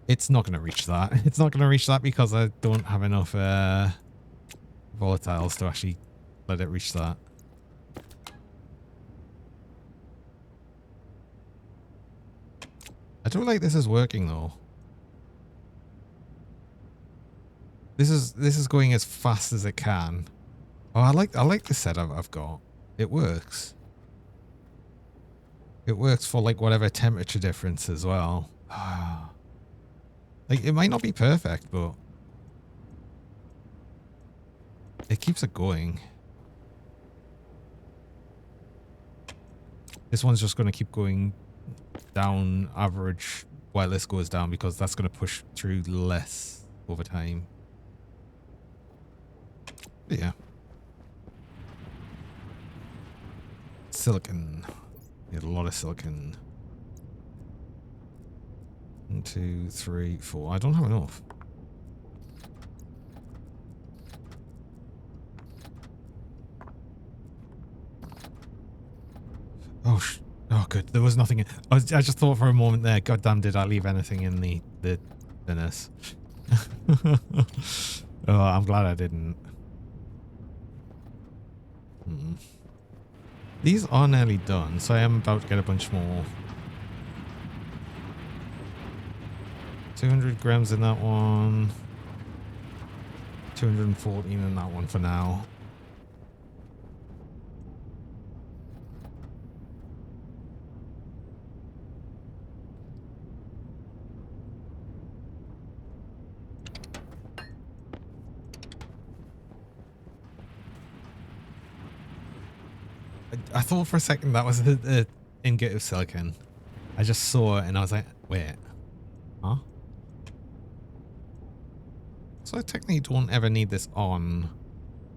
It's not going to reach that. It's not going to reach that because I don't have enough volatiles to actually let it reach that. I don't like this is working though. This is going as fast as it can. Oh, I like the setup I've got. It works. It works for like whatever temperature difference as well. Like it might not be perfect, but it keeps it going. This one's just going to keep going down average while this goes down because that's going to push through less over time. But yeah. Silicon. Need a lot of silicon. 1, 2, 3, 4. I don't have enough. Oh, good. There was nothing. I just thought for a moment there. God damn, did I leave anything in the furnace? Oh, I'm glad I didn't. These are nearly done, so I am about to get a bunch more. 200 grams in that one. 214 in that one for now. I thought for a second that was the ingot of silicon. I just saw it and I was like, wait, huh? So I technically don't ever need this on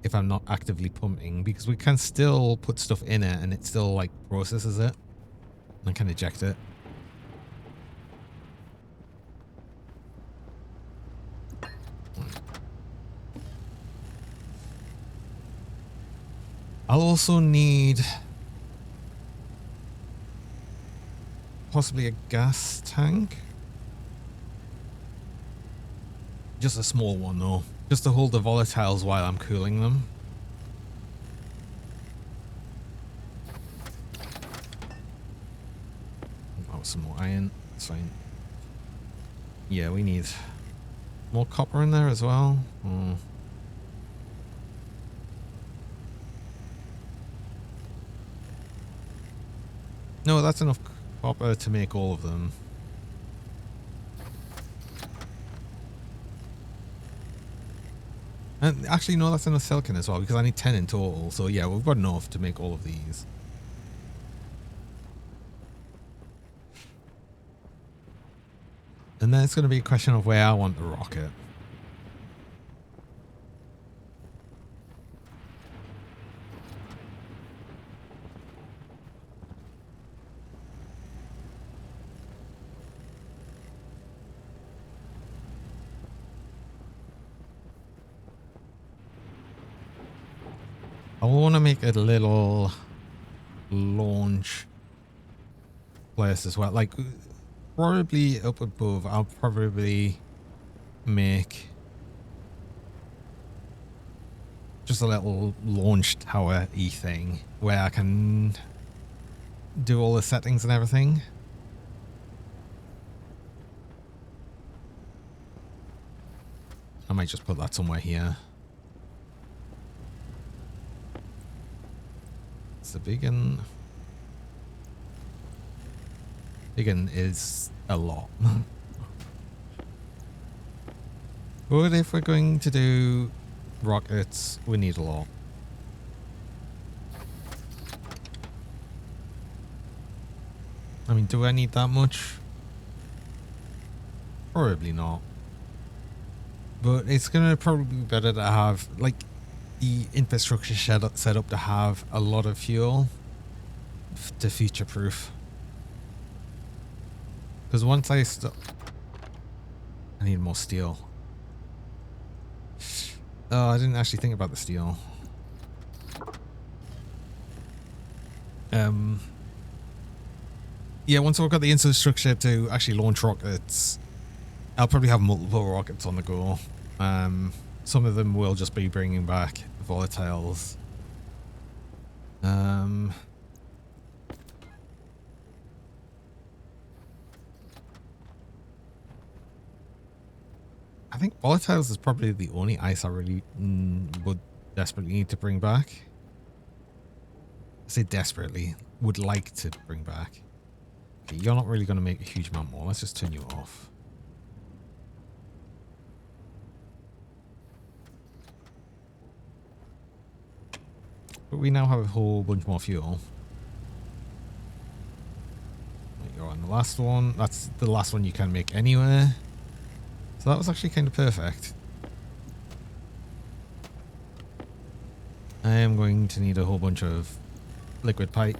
if I'm not actively pumping because we can still put stuff in it and it still like processes it and I can eject it. I'll also need possibly a gas tank. Just a small one though. Just to hold the volatiles while I'm cooling them. Oh, some more iron. That's fine. Yeah, we need more copper in there as well. Oh. No, that's enough copper to make all of them. And actually, no, that's enough silicon as well, because I need 10 in total. So yeah, we've got enough to make all of these. And then it's going to be a question of where I want the rocket. I want to make a little launch place as well. Like, probably up above, I'll probably make just a little launch tower-y thing where I can do all the settings and everything. I might just put that somewhere here. It's a big one. Big one is a lot. But if we're going to do rockets, we need a lot. I mean, do I need that much? Probably not. But it's going to probably be better to have, like, the infrastructure set up to have a lot of fuel to future-proof. Because once I need more steel. Oh, I didn't actually think about the steel. Yeah, once I've got the infrastructure to actually launch rockets, I'll probably have multiple rockets on the go. Some of them will just be bringing back volatiles. I think volatiles is probably the only ice I really would desperately need to bring back. I say desperately, would like to bring back. Okay, you're not really going to make a huge amount more. Let's just turn you off. But we now have a whole bunch more fuel. There you go, and the last one. That's the last one you can make anywhere. So that was actually kind of perfect. I am going to need a whole bunch of liquid pipe.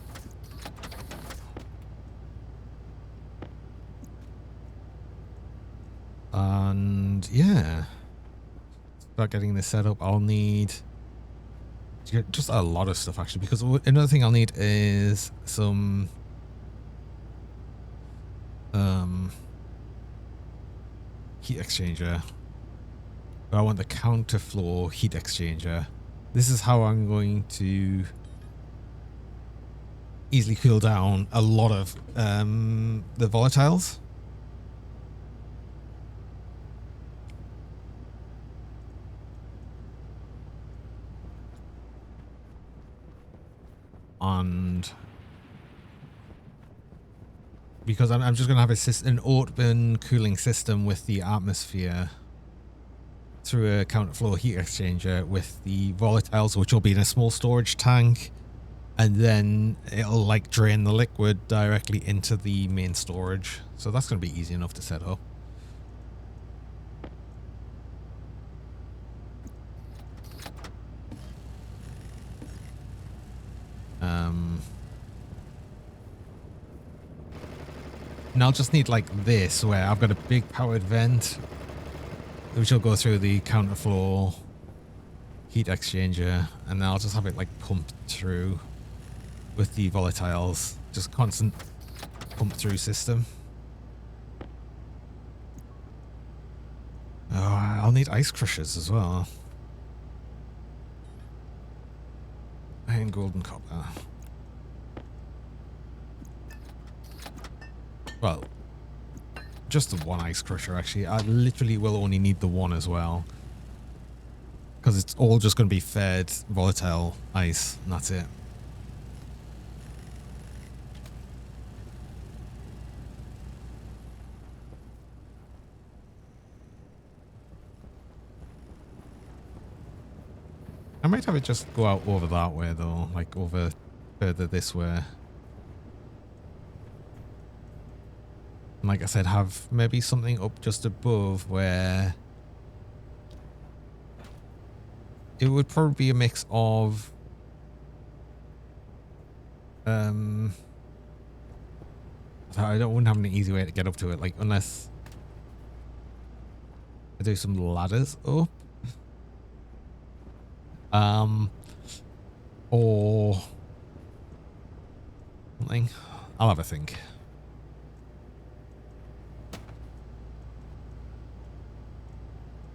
And yeah, start getting this set up. I'll need just a lot of stuff actually, because another thing I'll need is some heat exchanger. I want the counterflow heat exchanger. This is how I'm going to easily cool down a lot of the volatiles. And because I'm just going to have an open cooling system with the atmosphere through a counterflow heat exchanger with the volatiles, which will be in a small storage tank, and then it'll like drain the liquid directly into the main storage. So that's going to be easy enough to set up. And I'll just need like this, where I've got a big powered vent, which will go through the counterflow heat exchanger, and then I'll just have it like pumped through with the volatiles, just constant pump through system. Oh, I'll need ice crushers as well. Iron, gold, and copper. Well, just the one ice crusher actually. I literally will only need the one as well, because it's all just going to be fed volatile ice, and that's it. I might have it just go out over that way though, like over further this way. And like I said, have maybe something up just above where it would probably be a mix of wouldn't have an easy way to get up to it, like unless I do some ladders up. Or something. I'll have a think.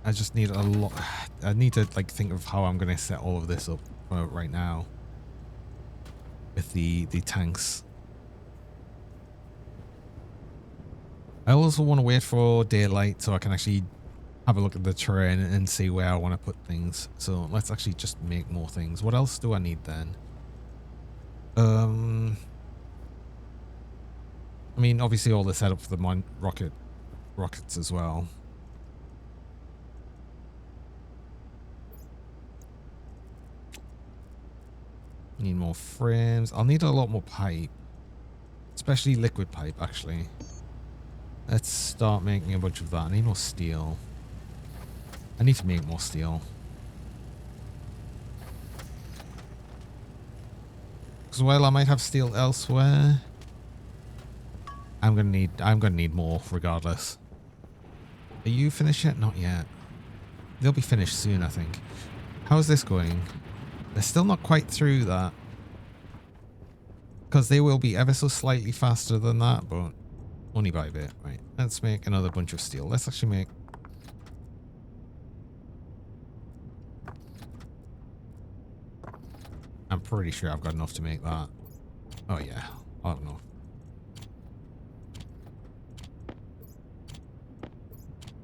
I just need a lot. I need to like think of how I'm going to set all of this up right now with the tanks. I also want to wait for daylight so I can actually have a look at the terrain and see where I want to put things. So let's actually just make more things. What else do I need then? I mean, obviously all the setup for the rockets as well. Need more frames. I'll need a lot more pipe, especially liquid pipe actually. Let's start making a bunch of that. I need more steel. I need to make more steel. Because while I might have steel elsewhere, I'm gonna need more regardless. Are you finished yet? Not yet. They'll be finished soon, I think. How's this going? They're still not quite through that. Because they will be ever so slightly faster than that, but only by a bit. Right, let's make another bunch of steel. Let's actually make... I'm pretty sure I've got enough to make that. Oh yeah, I don't know.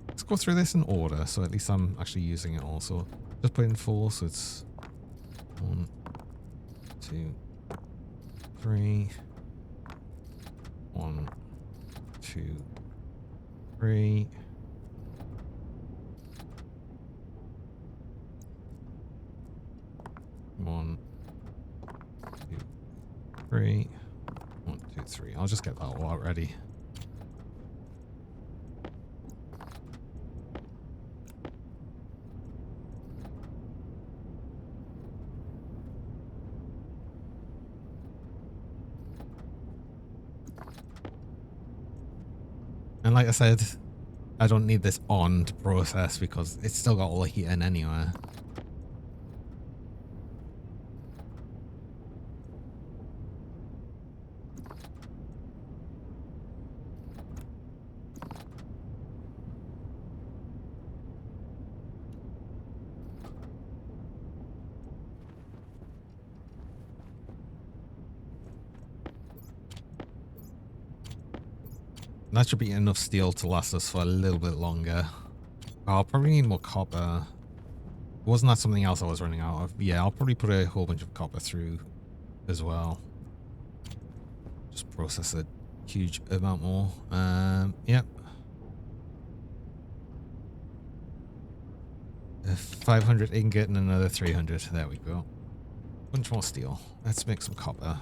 Let's go through this in order, so at least I'm actually using it all. So just put in 4, so it's 1, 2, 3, 1, 2, 3. One, 2, 3. 1, 2, 3. I'll just get that all out ready. And like I said, I don't need this on to process because it's still got all the heat in anyway. That should be enough steel to last us for a little bit longer. I'll probably need more copper. Wasn't that something else I was running out of? Yeah, I'll probably put a whole bunch of copper through as well. Just process a huge amount more. Yep. 500 ingot and another 300. There we go. Bunch more steel. Let's make some copper.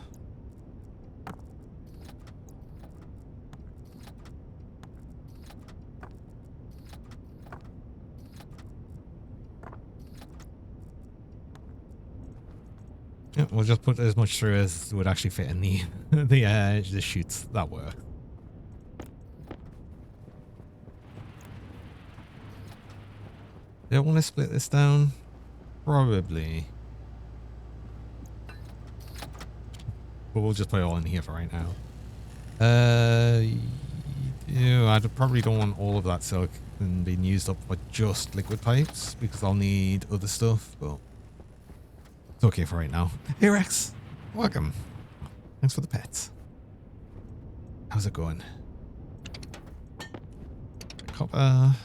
Yeah, we'll just put as much through as would actually fit in the the chutes that work. Do I want to split this down? Probably. But we'll just put it all in here for right now. I probably don't want all of that silicon being used up for just liquid pipes because I'll need other stuff, but it's okay for right now. Hey Rex, welcome. Thanks for the pets. How's it going? Copper.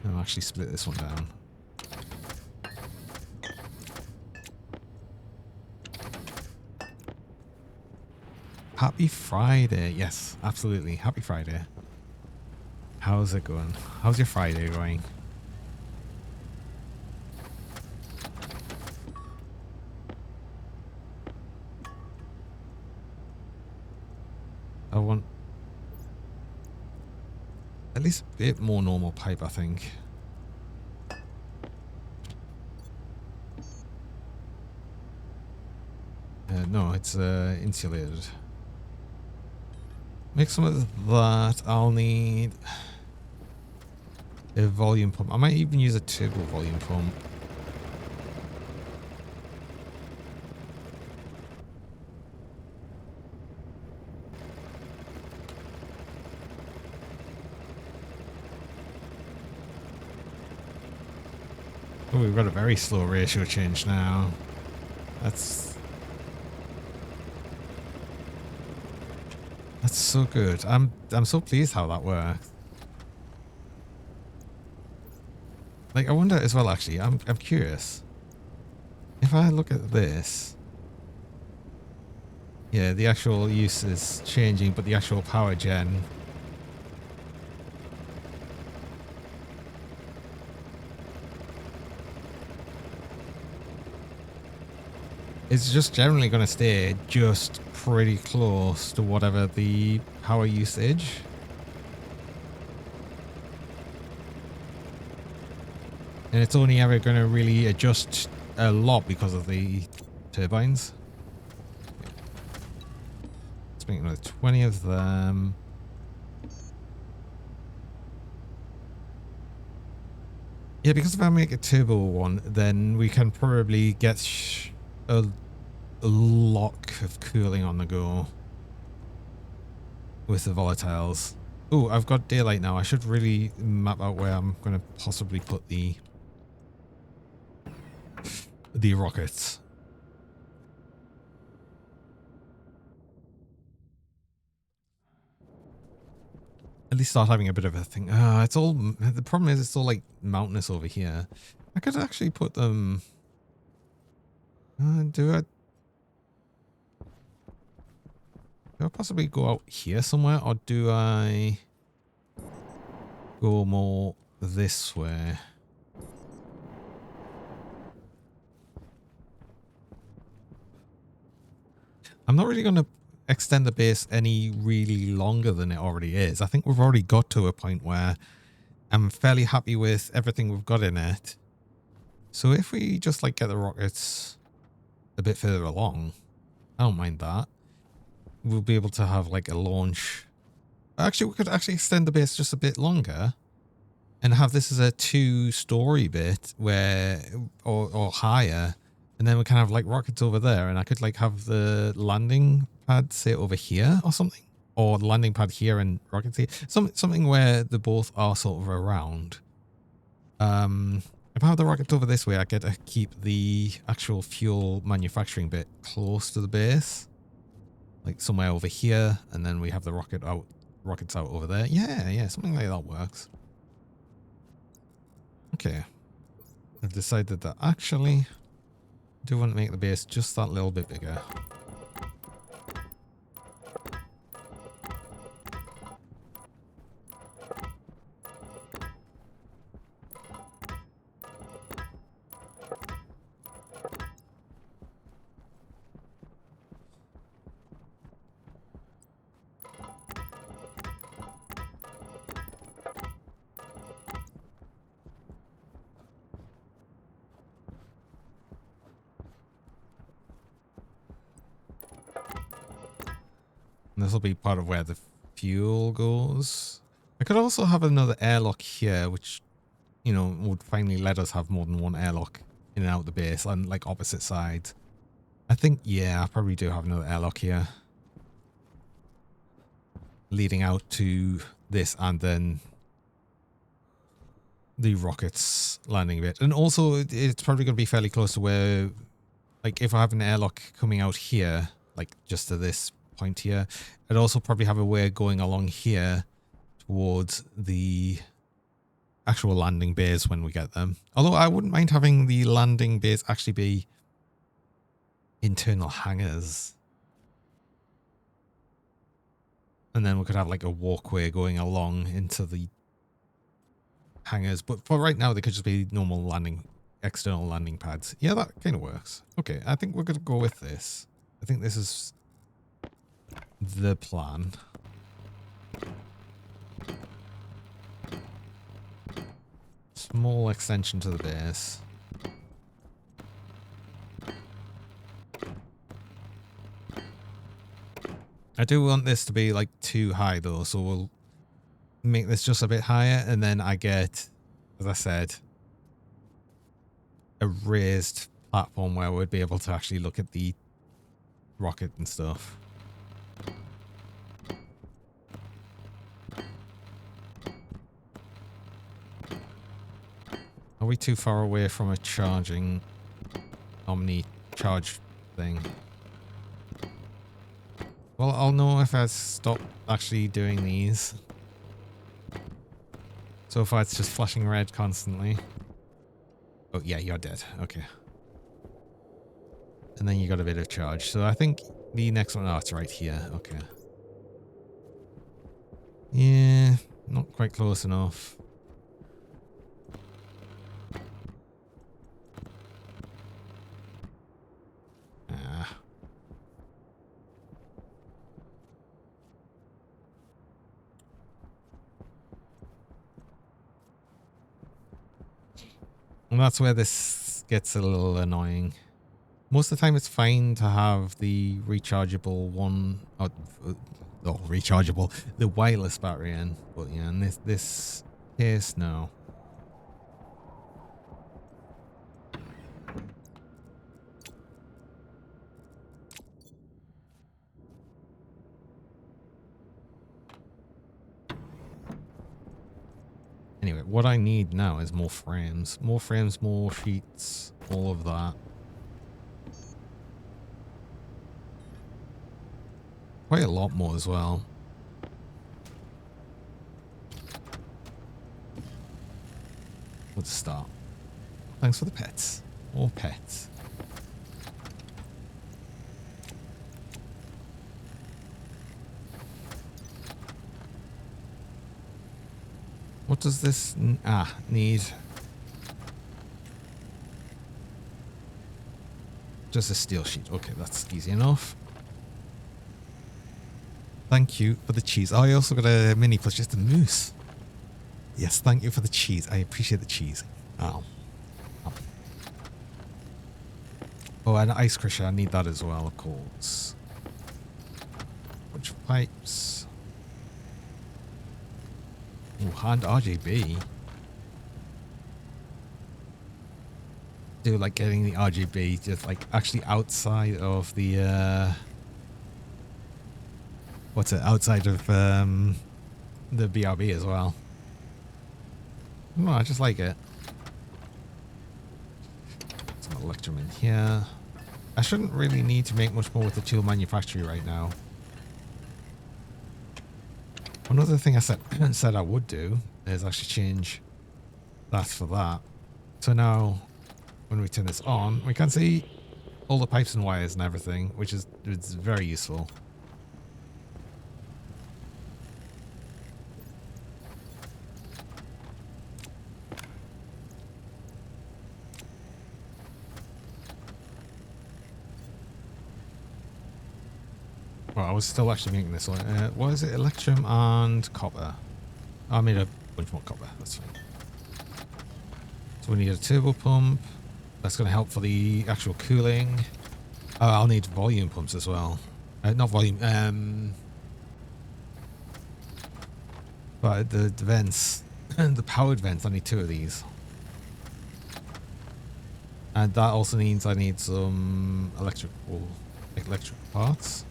I'll actually split this one down. Happy Friday. Yes, absolutely. Happy Friday. How's it going? How's your Friday going? want at least a bit more normal pipe, I think. No, it's insulated. Make some of that. I'll need a volume pump. I might even use a turbo volume pump. Oh, we've got a very slow ratio change now. That's so good. I'm so pleased how that works. Like, I wonder as well, actually, I'm curious. If I look at this, yeah, the actual use is changing, but the actual power gen. It's just generally going to stay just pretty close to whatever the power usage. And it's only ever going to really adjust a lot because of the turbines. Let's make another 20 of them. Yeah, because if I make a turbo one, then we can probably get a lot of cooling on the go with the volatiles. Oh, I've got daylight now. I should really map out where I'm going to possibly put the rockets. At least start having a bit of a thing. It's all, the problem is it's all like mountainous over here. I could actually put them, do I possibly go out here somewhere, or do I go more this way? I'm not really going to extend the base any really longer than it already is. I think we've already got to a point where I'm fairly happy with everything we've got in it. So if we just like get the rockets a bit further along, I don't mind that. We'll be able to have like a launch. Actually, we could actually extend the base just a bit longer and have this as a 2-story bit where, or higher. And then we can have like rockets over there, and I could like have the landing pad say over here or something, or the landing pad here and rockets here. Something where the both are sort of around. If I have the rockets over this way, I get to keep the actual fuel manufacturing bit close to the base, like somewhere over here, and then we have the rockets out over there. Yeah, something like that works. Okay, I've decided that actually I do want to make the base just that little bit bigger. And this will be part of where the fuel goes. I could also have another airlock here, which, you know, would finally let us have more than one airlock in and out the base on like opposite sides. I think, yeah, I probably do have another airlock here, leading out to this and then the rockets landing bit. And also it's probably going to be fairly close to where, like if I have an airlock coming out here, like just to this point here, I'd also probably have a way going along here towards the actual landing bays when we get them. Although I wouldn't mind having the landing bays actually be internal hangars. And then we could have like a walkway going along into the hangars. But for right now, they could just be normal external landing pads. Yeah, that kind of works. Okay, I think we're going to go with this. I think this is the plan. Small extension to the base. I do want this to be like too high though, so we'll make this just a bit higher, and then I get, as I said, a raised platform where we'd be able to actually look at the rocket and stuff. Are we too far away from a charging Omni charge thing? Well, I'll know if I stop actually doing these. So far it's just flashing red constantly. Oh yeah, you're dead. Okay. And then you got a bit of charge. So I think the next one, oh, it's right here. Okay. Yeah, not quite close enough. Ah. And that's where this gets a little annoying. Most of the time it's fine to have the rechargeable one, rechargeable, the wireless battery in, but yeah, in this case, no. Anyway, what I need now is more frames. More frames, more sheets, all of that. Quite a lot more as well. Let's start. Thanks for the pets. More pets. What does this need? Just a steel sheet. Okay, that's easy enough. Thank you for the cheese. Oh, I also got a mini plus just a moose. Yes, thank you for the cheese. I appreciate the cheese. Oh. Oh, and ice crusher. I need that as well, of course. Bunch of pipes. Oh, hand RGB. Do like getting the RGB just like actually outside of the outside of the BRB as well. Oh, I just like it. Some electrum in here. I shouldn't really need to make much more with the tool manufacturing right now. Another thing I said I would do is actually change that for that. So now when we turn this on, we can see all the pipes and wires and everything, which is it's very useful. Well, I was still actually making this one. What is it? Electrum and copper. I made a bunch more copper. That's fine. So we need a turbo pump. That's going to help for the actual cooling. I'll need volume pumps as well. Not volume. But the vents, the powered vents. I need 2 of these. And that also means I need some electrical parts.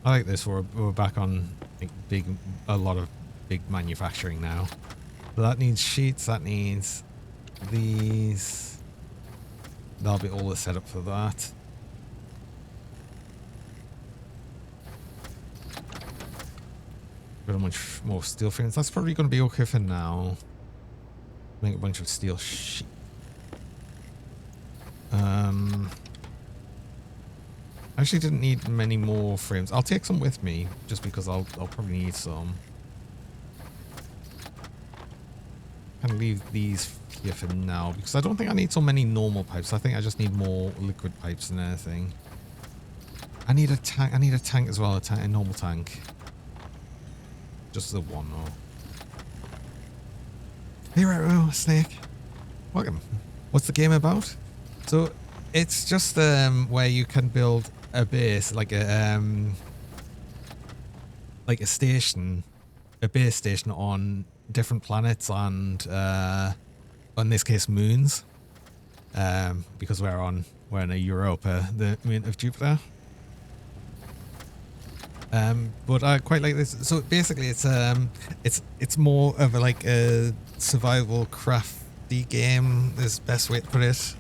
I like this. We're back on a lot of big manufacturing now. So that needs sheets. That needs these. That'll be all the setup for that. Got a bunch more steel frames. That's probably going to be okay for now. Make a bunch of steel sheet. I actually didn't need many more frames. I'll take some with me just because I'll probably need some. Kind of leave these here for now because I don't think I need so many normal pipes. I think I just need more liquid pipes than anything. I need a tank. I need a tank as well. A normal tank. Just the one though. Hey, right, Snake. Welcome. What's the game about? So it's just where you can build a base, like a station, a base station on different planets and in this case moons, because we're in a Europa, the moon of Jupiter. But I quite like this. So basically, it's more of a survival crafty game. Is the best way to put it.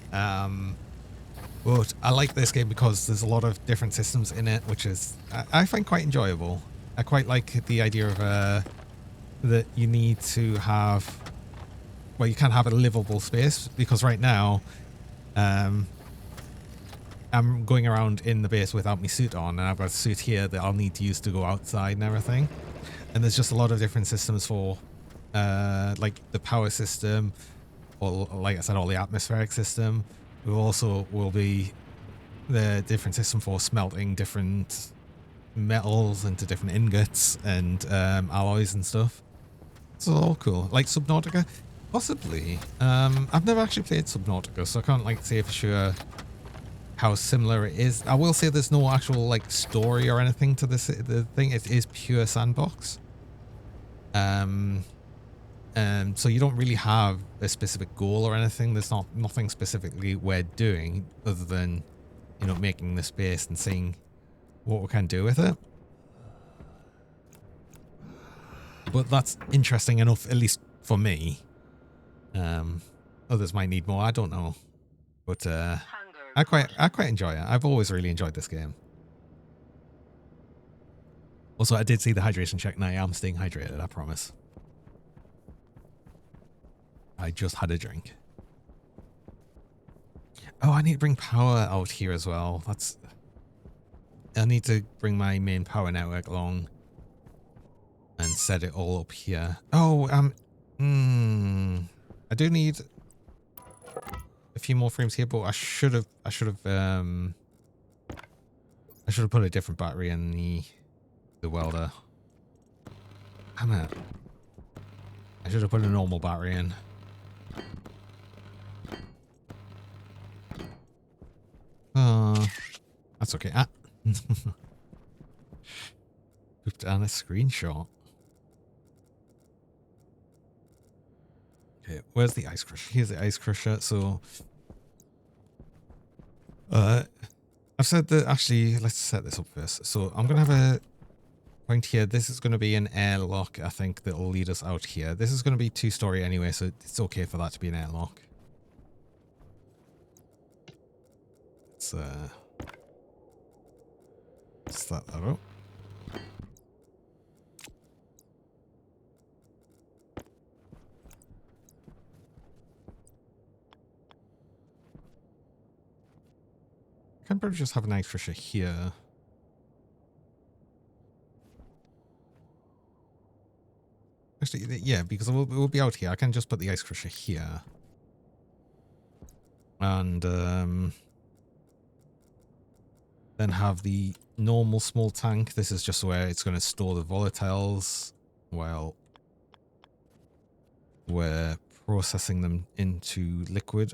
But I like this game because there's a lot of different systems in it, which is I find quite enjoyable. I quite like the idea of that you need to have. Well, you can't have a livable space because right now, I'm going around in the base without my suit on, and I've got a suit here that I'll need to use to go outside and everything. And there's just a lot of different systems for, like the power system, or like I said, all the atmospheric system. There also will be the different system for smelting different metals into different ingots and alloys and stuff. It's all cool. Like Subnautica, possibly. I've never actually played Subnautica, so I can't say for sure how similar it is. I will say there's no actual story or anything to this. The thing, it is pure sandbox. So you don't really have a specific goal or anything. There's nothing specifically we're doing other than, making the space and seeing what we can do with it. But that's interesting enough, at least for me. Others might need more. I don't know, but I quite enjoy it. I've always really enjoyed this game. Also, I did see the hydration check, and I am staying hydrated. I promise. I just had a drink. Oh, I need to bring power out here as well. I need to bring my main power network along and set it all up here. Oh, I do need a few more frames here, but I should have put a different battery in the welder. Damn it. I should have put a normal battery in. That's okay. Pooped on a screenshot. Okay, where's the ice crusher? Here's the ice crusher. So, I've said that actually, let's set this up first. So I'm going to have a point here. This is going to be an airlock, I think, that will lead us out here. This is going to be 2-story anyway, so it's okay for that to be an airlock. Let's start that up. I can probably just have an ice crusher here. Actually, yeah, because we'll be out here. I can just put the ice crusher here. And then have the normal small tank. This is just where it's going to store the volatiles while we're processing them into liquid.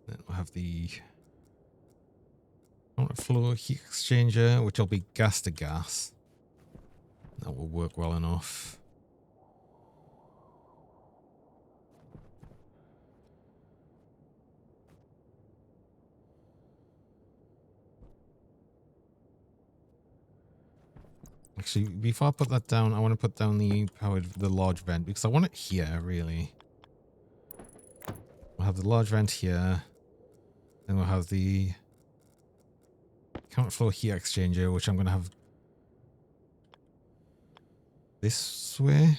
Then we'll have the flow heat exchanger, which will be gas to gas. That will work well enough. Actually, before I put that down, I want to put down the large vent because I want it here, really. We'll have the large vent here. Then we'll have the counterflow heat exchanger, which I'm going to have this way.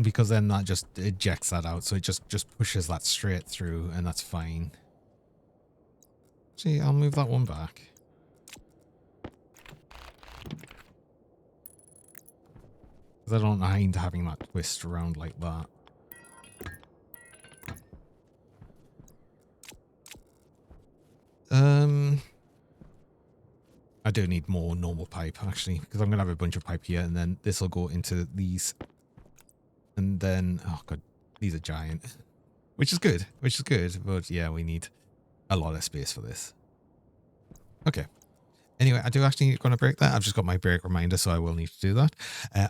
important because then that just ejects that out. So it just pushes that straight through and that's fine. See, I'll move that one back. Because I don't mind having that twist around like that. I do need more normal pipe actually, because I'm going to have a bunch of pipe here and then this will go into these. And then, oh god, these are giant. Which is good, but yeah, we need a lot of space for this. Okay. Anyway, I do actually going to break that. I've just got my break reminder, so I will need to do that.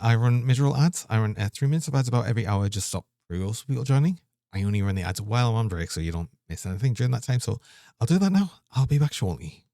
I run mid-roll ads. I run 3 minutes of ads about every hour, just stop pre-rolls for people joining. I only run the ads while I'm on break, so you don't miss anything during that time. So I'll do that now. I'll be back shortly.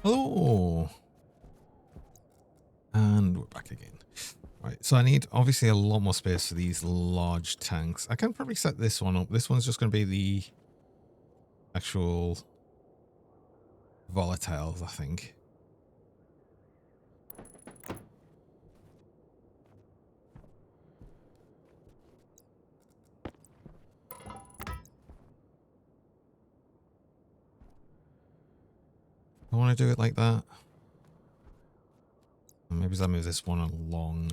Hello. And we're back again. Right, so I need obviously a lot more space for these large tanks. I can probably set this one up. This one's just going to be the actual volatiles, I think. I want to do it like that. Maybe I'll move this one along.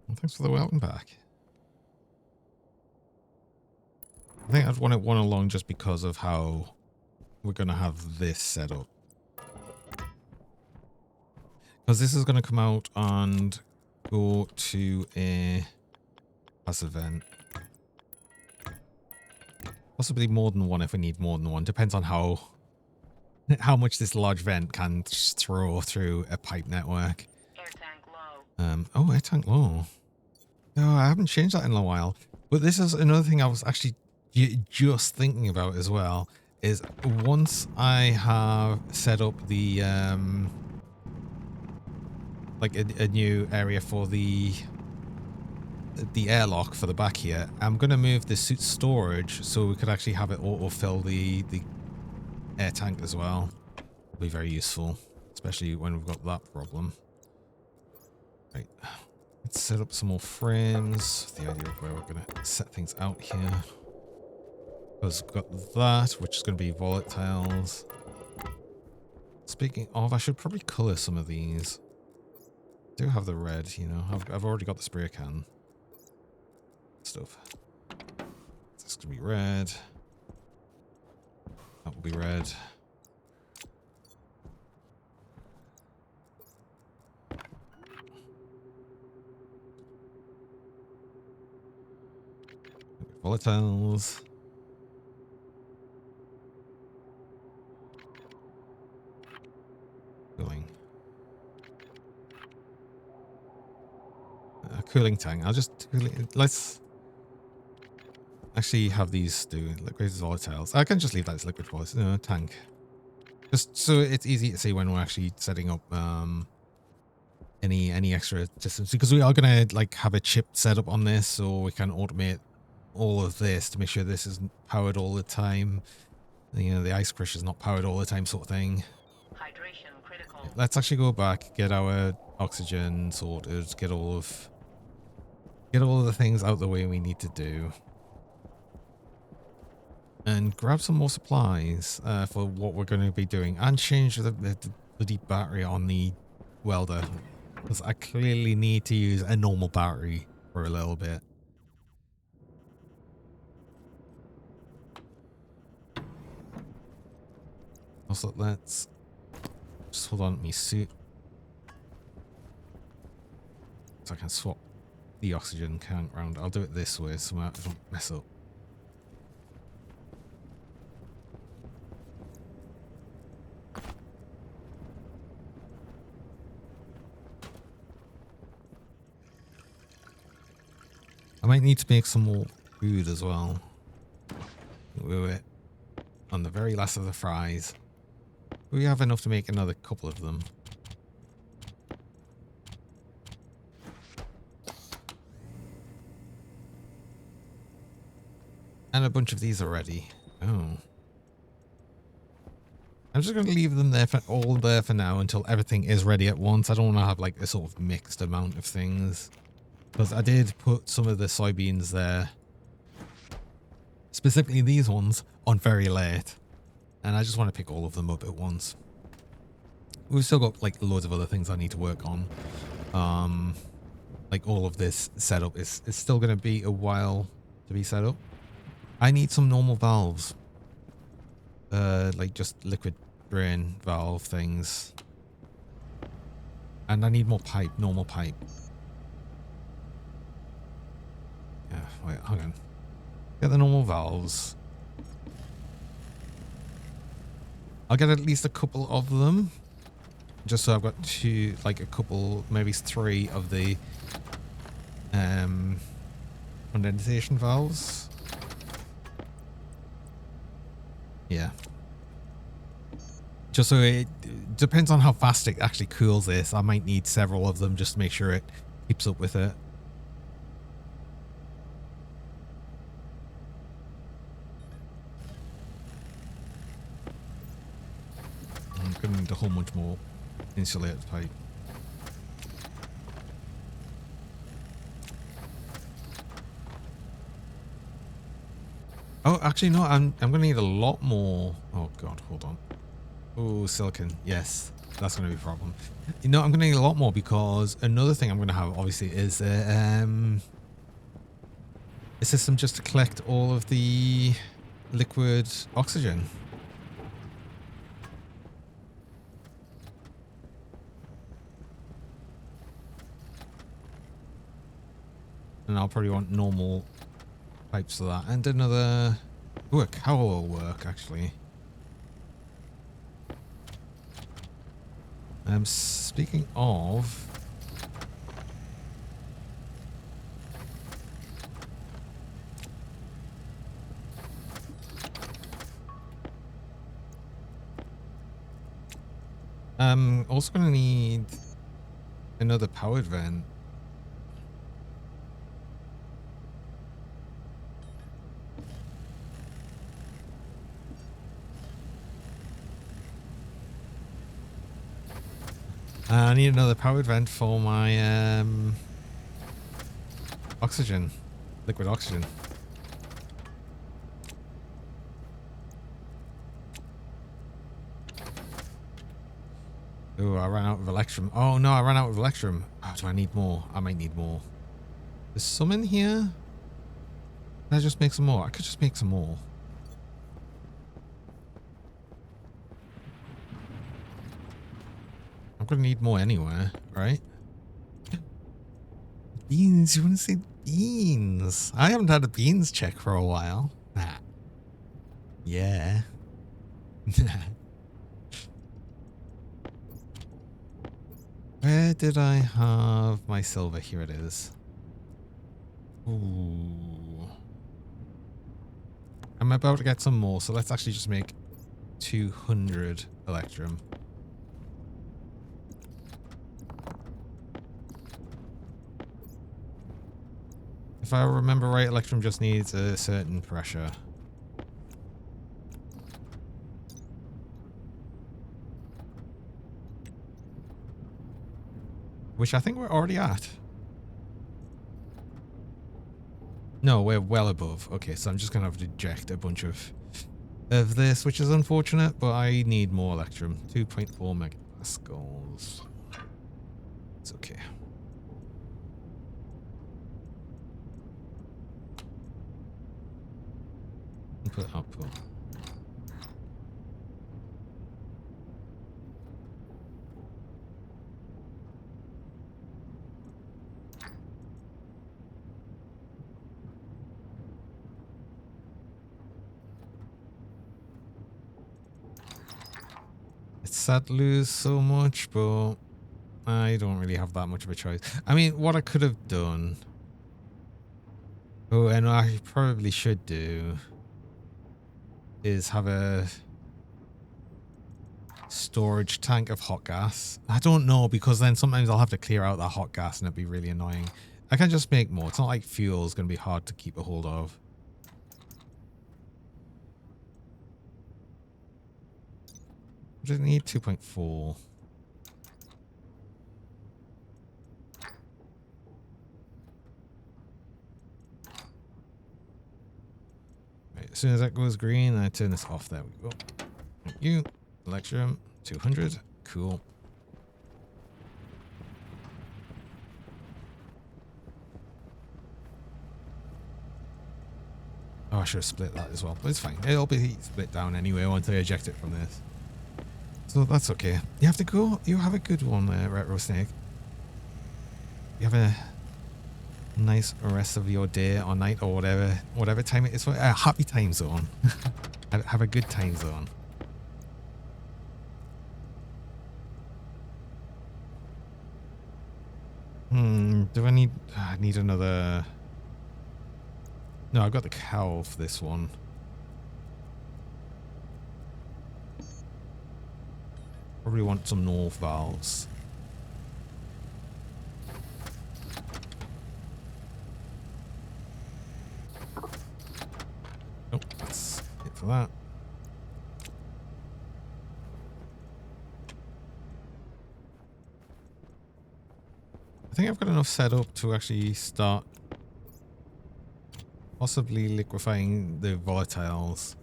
Well, thanks for the welcome back. I think I'd want it one along just because of how we're going to have this set up. Because this is going to come out and go to a passive vent. Possibly more than one if we need more than one. Depends on how much this large vent can throw through a pipe network. Air tank low. Oh, air tank low. No, I haven't changed that in a while. But this is another thing I was actually just thinking about as well. Is once I have set up the like a new area for the airlock for the back here, I'm gonna move the suit storage so we could actually have it autofill the air tank as well. It'll be very useful, especially when we've got that problem. Right, let's set up some more frames. The idea of where we're gonna set things out here. Because we've got that, which is gonna be volatiles. Speaking of, I should probably colour some of these. I do have the red, you know. I've already got the spray can stuff. This is gonna be red. That will be red. Volatiles. Cooling. Cooling tank. I'll just let's actually have these do liquid volatiles. I can just leave that as liquid volatile tank, just so it's easy to see when we're actually setting up any extra systems, because we are gonna like have a chip set up on this, so we can automate all of this to make sure this isn't powered all the time. You know, the ice crush is not powered all the time, sort of thing. Hydration critical. Let's actually go back, get our oxygen sorted, get all of the things out the way we need to do, and grab some more supplies for what we're going to be doing, and change the bloody battery on the welder, because I clearly need to use a normal battery for a little bit. Also, let's just hold on to my suit so I can swap the oxygen can around. I'll do it this way so I don't mess up. I might need to make some more food as well. We're on the very last of the fries. We have enough to make another couple of them. And a bunch of these already. Oh. I'm just going to leave them there all there for now until everything is ready at once. I don't want to have like a sort of mixed amount of things, because I did put some of the soybeans there, specifically these ones, on very late, and I just want to pick all of them up at once. We've still got like loads of other things I need to work on. Like all of this setup is still going to be a while to be set up. I need some normal valves, like just liquid drain valve things, and I need more pipe, normal pipe. Yeah, wait, hang on. Get the normal valves. I'll get at least a couple of them, just so I've got two, like a couple, maybe three of the condensation valves. Yeah. Just so it depends on how fast it actually cools this. I might need several of them just to make sure it keeps up with it. I'm going to need a whole bunch more insulated pipe. Oh, actually, no, I'm going to need a lot more. Oh, God, hold on. Oh, silicon. Yes, that's going to be a problem. You know, I'm going to need a lot more, because another thing I'm going to have, obviously, is a system just to collect all of the liquid oxygen. And I'll probably want normal pipes for that. And another... Ooh, a cowl will work, actually. Speaking of... also gonna need another powered vent. I need another powered vent for my oxygen, liquid oxygen. Oh, I ran out of electrum. Oh no, I ran out of electrum. Oh, do I need more? I might need more. There's some in here. Can I just make some more? I could just make some more. I'm gonna need more anyway, right? Beans, you wanna see beans? I haven't had a beans check for a while. Ah. Yeah. Where did I have my silver? Here it is. Ooh. I'm about to get some more, so let's actually just make 200 electrum. If I remember right, electrum just needs a certain pressure. Which I think we're already at. No, we're well above. Okay, so I'm just going to have to eject a bunch of this, which is unfortunate, but I need more electrum. 2.4 megapascals. It's okay. Input, output. It's sad to lose so much, but I don't really have that much of a choice. I mean, what I could have done... Oh, and I probably should do... is have a... storage tank of hot gas. I don't know, because then sometimes I'll have to clear out that hot gas and it'd be really annoying. I can just make more. It's not like fuel is going to be hard to keep a hold of. I just need 2.4. Right, as soon as that goes green, I turn this off. There we go. Thank you. Electrum, 200. Cool. Oh, I should have split that as well, but it's fine. It'll be split down anyway once I eject it from this. So that's okay. You have to go. You have a good one there, Retro Snake. You have a nice rest of your day or night or whatever time it is. Happy time zone. Have a good time zone. Do I need another... No, I've got the cowl for this one. Probably want some north valves. Oh, that's it for that. I think I've got enough set up to actually start possibly liquefying the volatiles.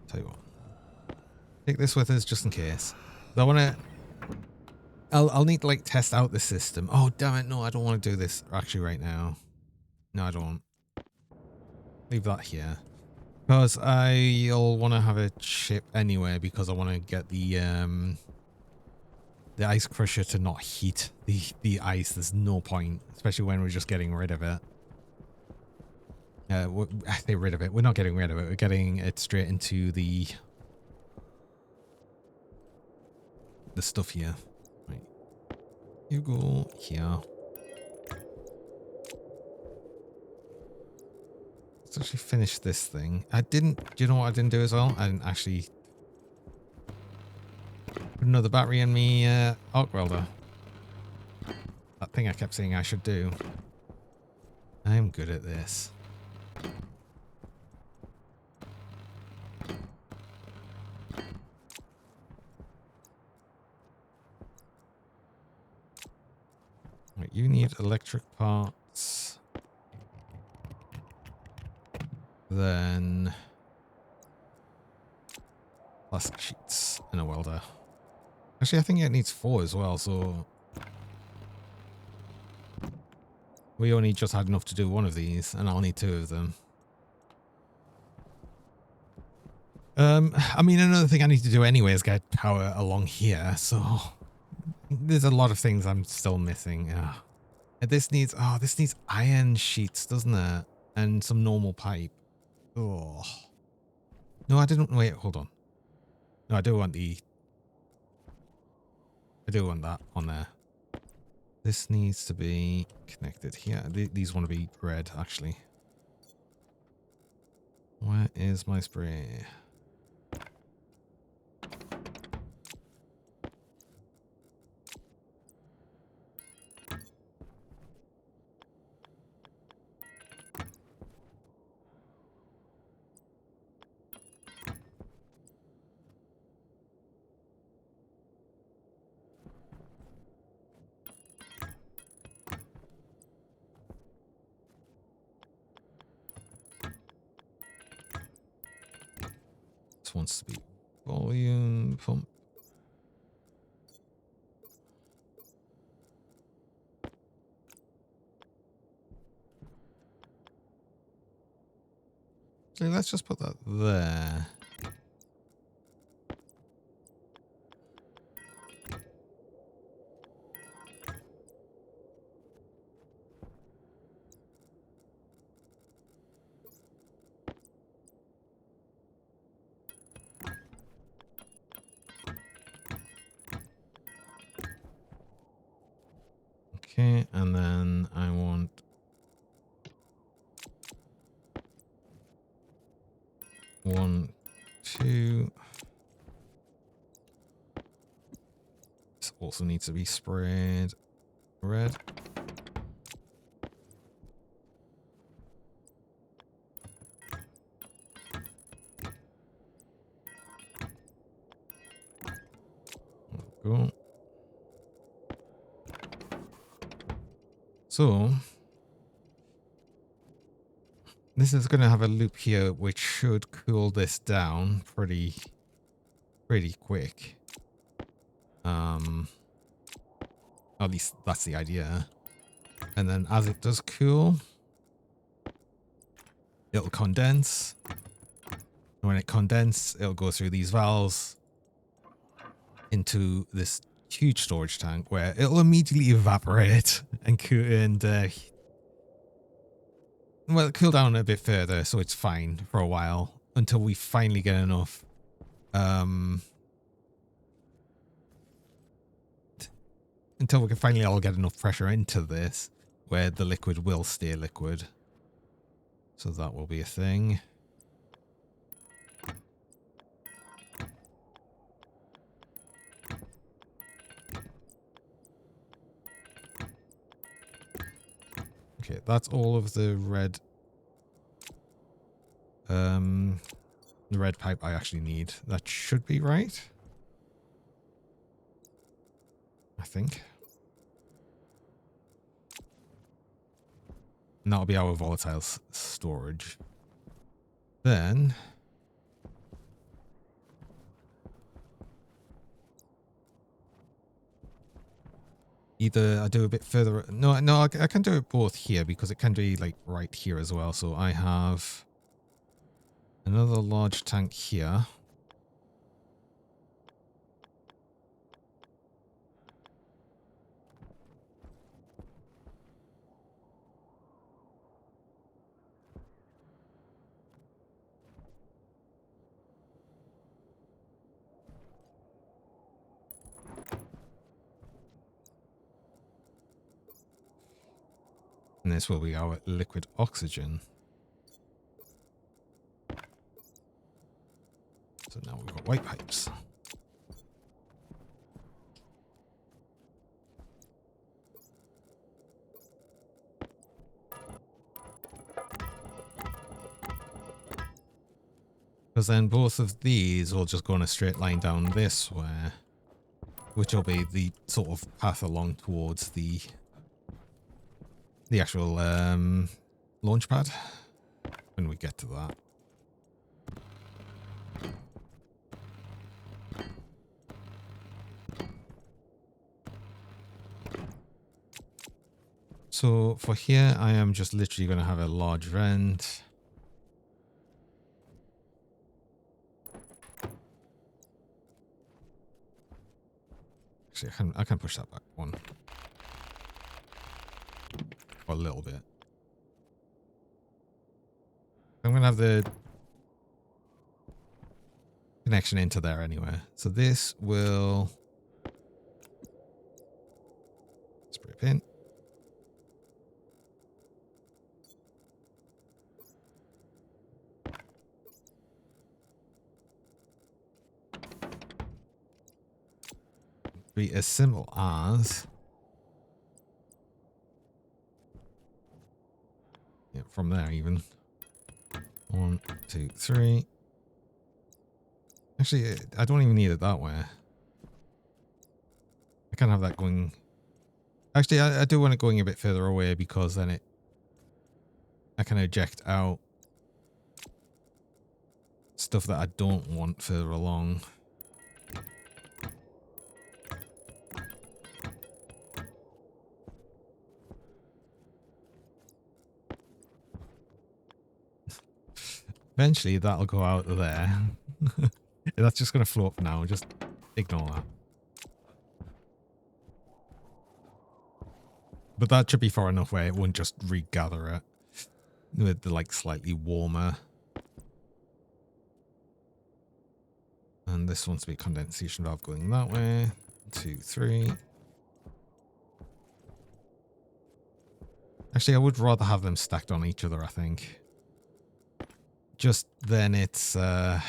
Tell you what. Take this with us just in case. I want to... I'll need to like test out the system. Oh, damn it. No, I don't want to do this actually right now. No, I don't. Leave that here. Because I'll want to have a chip anyway because I want to get the the ice crusher to not heat the ice. There's no point, especially when we're just getting rid of it. I say rid of it. We're not getting rid of it. We're getting it straight into the stuff here. Right. You go here. Let's actually finish this thing. Do you know what I didn't do as well? I didn't actually put another battery in me arc welder. That thing I kept saying I should do. I'm good at this. Right, you need electric parts. Then plastic sheets and a welder. Actually, I think it needs 4 as well, so we only just had enough to do 1 of these, and I'll need 2 of them. I mean, another thing I need to do anyway is get power along here, so there's a lot of things I'm still missing. And this needs iron sheets, doesn't it? And some normal pipe. Oh. No, I didn't. Wait, hold on. No, I do want that on there. This needs to be connected here. These want to be red, actually. Where is my spray? Wants to be volume pump. So let's just put that there. Okay, and then I want 1, 2. This also needs to be sprayed red. Cool. So this is going to have a loop here, which should cool this down pretty quick. At least that's the idea. And then as it does cool, it'll condense. And when it condenses, it'll go through these valves into this huge storage tank where it'll immediately evaporate and cool down a bit further, so it's fine for a while until we finally get enough until we can finally all get enough pressure into this where the liquid will stay liquid. So that will be a thing. Okay, that's all of the red pipe I actually need. That should be right. I think. And that'll be our volatile storage. Then either I do a bit further. No, I can do it both here because it can be like right here as well. So I have another large tank here. And this will be our liquid oxygen. So now we've got white pipes. Because then both of these will just go in a straight line down this way, which will be the sort of path along towards the actual launch pad when we get to that. So for here, I am just literally going to have a large vent. Actually, I can push that back one. Or a little bit. I'm going to have the connection into there anyway. So this will spray paint. Be as simple as from there even 1, 2, 3. Actually, I don't even need it that way. I can have that going. Actually, I do want it going a bit further away because then I can eject out stuff that I don't want further along. Eventually, that'll go out there. That's just going to float for now. Just ignore that. But that should be far enough where it won't just regather it with the like slightly warmer. And this wants to be condensation valve going that way. 2, 3. Actually, I would rather have them stacked on each other, I think. Just then it's not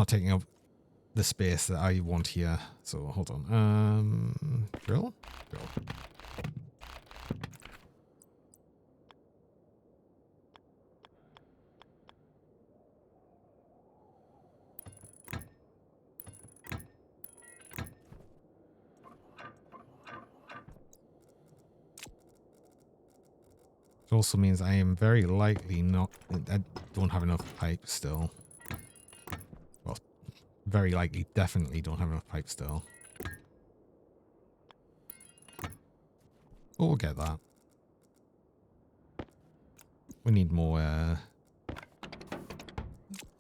taking up the space that I want here. So hold on. Drill? Drill. It also means I am very likely not... I don't have enough pipe still. Well, very likely, definitely don't have enough pipe still. But we'll get that. We need more... a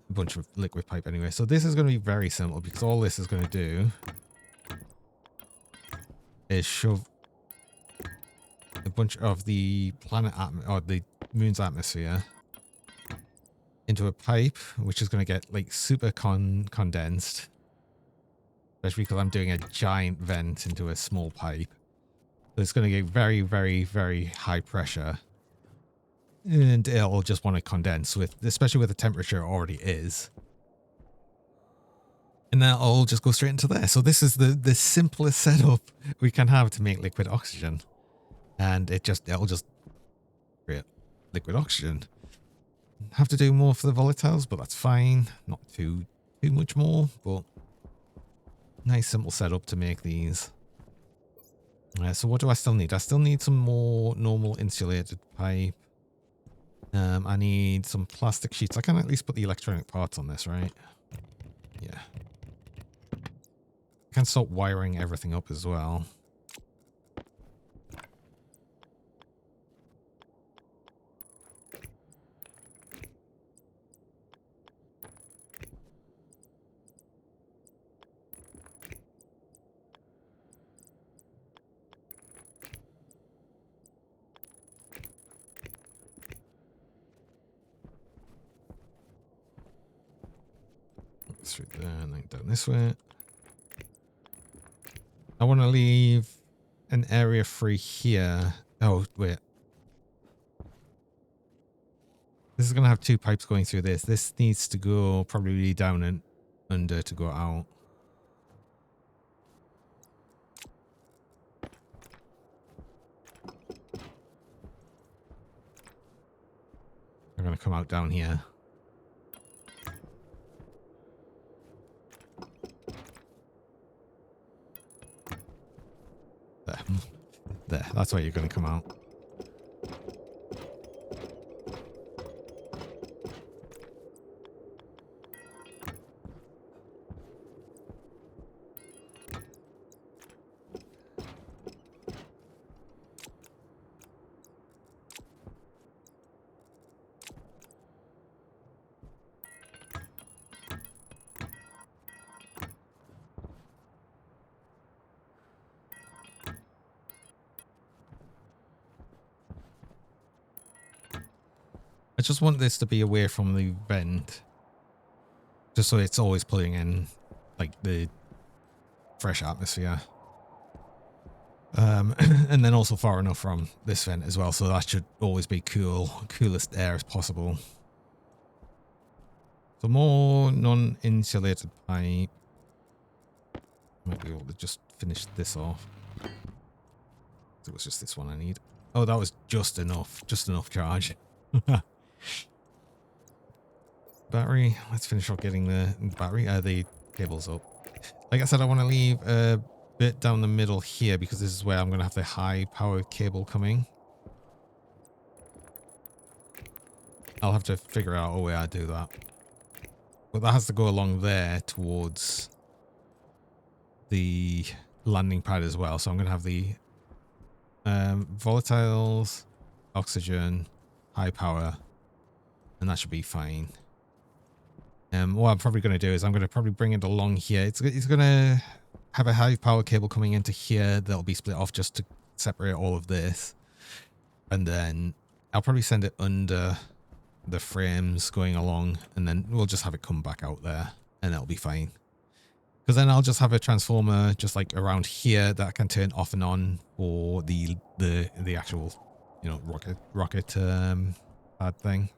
bunch of liquid pipe anyway. So this is going to be very simple because all this is going to do is shove a bunch of the or the moon's atmosphere into a pipe, which is going to get like super condensed, especially because I'm doing a giant vent into a small pipe. So it's going to get very, very, very high pressure, and it'll just want to condense especially with the temperature it already is. And then it'll just go straight into there. So this is the simplest setup we can have to make liquid oxygen. And it'll just create liquid oxygen. Have to do more for the volatiles, but that's fine. Not too much more, but nice simple setup to make these. So what do I still need? I still need some more normal insulated pipe. I need some plastic sheets. I can at least put the electronic parts on this, right? Yeah. I can start wiring everything up as well. Through there and then down this way. I want to leave an area free here. Oh, wait. This is going to have two pipes going through this. This needs to go probably down and under to go out. They're going to come out down here. There. There. That's where you're going to come out. I just want this to be away from the vent. Just so it's always pulling in, like, the fresh atmosphere. And then also far enough from this vent as well, so that should always be coolest air as possible. So more non-insulated pipe. Might be able to just finish this off. It was just this one I need. Oh, that was just enough charge. Battery. Let's finish off getting the battery, the cables up. Like I said, I want to leave a bit down the middle here because this is where I'm going to have the high power cable coming. I'll have to figure out a way I do that. But that has to go along there towards the landing pad as well. So I'm going to have the volatiles, oxygen, high power, and that should be fine. What I'm probably going to do is I'm going to probably bring it along here. It's going to have a high power cable coming into here that'll be split off just to separate all of this. And then I'll probably send it under the frames going along, and then we'll just have it come back out there, and it'll be fine. Because then I'll just have a transformer just like around here that I can turn off and on for the actual, you know, rocket pad thing.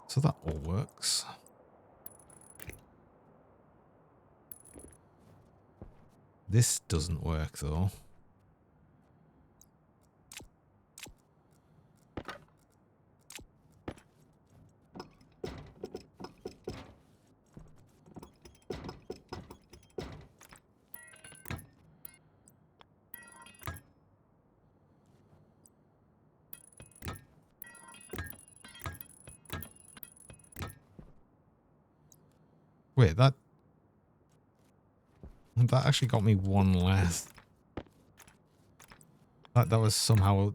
So that all works. This doesn't work though. Wait, that actually got me one less. That was somehow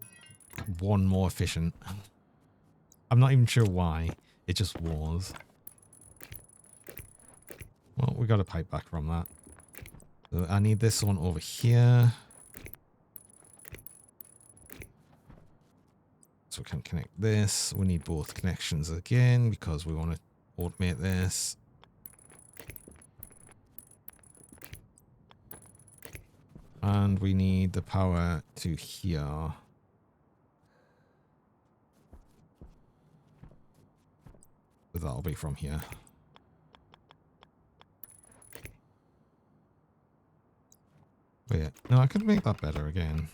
one more efficient. I'm not even sure why. It just was. Well, we got a pipe back from that. So I need this one over here. So we can connect this. We need both connections again because we want to automate this. And we need the power to here. But that'll be from here. Wait, no, I could make that better again.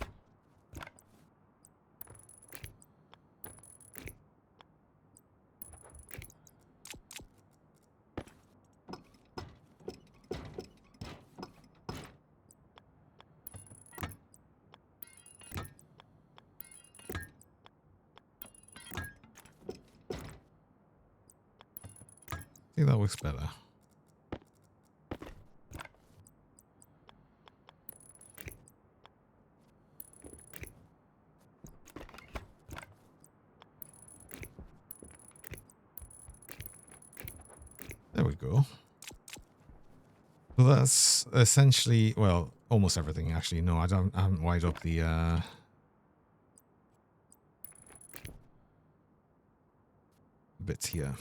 I think that works better. There we go. So that's essentially, well, almost everything actually. No, I haven't wired up the bits here.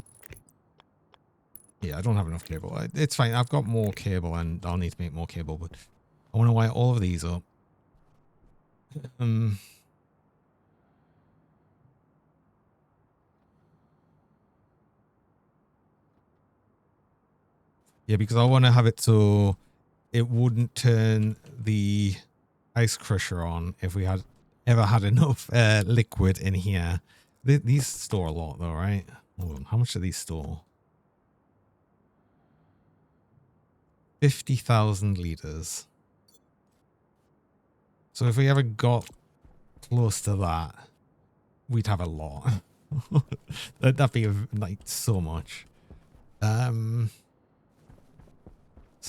Yeah, I don't have enough cable. It's fine. I've got more cable and I'll need to make more cable, but I want to wire all of these up Um, yeah, because I want to have it so it wouldn't turn the ice crusher on if we had ever had enough liquid in here. These store a lot though, right? Hold on, how much do these store? 50,000 liters. So if we ever got close to that, we'd have a lot. That'd be like so much. So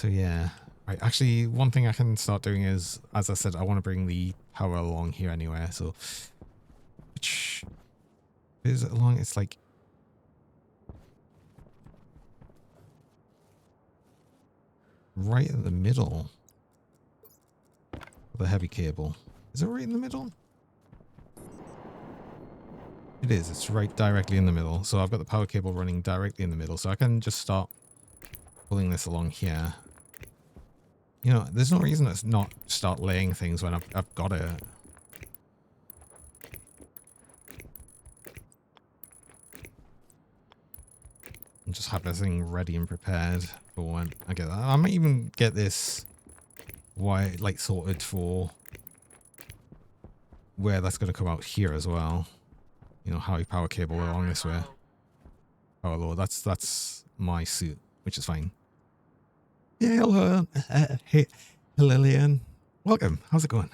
yeah. Right, actually, one thing I can start doing is, as I said, I want to bring the power along here anywhere. So, which is it along? It's like right in the middle of the heavy cable. Is it right in the middle? It is. It's right directly in the middle. So I've got the power cable running directly in the middle. So I can just start pulling this along here. You know, there's no reason to not start laying things when I've got it. And just have everything ready and prepared for when I get that. I might even get this wire like sorted for where that's going to come out here as well. You know, how you power cable along this way. Oh lord, that's my suit, which is fine. Yeah, hello, hey, Lillian. Welcome. How's it going?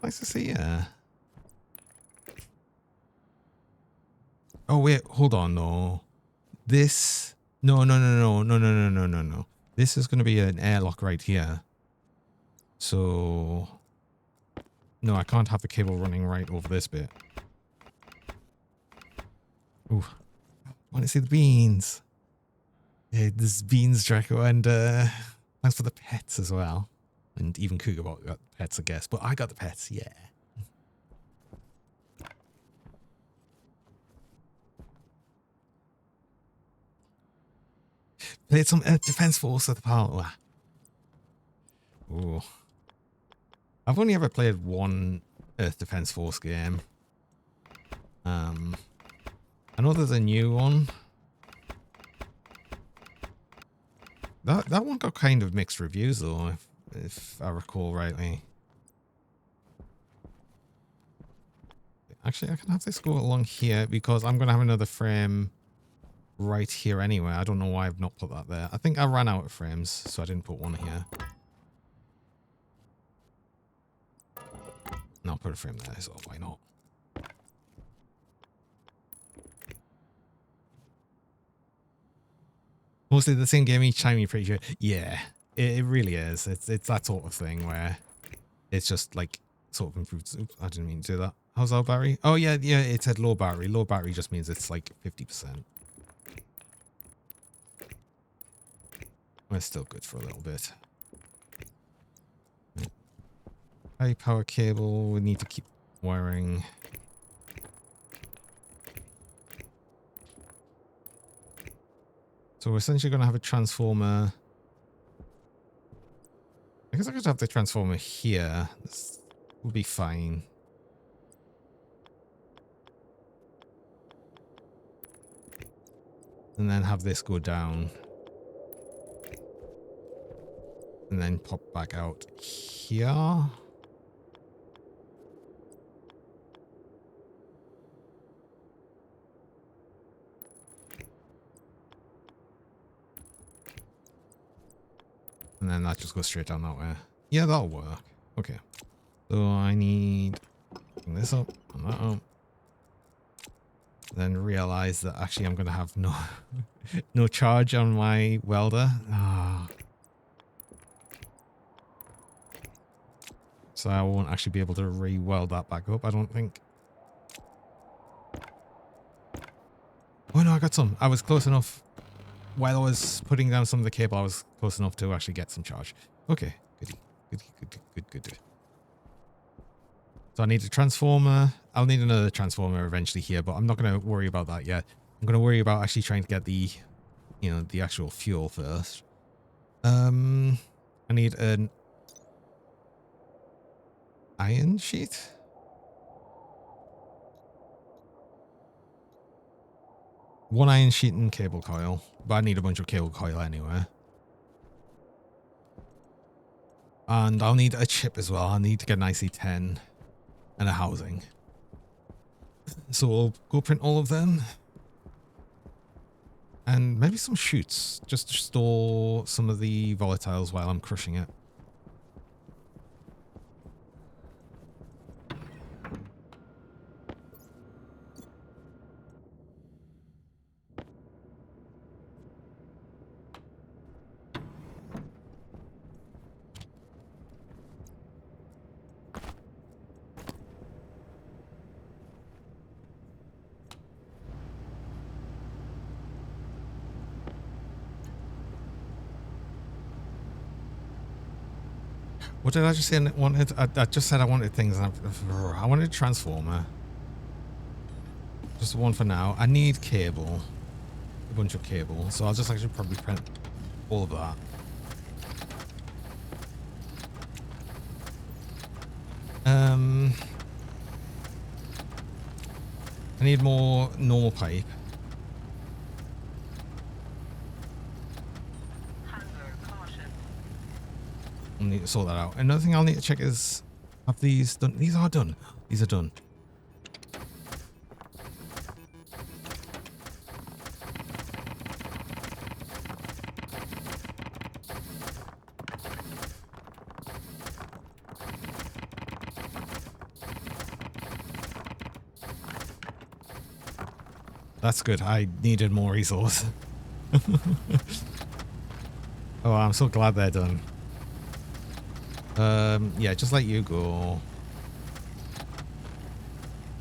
Nice to see you. Oh wait, hold on. No, this. No. This is going to be an airlock right here. So, no, I can't have the cable running right over this bit. Ooh, I want to see the beans. Yeah, this is beans, Draco, and thanks for the pets as well. And even Cougar got pets, I guess. But I got the pets, yeah. Played some Defense Force at the park. Ooh. I've only ever played one Earth Defense Force game. I know there's a new one. That one got kind of mixed reviews though, if I recall rightly. Actually, I can have this go along here because I'm going to have another frame right here anyway. I don't know why I've not put that there. I think I ran out of frames, so I didn't put one here. No, I'll put a frame there, so why not? Mostly the same game each time, you're pretty sure. Yeah, it really is. It's that sort of thing where it's just like sort of improved. Oops, I didn't mean to do that. How's our battery? Oh yeah, it said low battery. Low battery just means it's like 50%. We're still good for a little bit. High power cable, we need to keep wiring. So we're essentially going to have a transformer. I guess I could have the transformer here. This will be fine. And then have this go down. And then pop back out here. And then that just goes straight down that way. Yeah, that'll work. Okay. So I need to bring this up and that up. Then realize that actually I'm going to have no charge on my welder. Ah. So I won't actually be able to re-weld that back up, I don't think. Oh no, I got some. I was close enough. While I was putting down some of the cable, I was close enough to actually get some charge. Okay, good. So I need a transformer. I'll need another transformer eventually here, but I'm not going to worry about that yet. I'm going to worry about actually trying to get the, the actual fuel first. I need an... iron sheet? One iron sheet and cable coil. But I need a bunch of cable coil anyway. And I'll need a chip as well. I'll need to get an IC10 and a housing. So we'll go print all of them. And maybe some chutes, just to store some of the volatiles while I'm crushing it. What did I just say I wanted? I just said I wanted things. And I wanted a transformer. Just one for now. I need cable. A bunch of cable. So I'll just actually probably print all of that. I need more normal pipe. I'll need to sort that out. Another thing I'll need to check is, have these done? These are done. These are done. That's good. I needed more resource. Oh, I'm so glad they're done. Yeah, just let you go.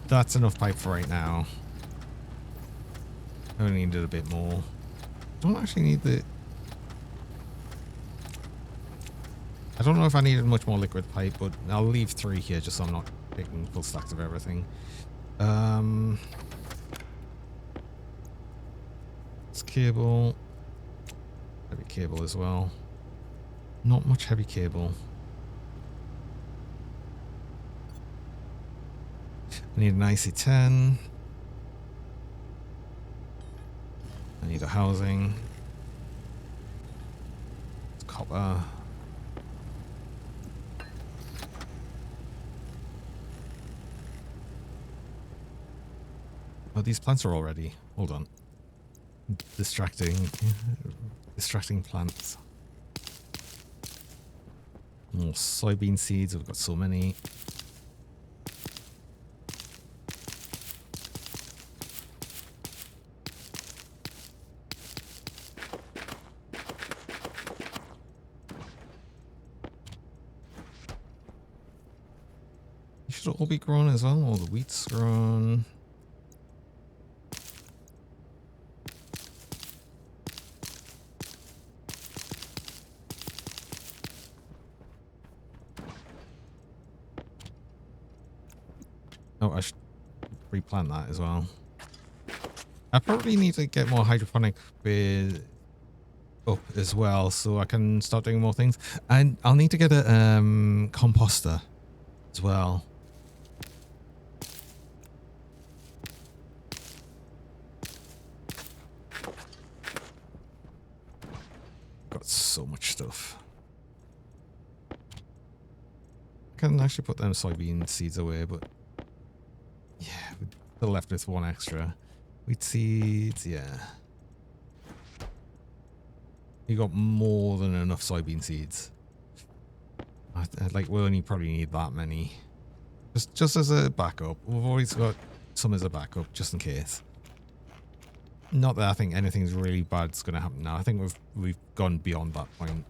That's enough pipe for right now. I only needed a bit more. Don't actually need the... I don't know if I needed much more liquid pipe, but I'll leave 3 here just so I'm not taking full stacks of everything. It's cable. Heavy cable as well. Not much heavy cable. I need an IC10. I need a housing. It's copper. Oh, these plants are all ready. Hold on. Distracting plants. More soybean seeds. We've got so many. Should all be grown as well. All the wheat's grown. Oh, I should replant that as well. I probably need to get more hydroponic with up as well, so I can start doing more things. And I'll need to get a composter as well. Got so much stuff. I can actually put them soybean seeds away, but yeah, we're still left with 1 extra. Wheat seeds, yeah. You got more than enough soybean seeds. Like, we'll only probably need that many. Just as a backup. We've always got some as a backup, just in case. Not that I think anything's really bad's going to happen now. I think we've gone beyond that point.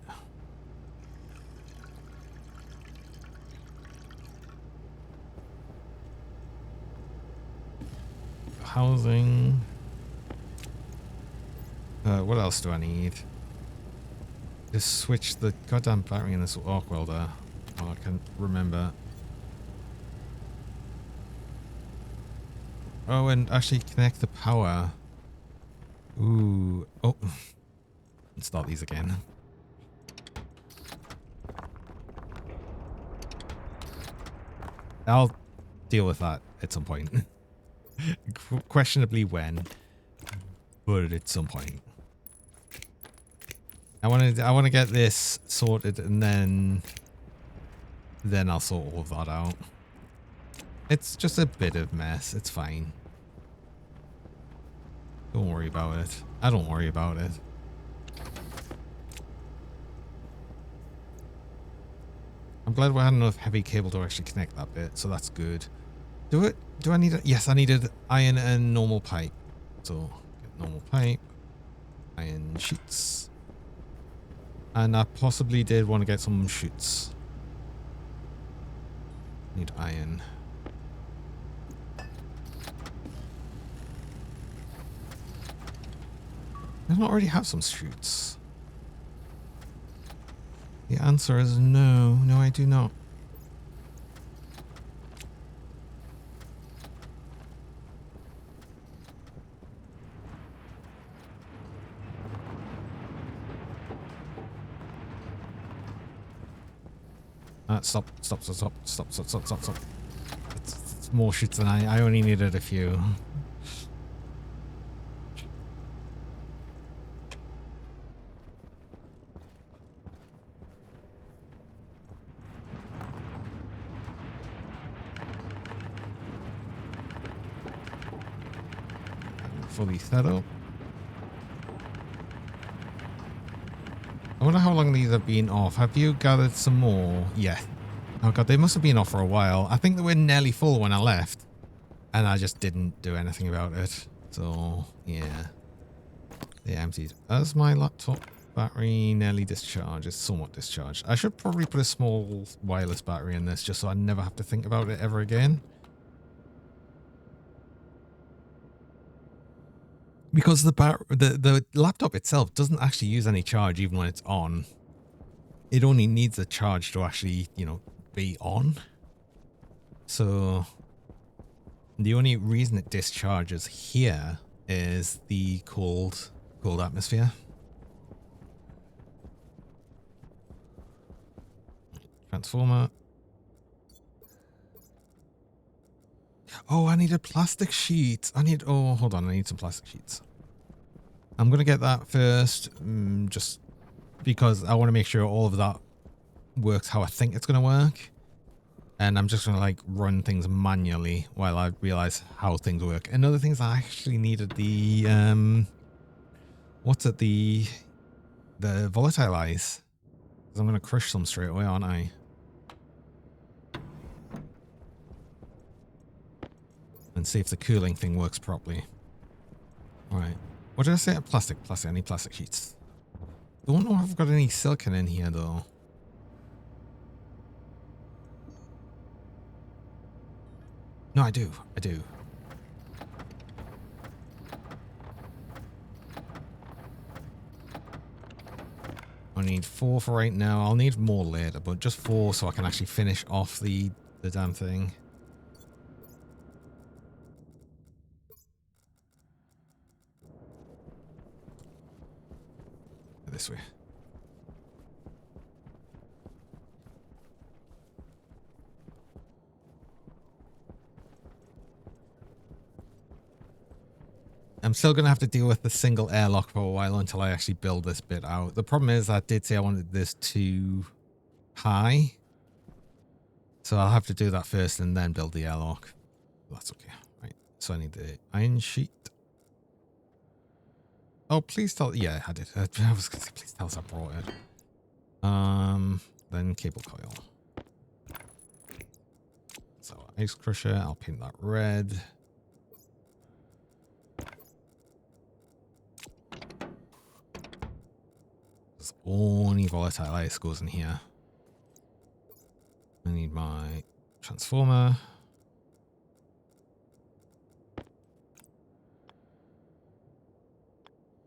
Housing. What else do I need? Just switch the goddamn battery in this arc welder. Oh, I can't remember. Oh, and actually connect the power. Ooh. Oh. Let's start these again. I'll deal with that at some point. Questionably when, but at some point. I want to get this sorted, and then I'll sort all of that out. It's just a bit of mess. It's fine. Don't worry about it. I don't worry about it. I'm glad we had enough heavy cable to actually connect that bit, so that's good. Do I need it? Yes, I needed iron and normal pipe. So, get normal pipe, iron sheets. And I possibly did want to get some chutes. Need iron. I don't already have some chutes. The answer is no. No, I do not. Stop. It's more chutes than I only needed a few. Fully set up. I wonder how long these have been off. Have you gathered some more? Yeah. Oh god, they must have been off for a while. I think they were nearly full when I left. And I just didn't do anything about it. So, yeah. They emptied. As my laptop battery nearly discharged. It's somewhat discharged. I should probably put a small wireless battery in this just so I never have to think about it ever again. Because the laptop itself doesn't actually use any charge even when it's on. It only needs a charge to actually, you know, be on. So the only reason it discharges here is the cold atmosphere. Transformer. Oh, I need a plastic sheet. Oh, hold on. I need some plastic sheets. I'm going to get that first, just because I want to make sure all of that works how I think it's going to work. And I'm just going to like run things manually while I realize how things work. Another thing is I actually needed the, what's it? The volatile ice. Because I'm going to crush some straight away, aren't I? And see if the cooling thing works properly. Alright. What did I say? Plastic. I need plastic sheets. Don't know if I've got any silicon in here though. No, I do. I need 4 for right now. I'll need more later, but just 4 so I can actually finish off the damn thing. This way. I'm still going to have to deal with the single airlock for a while until I actually build this bit out. The problem is I did say I wanted this too high. So I'll have to do that first and then build the airlock. That's okay. Right. So I need the iron sheet. Oh, please tell... Yeah, I did. I was going to say, please tell us I brought it. Then cable coil. So ice crusher. I'll paint that red. There's only volatile ice goes in here. I need my transformer.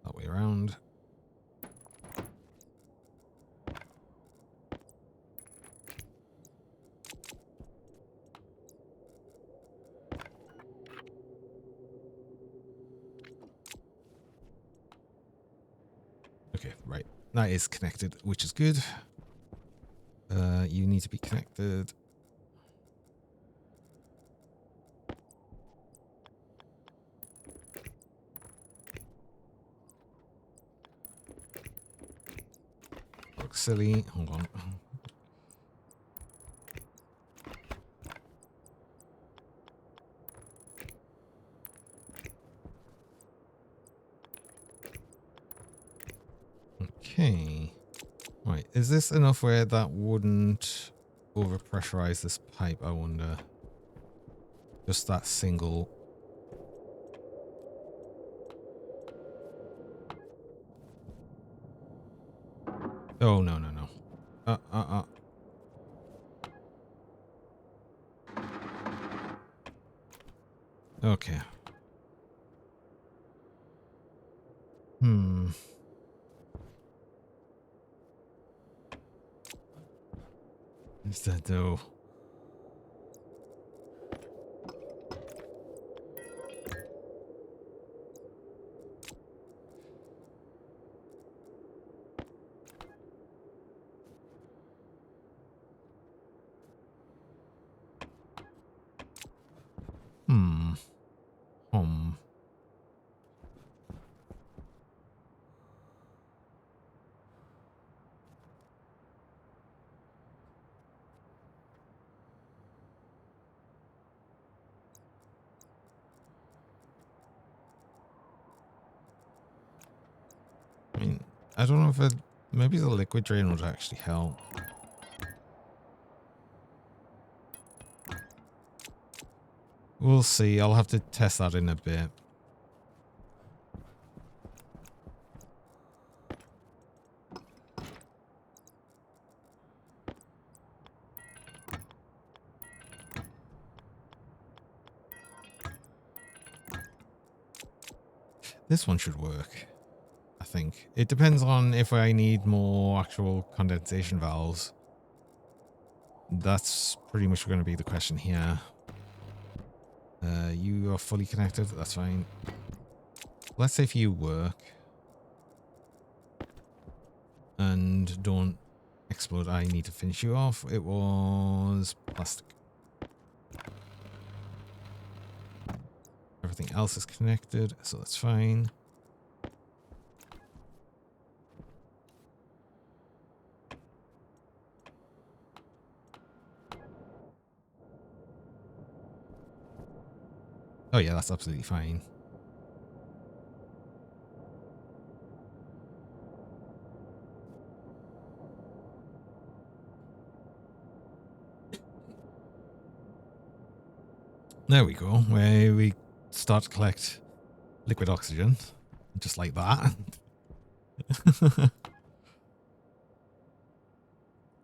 That way around. Okay, right. That is connected, which is good. You need to be connected. look silly. Hold on. Okay. Right, is this enough where that wouldn't overpressurize this pipe, I wonder? Just that single. Oh, no, no, no. Okay. Is that though? Hmm. I mean, I don't know if it, maybe the liquid drain would actually help. We'll see. I'll have to test that in a bit. This one should work, I think. It depends on if I need more actual condensation valves. That's pretty much going to be the question here. You are fully connected. That's fine. Let's say if you work and don't explode, I need to finish you off. It was plastic. Everything else is connected, so that's fine. Oh yeah, that's absolutely fine. There we go, where we start to collect liquid oxygen, just like that.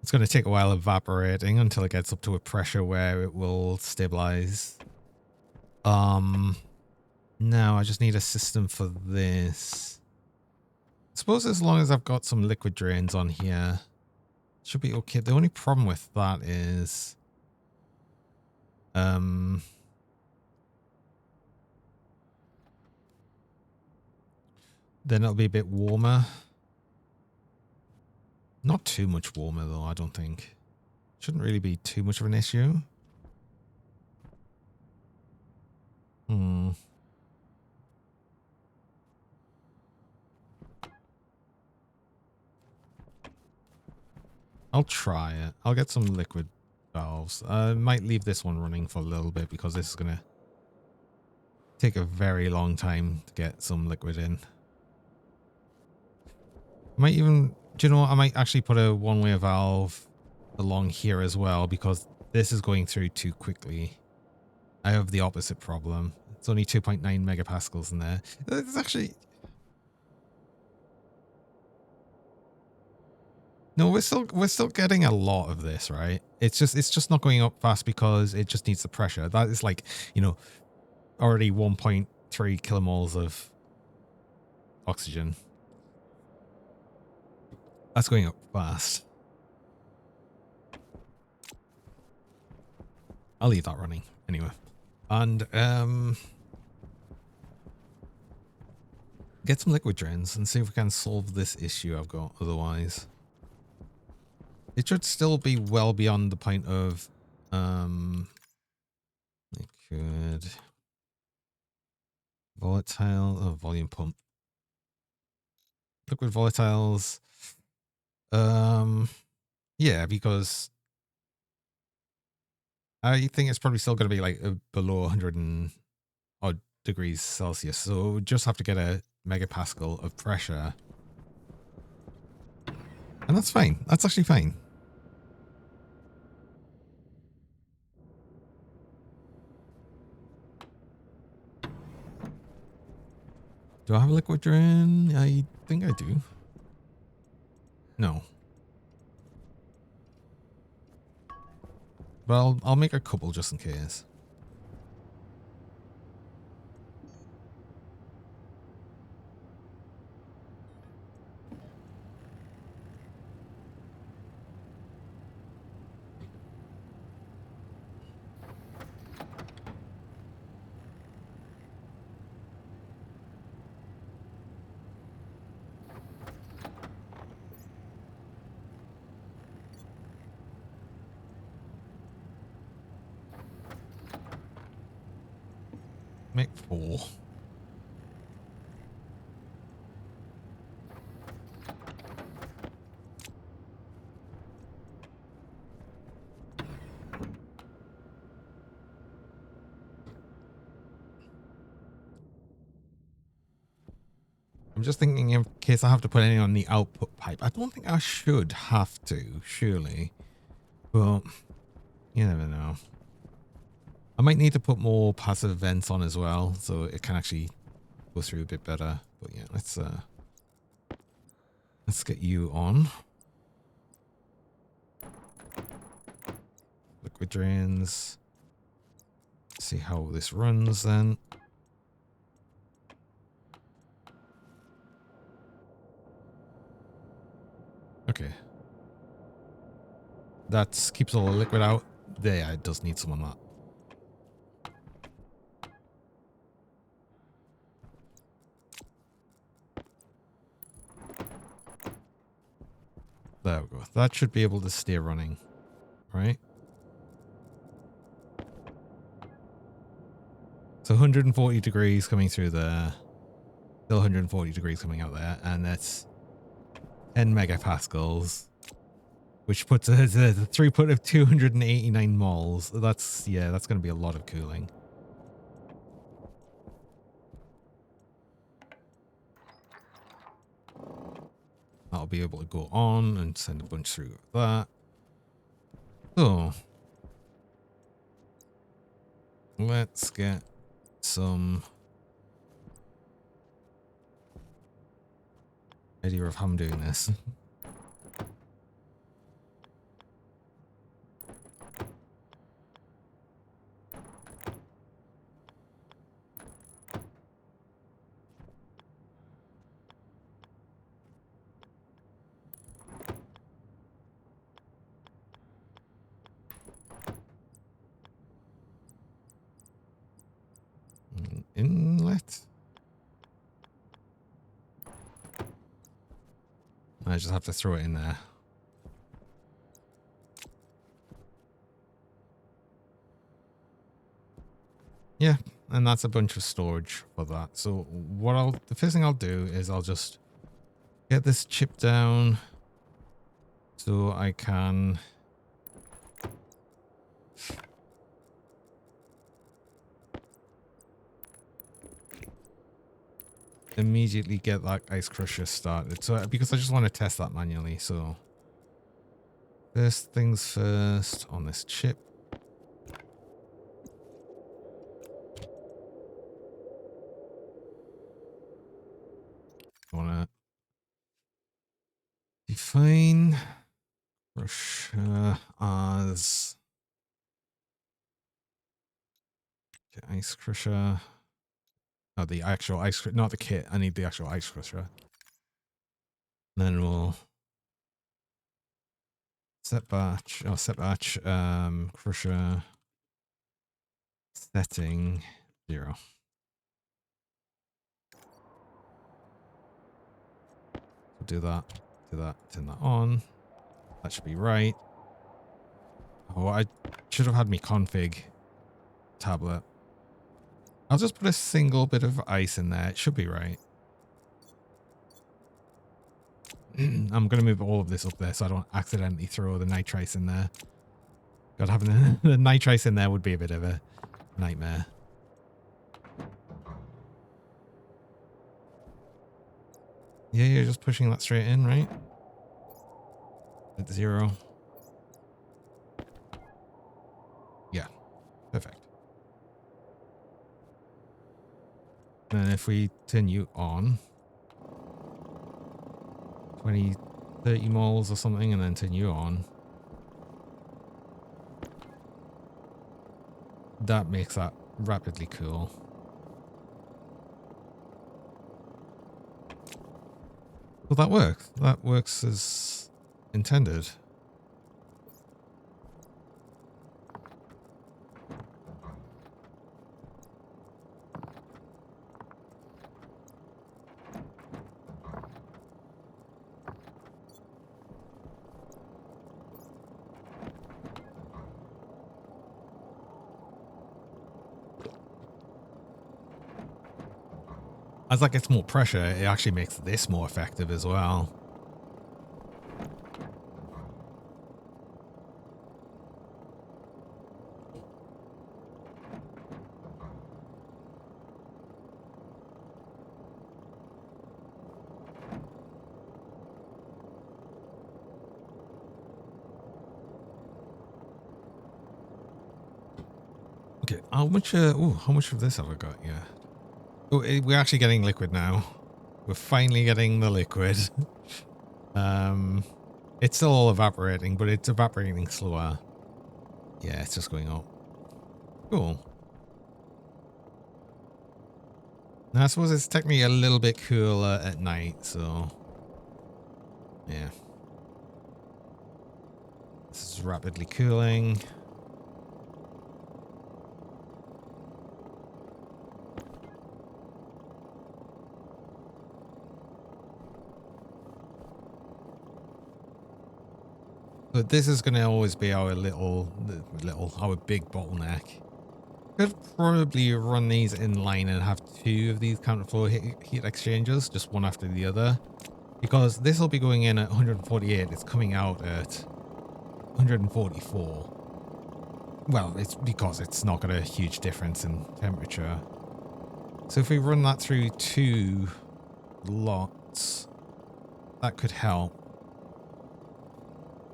It's going to take a while evaporating until it gets up to a pressure where it will stabilize. Now I just need a system for this. I suppose as long as I've got some liquid drains on here, should be okay. The only problem with that is, then it'll be a bit warmer. Not too much warmer though, I don't think. Shouldn't really be too much of an issue. I'll try it. I'll get some liquid valves. I might leave this one running for a little bit because this is going to take a very long time to get some liquid in. I might even, do you know what? I might actually put a one-way valve along here as well because this is going through too quickly. I have the opposite problem. It's only 2.9 megapascals in there. It's actually... No, we're still getting a lot of this, right? It's just not going up fast because it just needs the pressure. That is like, you know, already 1.3 kilomoles of oxygen. That's going up fast. I'll leave that running anyway. And get some liquid drains and see if we can solve this issue I've got otherwise. It should still be well beyond the point of liquid volatile volume pump. Liquid volatiles Yeah, because I think it's probably still going to be like below 100 and odd degrees Celsius. So we just have to get a megapascal of pressure. And that's fine. That's actually fine. Do I have a liquid drain? I think I do. No. But I'll make a couple just in case. Make 4. I'm just thinking in case I have to put any on the output pipe. I don't think I should have to, surely. But you never know. I might need to put more passive vents on as well, so it can actually go through a bit better. But yeah, let's get you on. Liquid drains. See how this runs then. Okay. That keeps all the liquid out. There, it does need some on that. There we go. That should be able to stay running, right? So 140 degrees coming through there. Still 140 degrees coming out there. And that's 10 megapascals, which puts a throughput of 289 moles. That's, yeah, that's going to be a lot of cooling. That'll be able to go on and send a bunch through that. So let's get some idea of how I'm doing this. Inlet. I just have to throw it in there. Yeah, and that's a bunch of storage for that. So the first thing I'll do is I'll just get this chip down so I can immediately get that ice crusher started. So because I just want to test that manually. So first things first on this chip. I want to define crusher as ice crusher. Oh, the actual ice crusher, not the kit. I need the actual ice crusher. And then we'll set batch, crusher setting 0. So do that, turn that on. That should be right. Oh, I should have had me config tablet. I'll just put a single bit of ice in there. It should be right. I'm going to move all of this up there so I don't accidentally throw the nitrice in there. God, having the nitrice in there would be a bit of a nightmare. Yeah, you're just pushing that straight in, right? At 0. Yeah, perfect. And if we turn you on, 20, 30 moles or something, and then turn you on, that makes that rapidly cool. Well, that works. That works as intended. As that gets more pressure, it actually makes this more effective as well. Okay, how much of this have I got? Yeah. Oh, we're actually getting liquid now. We're finally getting the liquid. It's still all evaporating, but it's evaporating slower. Yeah, it's just going up. Cool. Now, I suppose it's technically a little bit cooler at night, so yeah. This is rapidly cooling. But this is going to always be our our big bottleneck. Could probably run these in line and have 2 of these counterflow heat exchangers, just one after the other. Because this will be going in at 148, it's coming out at 144. Well, it's because it's not got a huge difference in temperature. So if we run that through 2 lots, that could help.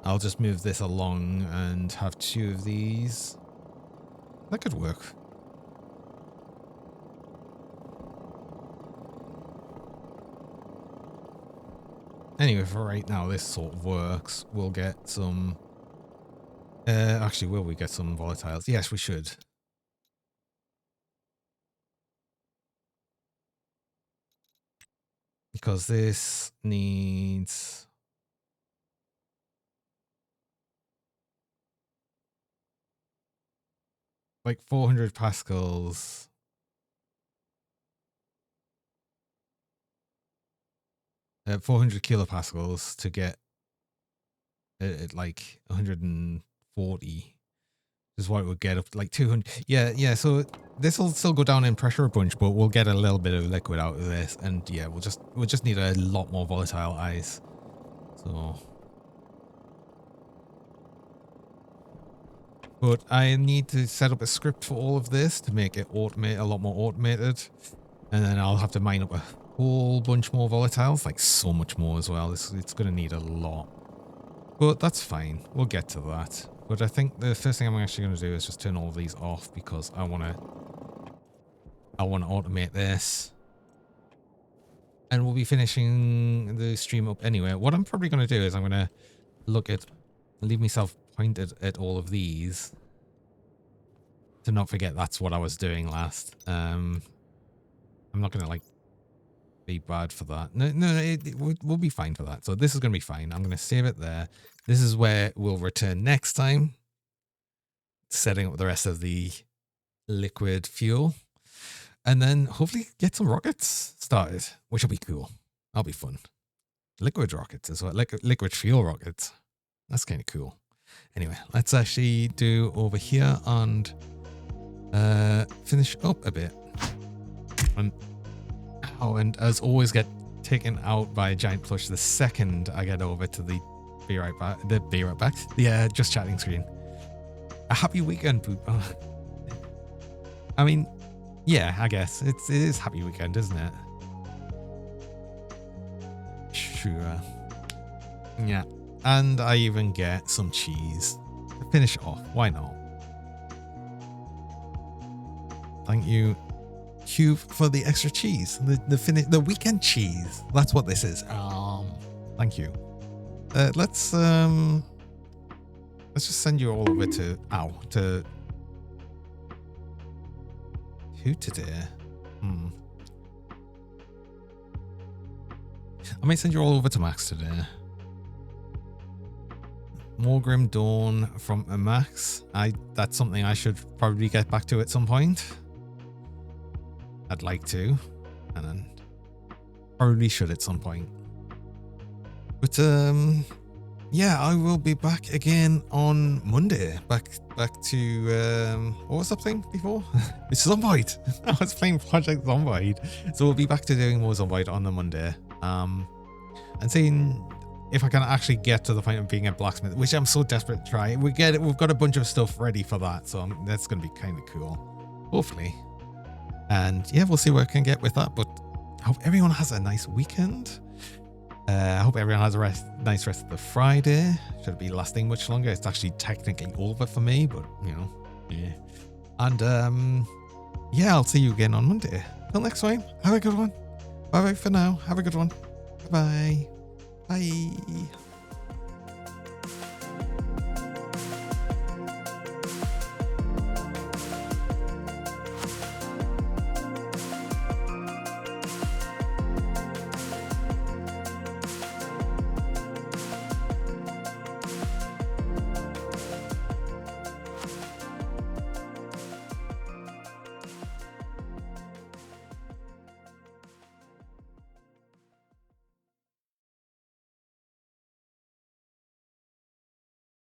I'll just move this along and have 2 of these. That could work. Anyway, for right now, this sort of works. We'll get some... actually, will we get some volatiles? Yes, we should. Because this needs... like 400 pascals. 400 kilopascals to get it like 140 is what it would get up to like 200. Yeah. So this will still go down in pressure a bunch, but we'll get a little bit of liquid out of this, and yeah, we'll just need a lot more volatile ice. So, but I need to set up a script for all of this to make it automate a lot more automated, and then I'll have to mine up a whole bunch more volatiles, like so much more as well. It's going to need a lot, but that's fine. We'll get to that. But I think the first thing I'm actually going to do is just turn all of these off because I want to automate this. And we'll be finishing the stream up anyway. What I'm probably going to do is I'm going to leave myself pointed at all of these to not forget that's what I was doing last. I'm not going to like be bad for that. No, we'll be fine for that. So this is going to be fine. I'm going to save it there. This is where we'll return next time, setting up the rest of the liquid fuel, and then hopefully get some rockets started, which will be cool. That'll be fun. Liquid rockets as well, liquid fuel rockets. That's kind of cool. Anyway, let's actually do over here and finish up a bit. And as always, get taken out by a giant plush the second I get over to the be right back, the just chatting screen. A happy weekend, poop. I mean, yeah, I guess it is happy weekend, isn't it? Sure. Yeah, and I even get some cheese to finish off. Why not? Thank you, Cube, for the extra cheese. The weekend cheese. That's what this is. Thank you. Let's just send you all over to who today? I might send you all over to Max today. More Grim Dawn from a Max. That's something I should probably get back to at some point. I'd like to, and then probably should at some point. But yeah, I will be back again on Monday. Back to what was that thing before? It's Zomboid. I was playing Project Zomboid, so we'll be back to doing more Zomboid on the Monday. And seeing if I can actually get to the point of being a blacksmith, which I'm so desperate to try. We've got a bunch of stuff ready for that, so that's going to be kind of cool, hopefully. And yeah, we'll see where I can get with that. But I hope everyone has a nice weekend. I hope everyone has a nice rest of the Friday. Shouldn't be lasting much longer. It's actually technically over for me, but you know, yeah. And yeah, I'll see you again on Monday. Till next time, have a good one. Bye bye for now. Have a good one. Bye bye. Bye.